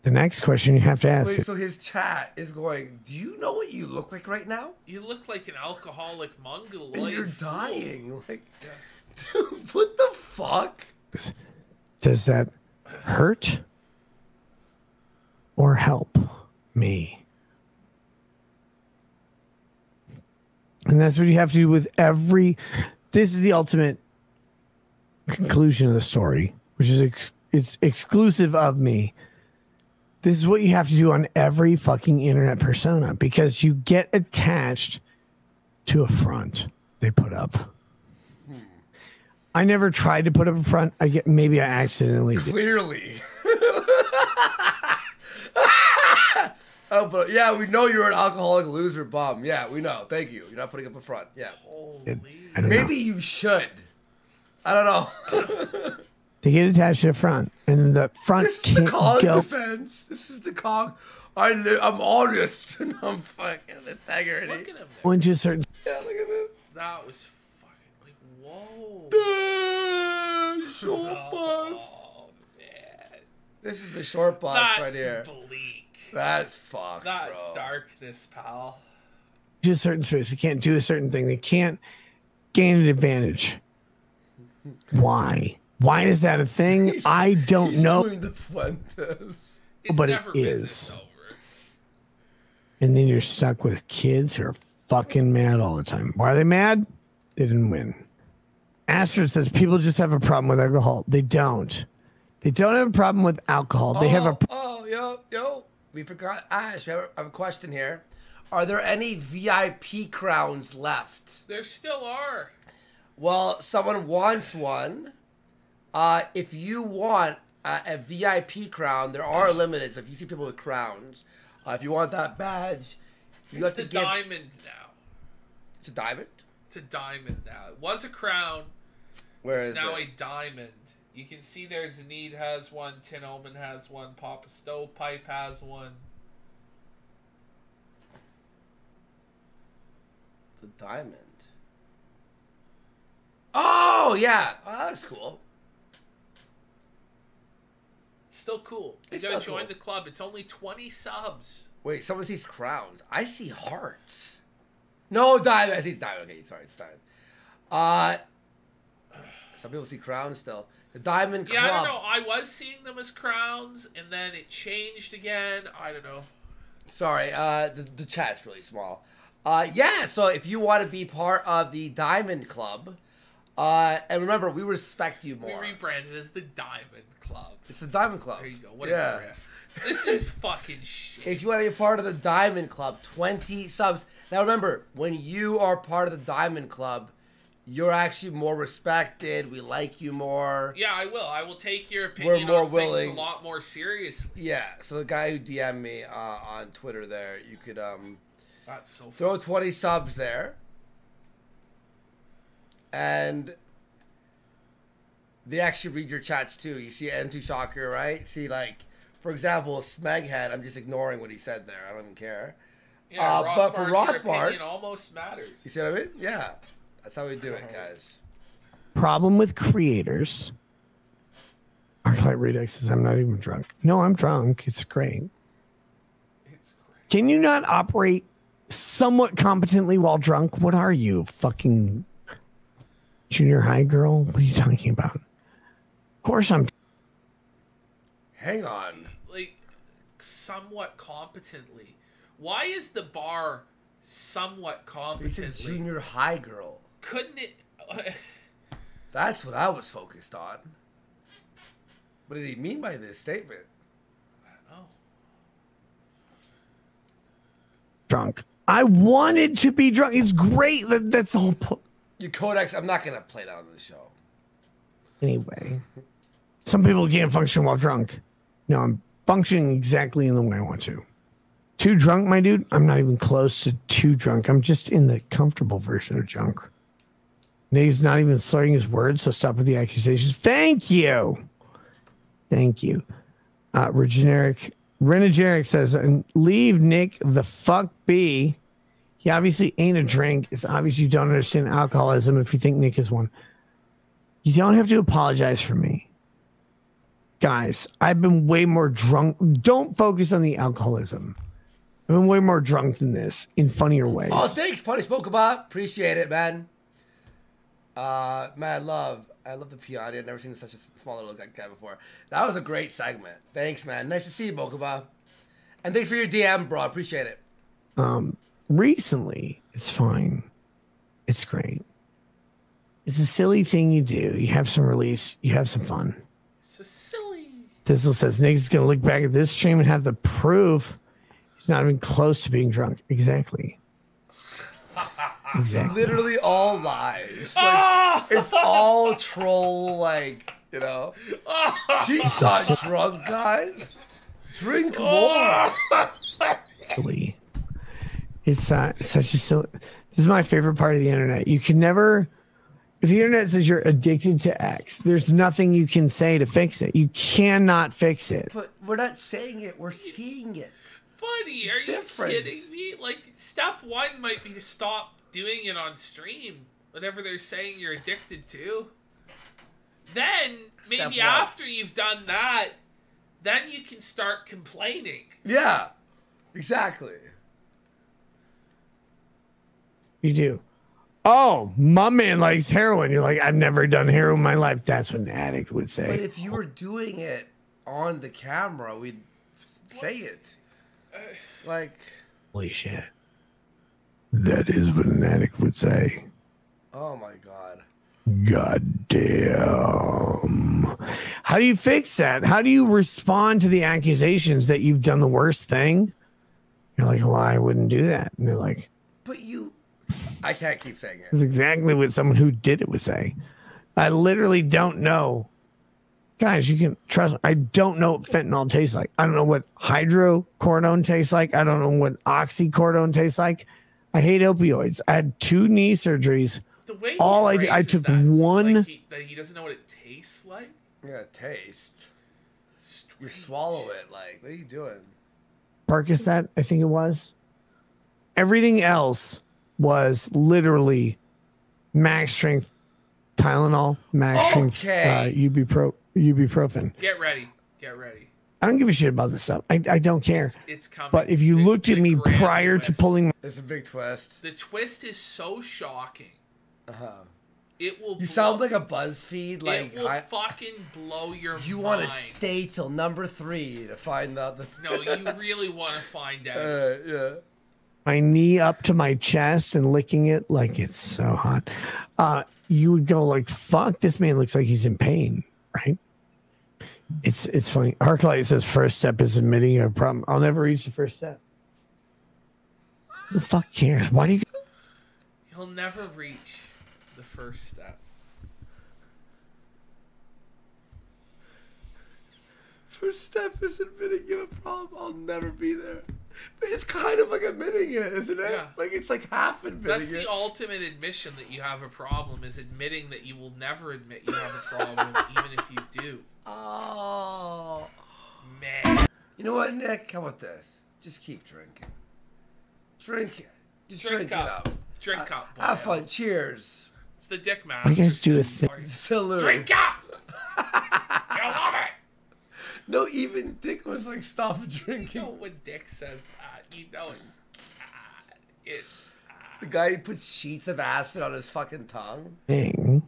The next question you have to ask. Wait, so his chat is going, do you know what you look like right now? You look like an alcoholic mongoloid. And you're dying. Like, dude, what the fuck? Does that hurt or help me? And that's what you have to do with every. This is the ultimate conclusion of the story, which is it's exclusive of me. This is what you have to do on every fucking internet persona, because you get attached to a front they put up. I never tried to put up a front. Maybe I accidentally did. Clearly. Oh, but yeah, we know you're an alcoholic loser bum. Yeah, we know. Thank you. You're not putting up a front. Yeah. Maybe you should. I don't know. They get attached to the front, and the front can't go. Defense. This is the cog. I'm honest, and I'm fucking integrity. Look at him. When just certain. Yeah, look at this. That was fucking like, whoa. Short bus. Oh, man. This is the short bus right here. That's bleak. That's fucked, That's bro. darkness, pal. Just certain space. They can't do a certain thing. They can't gain an advantage. Why? Why is that a thing? I don't know. Doing the Fuentes. But it is. And then you're stuck with kids who are fucking mad all the time. Why are they mad? They didn't win. Astrid says people just have a problem with alcohol. They don't. They don't have a problem with alcohol. They have a. Yo. We forgot. Ash, I have a question here. Are there any VIP crowns left? There still are. Well, someone wants one. If you want a VIP crown, there are limited. So if you see people with crowns, if you want that badge, you have to give. It's a diamond now. It's a diamond? It's a diamond now. It was a crown. Where it's is now it? a diamond. You can see there Zanid has one, Tin Omen has one, Papa Stovepipe has one. It's a diamond. Oh, yeah. Oh, that's cool. Still cool. You It's gotta still join cool. the club. It's only 20 subs. Wait, someone sees crowns. I see hearts. No, diamond. I see diamond. Okay, sorry, it's diamond. Some people see crowns still. The Diamond Club. Yeah, I don't know. I was seeing them as crowns, and then it changed again. I don't know. Sorry, the chat's really small. Yeah, so if you want to be part of the Diamond Club, and remember, we respect you more. We rebranded as the Diamond Club. It's the Diamond Club. There you go. What a grift. This is fucking shit. If you want to be part of the Diamond Club, 20 subs. Now remember, when you are part of the Diamond Club, you're actually more respected. We like you more. Yeah, I will. I will take your opinion We're more on willing. things a lot more seriously. Yeah, so the guy who DM'd me on Twitter there, you could That's so throw 20 subs there. And they actually read your chats too. You see N2 Shocker, right? See, like, for example, Smeghead, I'm just ignoring what he said there. I don't even care. Yeah, but for your Rothbard, opinion almost matters. you see what I mean? Yeah. That's how we do it, guys. Problem with creators. Arclight Redux says, I'm not even drunk. No, I'm drunk. It's great. Can you not operate somewhat competently while drunk? What are you? Fucking Junior high girl? What are you talking about? Of course I'm. Hang on. Like, somewhat competently. Why is the bar somewhat competently? It's a junior high girl. Couldn't it? That's what I was focused on. What did he mean by this statement? I don't know. Drunk. I wanted to be drunk. It's great. That's the whole point. Your Codex, I'm not going to play that on the show. Anyway, some people can't function while drunk. No, I'm functioning exactly in the way I want to. Too drunk, my dude? I'm not even close to too drunk. I'm just in the comfortable version of drunk. Nate's not even slurring his words, so stop with the accusations. Thank you. Thank you. Renegeric says, leave Nick the fuck be. He obviously ain't a drink. It's obvious you don't understand alcoholism if you think Nick is one. You don't have to apologize for me. Guys, I've been way more drunk. Don't focus on the alcoholism. I've been way more drunk than this in funnier ways. Oh, thanks, Pony Spoke About. Appreciate it, man. Mad love. I love the piano. I've never seen such a small little guy before. That was a great segment. Thanks, man. Nice to see you, Bokuba. And thanks for your DM, bro. Appreciate it. Recently, it's fine. It's great. It's a silly thing you do. You have some release. You have some fun. It's so silly. Thistle says Nick's going to look back at this stream and have the proof he's not even close to being drunk. Exactly. Exactly. Literally all lies. Like, it's all troll, like, you know. He's not drunk, guys. Drink more. It's such a silly. This is my favorite part of the internet. You can never. If the internet says you're addicted to X, there's nothing you can say to fix it. You cannot fix it. But we're not saying it. We're seeing it. Buddy, are you kidding me? Like, step one might be to stop doing it on stream. Whatever they're saying you're addicted to. Then, maybe after you've done that, then you can start complaining. Yeah, exactly. You do. Oh, my man likes heroin. You're like, I've never done heroin in my life. That's what an addict would say. But if you were doing it on the camera, we'd say it. Like, holy shit. That is what an addict would say. Oh my God. God damn. How do you fix that? How do you respond to the accusations that you've done the worst thing? You're like, well, I wouldn't do that. And they're like, but you, I can't keep saying it. That's exactly what someone who did it would say. I literally don't know. Guys, you can trust me. I don't know what fentanyl tastes like. I don't know what hydrocodone tastes like. I don't know what oxycodone tastes like. I hate opioids. I had 2 knee surgeries. The way all I took that, one. Like that he doesn't know what it tastes like. Yeah, taste. You swallow it. Like, what are you doing? Percocet, I think it was. Everything else was literally max strength Tylenol, max strength ibuprofen. Get ready. Get ready. I don't give a shit about this stuff. I don't care. It's coming. But if you looked at me prior to pulling, it's a big twist. The twist is so shocking. It will. You sound like a BuzzFeed. Like, it will fucking blow your mind. You want to stay till number 3 to find out the. No, you really want to find out. Yeah. My knee up to my chest and licking it like it's so hot. You would go like, "Fuck, this man looks like he's in pain," right? It's funny. Arclight says first step is admitting you have a problem. I'll never reach the first step. Who the fuck cares? Why do you? He'll never reach the first step. First step is admitting you have a problem. I'll never be there. But it's kind of like admitting it, isn't it? Yeah. Like, it's like half admitting That's the ultimate admission that you have a problem, is admitting that you will never admit you have a problem, even if you do. Oh. Man. You know what, Nick? How about this? Just keep drinking. Drink it. Just drink it up. Drink up. Have fun. Cheers. It's the Dick Master. You guys do a thing. Salute. Drink up! You love it! No, even Dick was like, stop drinking. You know when Dick says that, you know it's the guy who puts sheets of acid on his fucking tongue. Thing.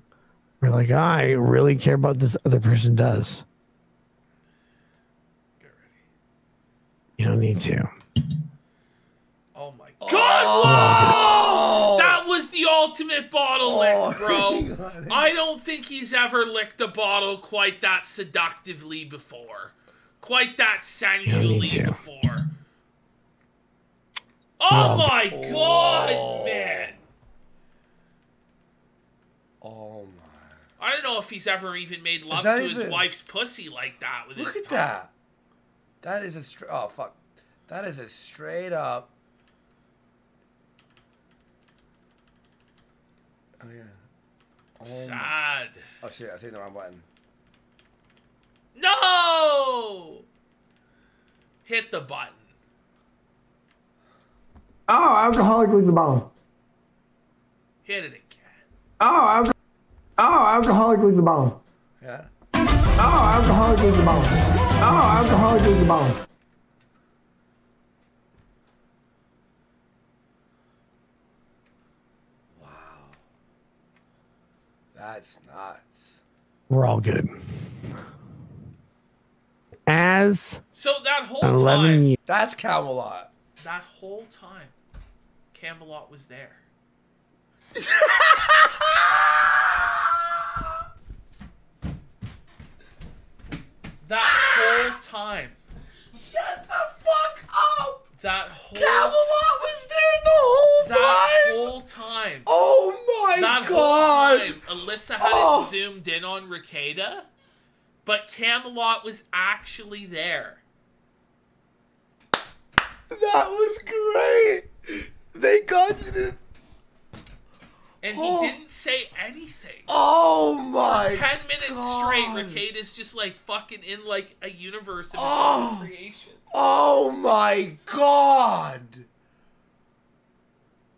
We're like, I really care about this other person does. Get ready. You don't need to. Oh my God! Whoa! That was the ultimate bottle lick, bro. I don't think he's ever licked a bottle quite that seductively before. Quite that sensually before. Oh my God, man. Oh my. I don't know if he's ever even made love to his wife's pussy like that with his tongue. Look at that. That is a straight... Oh, fuck. That is a straight up... Oh, yeah. Oh, sad. Oh, shit. I think the wrong button. No! Hit the button. Oh, alcoholic leave the bottle. Hit it again. Oh, alcoholic leave the bottle. Yeah. Oh, alcoholic leave the bottle. Oh, alcoholic leave the bottle. Wow. That's nuts. We're all good. As so that whole time, that's Camelot. That whole time, Camelot was there. That whole time. Shut the fuck up! That whole Camelot was there the whole time. That whole time. Oh my that God! Whole time, Alyssa had it zoomed in on Rekieta, but Camelot was actually there. That was great. They got you to... And he didn't say anything. Oh my 10 minutes God. straight, Rekieta's just like fucking in like a universe of his own creation. Oh my God.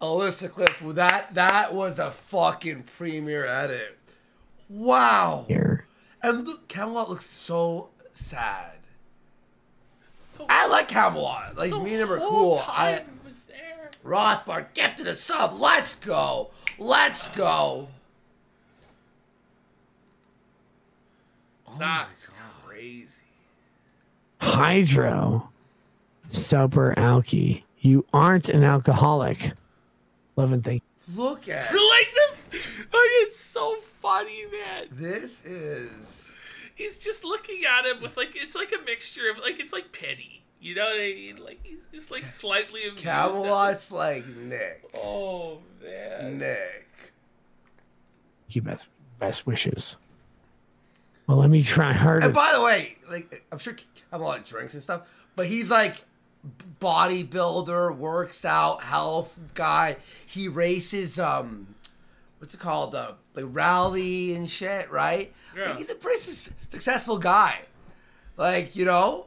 Alyssa Cliff, well, that was a fucking premier edit. Wow. Here. And look, Camelot looks so sad. I like Camelot. Like, me and him are cool. Time he was there. Rothbard gifted a sub. Let's go. Let's go. That's crazy. Hydro. Sober Alky. You aren't an alcoholic. Love and thank you. Look at it's so funny, man. This is... He's just looking at him with like, it's like a mixture of like, it's like pity. You know what I mean? Like, he's just like slightly amused. Camelot's like Nick. Oh, man. Nick. Keep best wishes. Well, let me try harder. And by the way, like, I'm sure Camelot drinks and stuff, but he's like bodybuilder, works out, health guy. He races, what's it called? Like rally and shit, right? Yeah. Like, he's a pretty successful guy. Like, you know,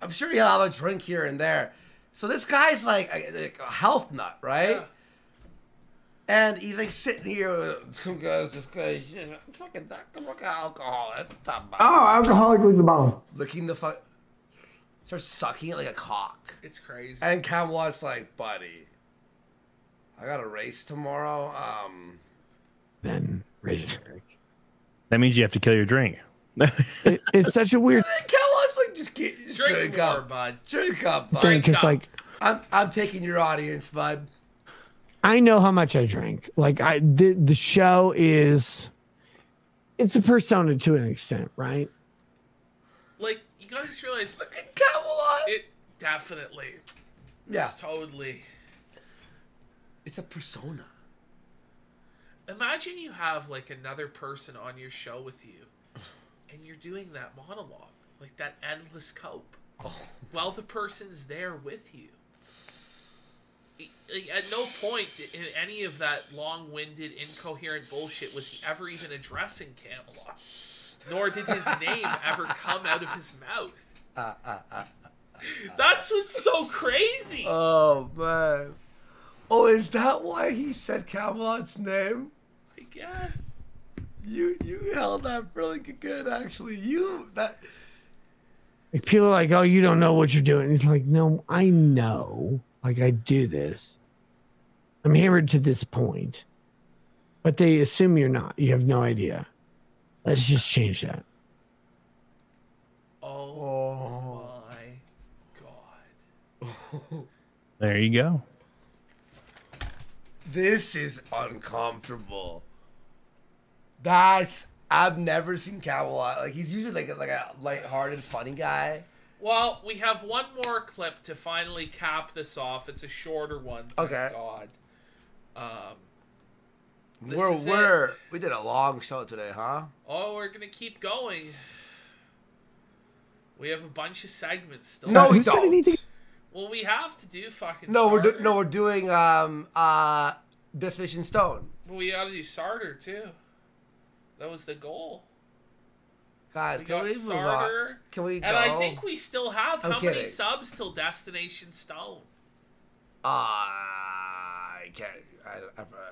I'm sure he'll have a drink here and there. So this guy's like a health nut, right? Yeah. And he's like sitting here with some guys, this guy, fucking alcohol. Oh, alcoholic leave the bottle. Licking the fuck. Starts sucking it like a cock. It's crazy. And Camelot's like, buddy, I got a race tomorrow. Then ready to drink. That means you have to kill your drink. It's such a weird. Camelot's like, just drink more, up, bud. Drink up, bud. Drink is like. I'm taking your audience, bud. I know how much I drank. Like the show is, it's a persona to an extent, right? Like, you gotta just realize, look at Camelot. It definitely, yeah, it's totally. It's a persona. Imagine you have like another person on your show with you, and you're doing that monologue, like that endless cope, while the person's there with you. At no point in any of that long-winded, incoherent bullshit was he ever even addressing Camelot. Nor did his name ever come out of his mouth. That's what's so crazy. Oh, man. Oh, is that why he said Camelot's name? I guess. You held that really good, actually. Like people are like, oh, you don't know what you're doing. He's like, no, I know. Like, I do this. I'm hammered to this point. But they assume you're not. You have no idea. Let's just change that. Oh my god. There you go. This is uncomfortable. I've never seen Camelot. Like, he's usually like a lighthearted, funny guy. Well, we have one more clip to finally cap this off. It's a shorter one. Thank God. We did a long show today, huh? Oh, we're gonna keep going. We have a bunch of segments still. No, we don't. Well, we have to do fucking. We're doing Destination Stone. But we gotta do Sarter too. That was the goal. Guys, we can got we move on? Sarter, Can we go? And I think we still have I'm how kidding. many subs till Destination Stone? I can't.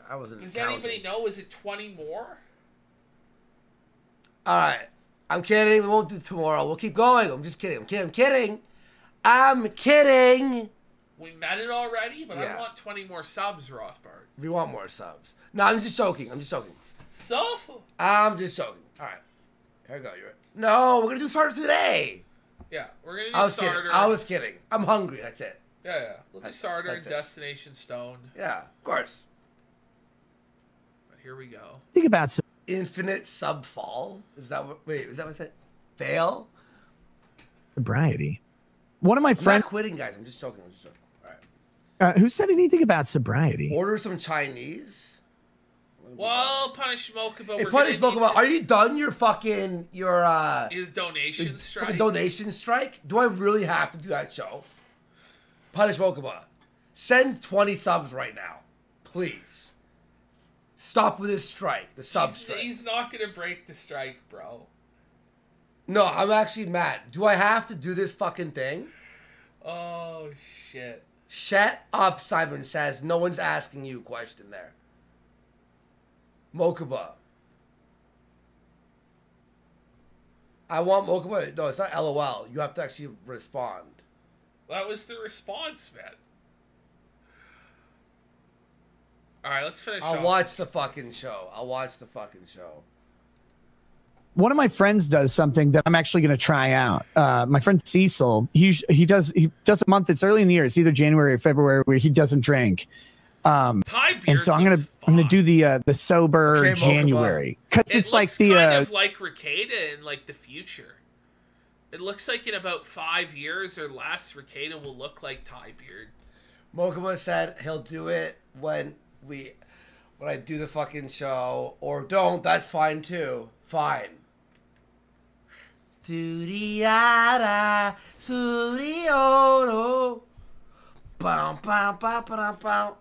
I wasn't. Does counting. anybody know? Is it 20 more? All right. I'm kidding. We won't do tomorrow. We'll keep going. I'm just kidding. I'm kidding. We met it already, but Yeah. I want 20 more subs, Rothbard. We want more subs. No, I'm just joking. So? I'm just joking. All right. Here we go. No, we're going to do Sarter today. Yeah, we're going to do Sarter. I was kidding. I'm hungry. That's it. Yeah. We'll do Sarter and Destination Stone. Yeah, of course. But here we go. Think about Infinite Subfall. Is that what I said? Fail? Sobriety. One of my I'm friends. not quitting, guys. I'm just joking. All right. Who said anything about sobriety? Order some Chinese. Well, Punish Mokuba. Hey, Punish Mokuba, are you done your his donation strike? Donation strike? Do I really have to do that show? Punish Mokuba, send 20 subs right now, please. Stop with this strike, the sub strike. He's not gonna break the strike, bro. No, I'm actually mad. Do I have to do this fucking thing? Oh shit. Shut up, Simon says. No one's asking you a question there. Mokuba. I want Mokuba. No, it's not LOL. You have to actually respond. That was the response, man. Alright, let's finish I'll off. watch the fucking show. One of my friends does something that I'm actually going to try out. My friend Cecil, he does a month. It's early in the year. It's either January or February where he doesn't drink. And so I'm gonna do the sober January because it's like the kind of like Rekieta in like the future. It looks like in about 5 years or less, Rekieta will look like Ty Beard. Mokuba said he'll do it when I do the fucking show, or don't. That's fine too. Fine. Studiada, studioro. Bum bum bum bum bum.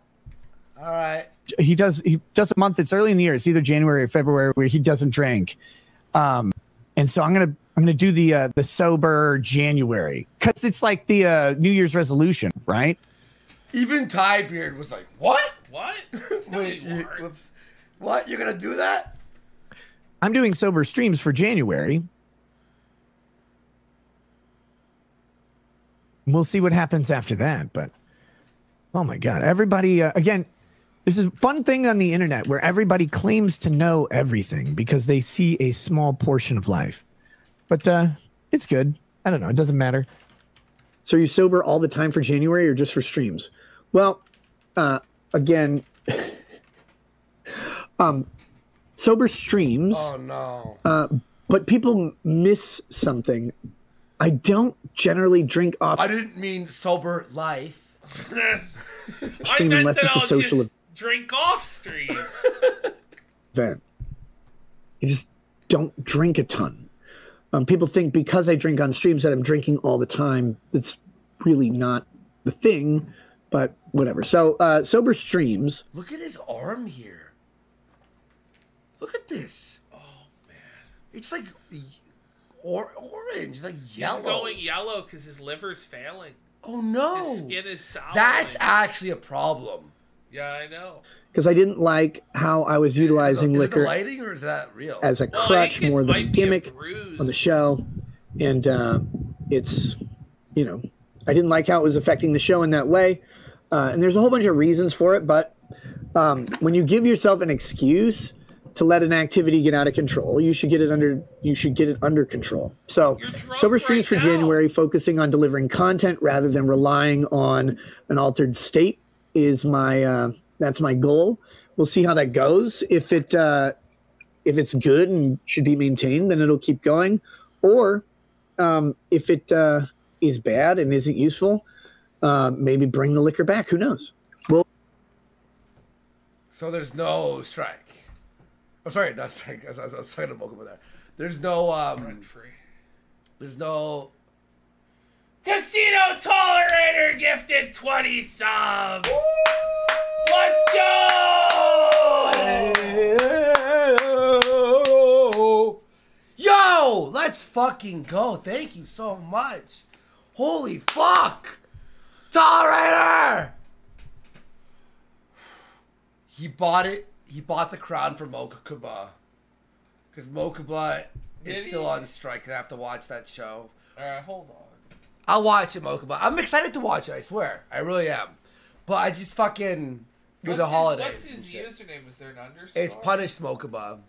All right. He does a month. It's early in the year. It's either January or February where he doesn't drink. And so I'm gonna do the sober January because it's like the New Year's resolution, right? Even Ty Beard was like, "What? What? Wait, whoops. What? You're gonna do that?" I'm doing sober streams for January. We'll see what happens after that, but oh my God, everybody, again, there's this fun thing on the internet where everybody claims to know everything because they see a small portion of life. But it's good. I don't know. It doesn't matter. So are you sober all the time for January or just for streams? Well, again, sober streams. Oh, no. But people miss something. I don't generally drink off. I didn't mean sober life. I meant that I'll just drink off stream. Event. I just don't drink a ton. People think because I drink on streams that I'm drinking all the time. It's really not the thing, but whatever. So sober streams. Look at his arm here. Look at this. Oh, man. It's like orange, like yellow. He's going yellow because his liver's failing. Oh, no. His skin is sour. That's actually a problem. Yeah, I know. Because I didn't like how I was utilizing liquor. Is it the lighting or is that real? As a crutch more than a gimmick on the show. And it's, you know, I didn't like how it was affecting the show in that way. And there's a whole bunch of reasons for it. But when you give yourself an excuse to let an activity get out of control. You should get it under control. So sober streams for January, focusing on delivering content rather than relying on an altered state is my that's my goal. We'll see how that goes. If it's good and should be maintained, then it'll keep going. Or if it is bad and isn't useful, maybe bring the liquor back. Who knows? So there's no strike. Oh, sorry, not strike. I was talking to Mokuba there. There's no There's no Casino Tolerator gifted 20 subs. Woo! Let's go! Yo, let's fucking go. Thank you so much. Holy fuck. Tolerator! He bought it. He bought the crown for Mokuba. Because Mokuba is still on strike. I have to watch that show. Alright, hold on. I'll watch it, Mokuba. I'm excited to watch it, I swear. I really am. But I just fucking... With the holidays. What's his username? Is there an underscore? It's Punished Mokuba.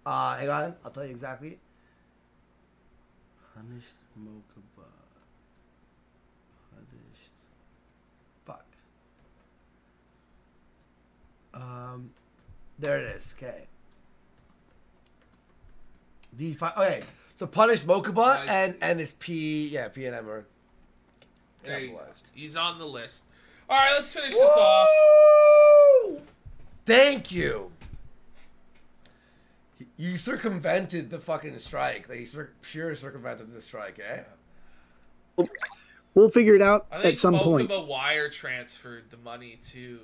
Hang on. I'll tell you exactly. Punished Mokuba. Punished. Fuck. There it is. Okay. D5. Okay. So Punished Mokuba and his P. Yeah, P and M are capitalized. He's on the list. All right, let's finish this off. Thank you. You circumvented the fucking strike. Like, pure circumvented the strike, eh? We'll figure it out I think at some point. Mokuba wire transferred the money to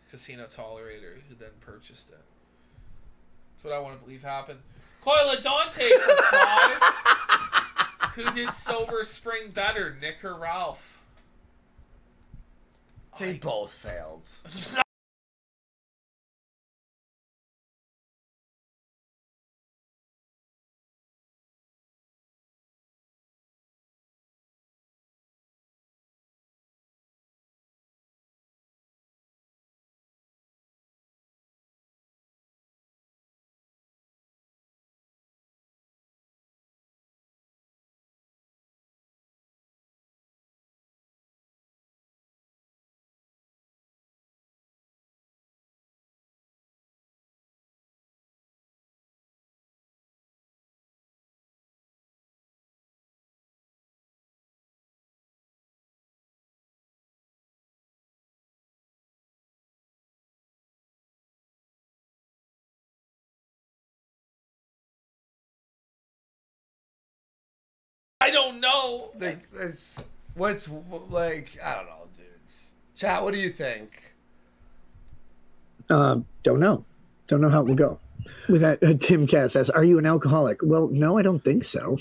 Casino Tolerator, who then purchased it. That's what I want to believe happened. Coila Dante for 5. Who did Sober Spring better, Nick or Ralph? They both failed. I don't know. Like, what's like? I don't know, dudes. Chat, what do you think? Don't know. Don't know how it will go. With that, Tim Cass asks, "Are you an alcoholic?" Well, no, I don't think so.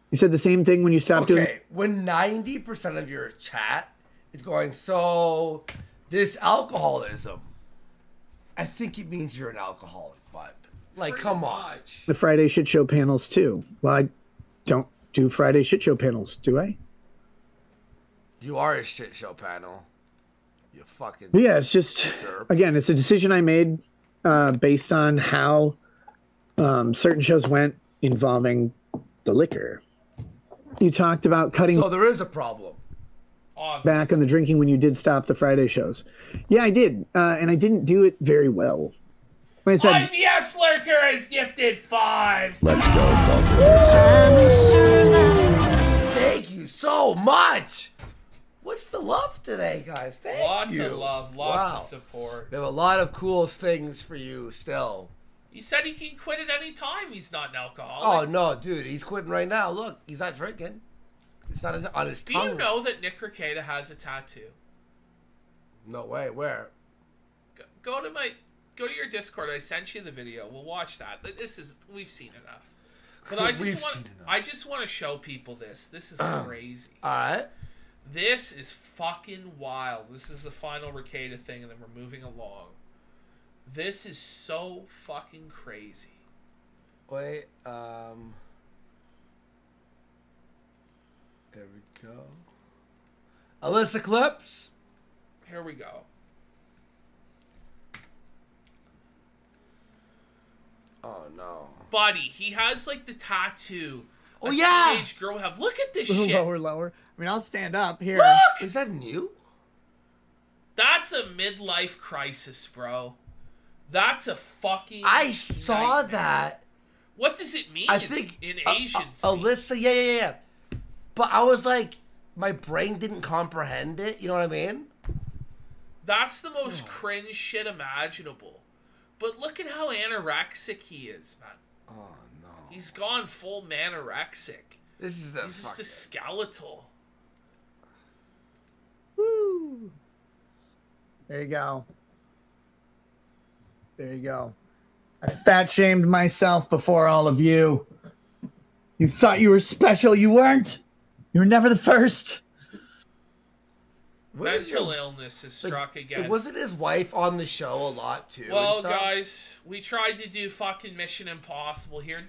You said the same thing when you stopped doing. Okay, when 90% of your chat is going, so this alcoholism, I think it means you're an alcoholic, bud. Like, come on. The Friday Shit Show panels too. Well, I don't do Friday Shit Show panels, do I? You are a shit show panel. You fucking. Yeah, it's just derp. Again, it's a decision I made based on how certain shows went involving the liquor. You talked about cutting. So there is a problem. Back on the drinking when you did stop the Friday shows. Yeah, I did, and I didn't do it very well. When I said, IBS Lurker is gifted 5. Let's go, folks. Thank you so much. What's the love today, guys? Thank Lots you. of love, lots of support. We have a lot of cool things for you still. He said he can quit at any time. He's not an alcoholic. Oh, no, dude. He's quitting right now. Look, he's not drinking. It's not on his tongue. Do you know that Nick Rekieta has a tattoo? No way. Where? Go to your Discord. I sent you the video. We'll watch that. We've seen enough. But I just want to show people this. This is crazy. All right. This is fucking wild. This is the final Rekieta thing, and then we're moving along. This is so fucking crazy. Wait. There we go. Alyssa Clips. Here we go. Oh no, buddy, he has like the tattoo. Oh yeah, teenage girl have. Look at this shit. Lower. I mean, I'll stand up here. Look! Is that new? That's a midlife crisis, bro. That's a fucking. I saw nightmare. that. What does it mean? I think in Asian. Alyssa, yeah. But I was like, my brain didn't comprehend it. You know what I mean? That's the most cringe shit imaginable. But look at how anorexic he is, man. Oh no. He's gone full manorexic. He's just a skeletal. Woo. There you go. There you go. I fat shamed myself before all of you. You thought you were special. You weren't. You were never the first. Mental illness has struck again. Wasn't his wife on the show a lot too? Well, guys, we tried to do fucking Mission Impossible here.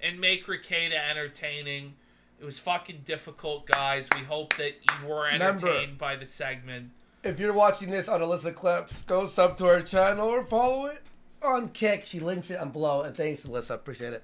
And make Rekieta entertaining. It was fucking difficult, guys. We hope that you were entertained by the segment. If you're watching this on Alyssa Clips, go sub to our channel or follow it on Kick. She links it on below. And thanks, Alyssa. Appreciate it.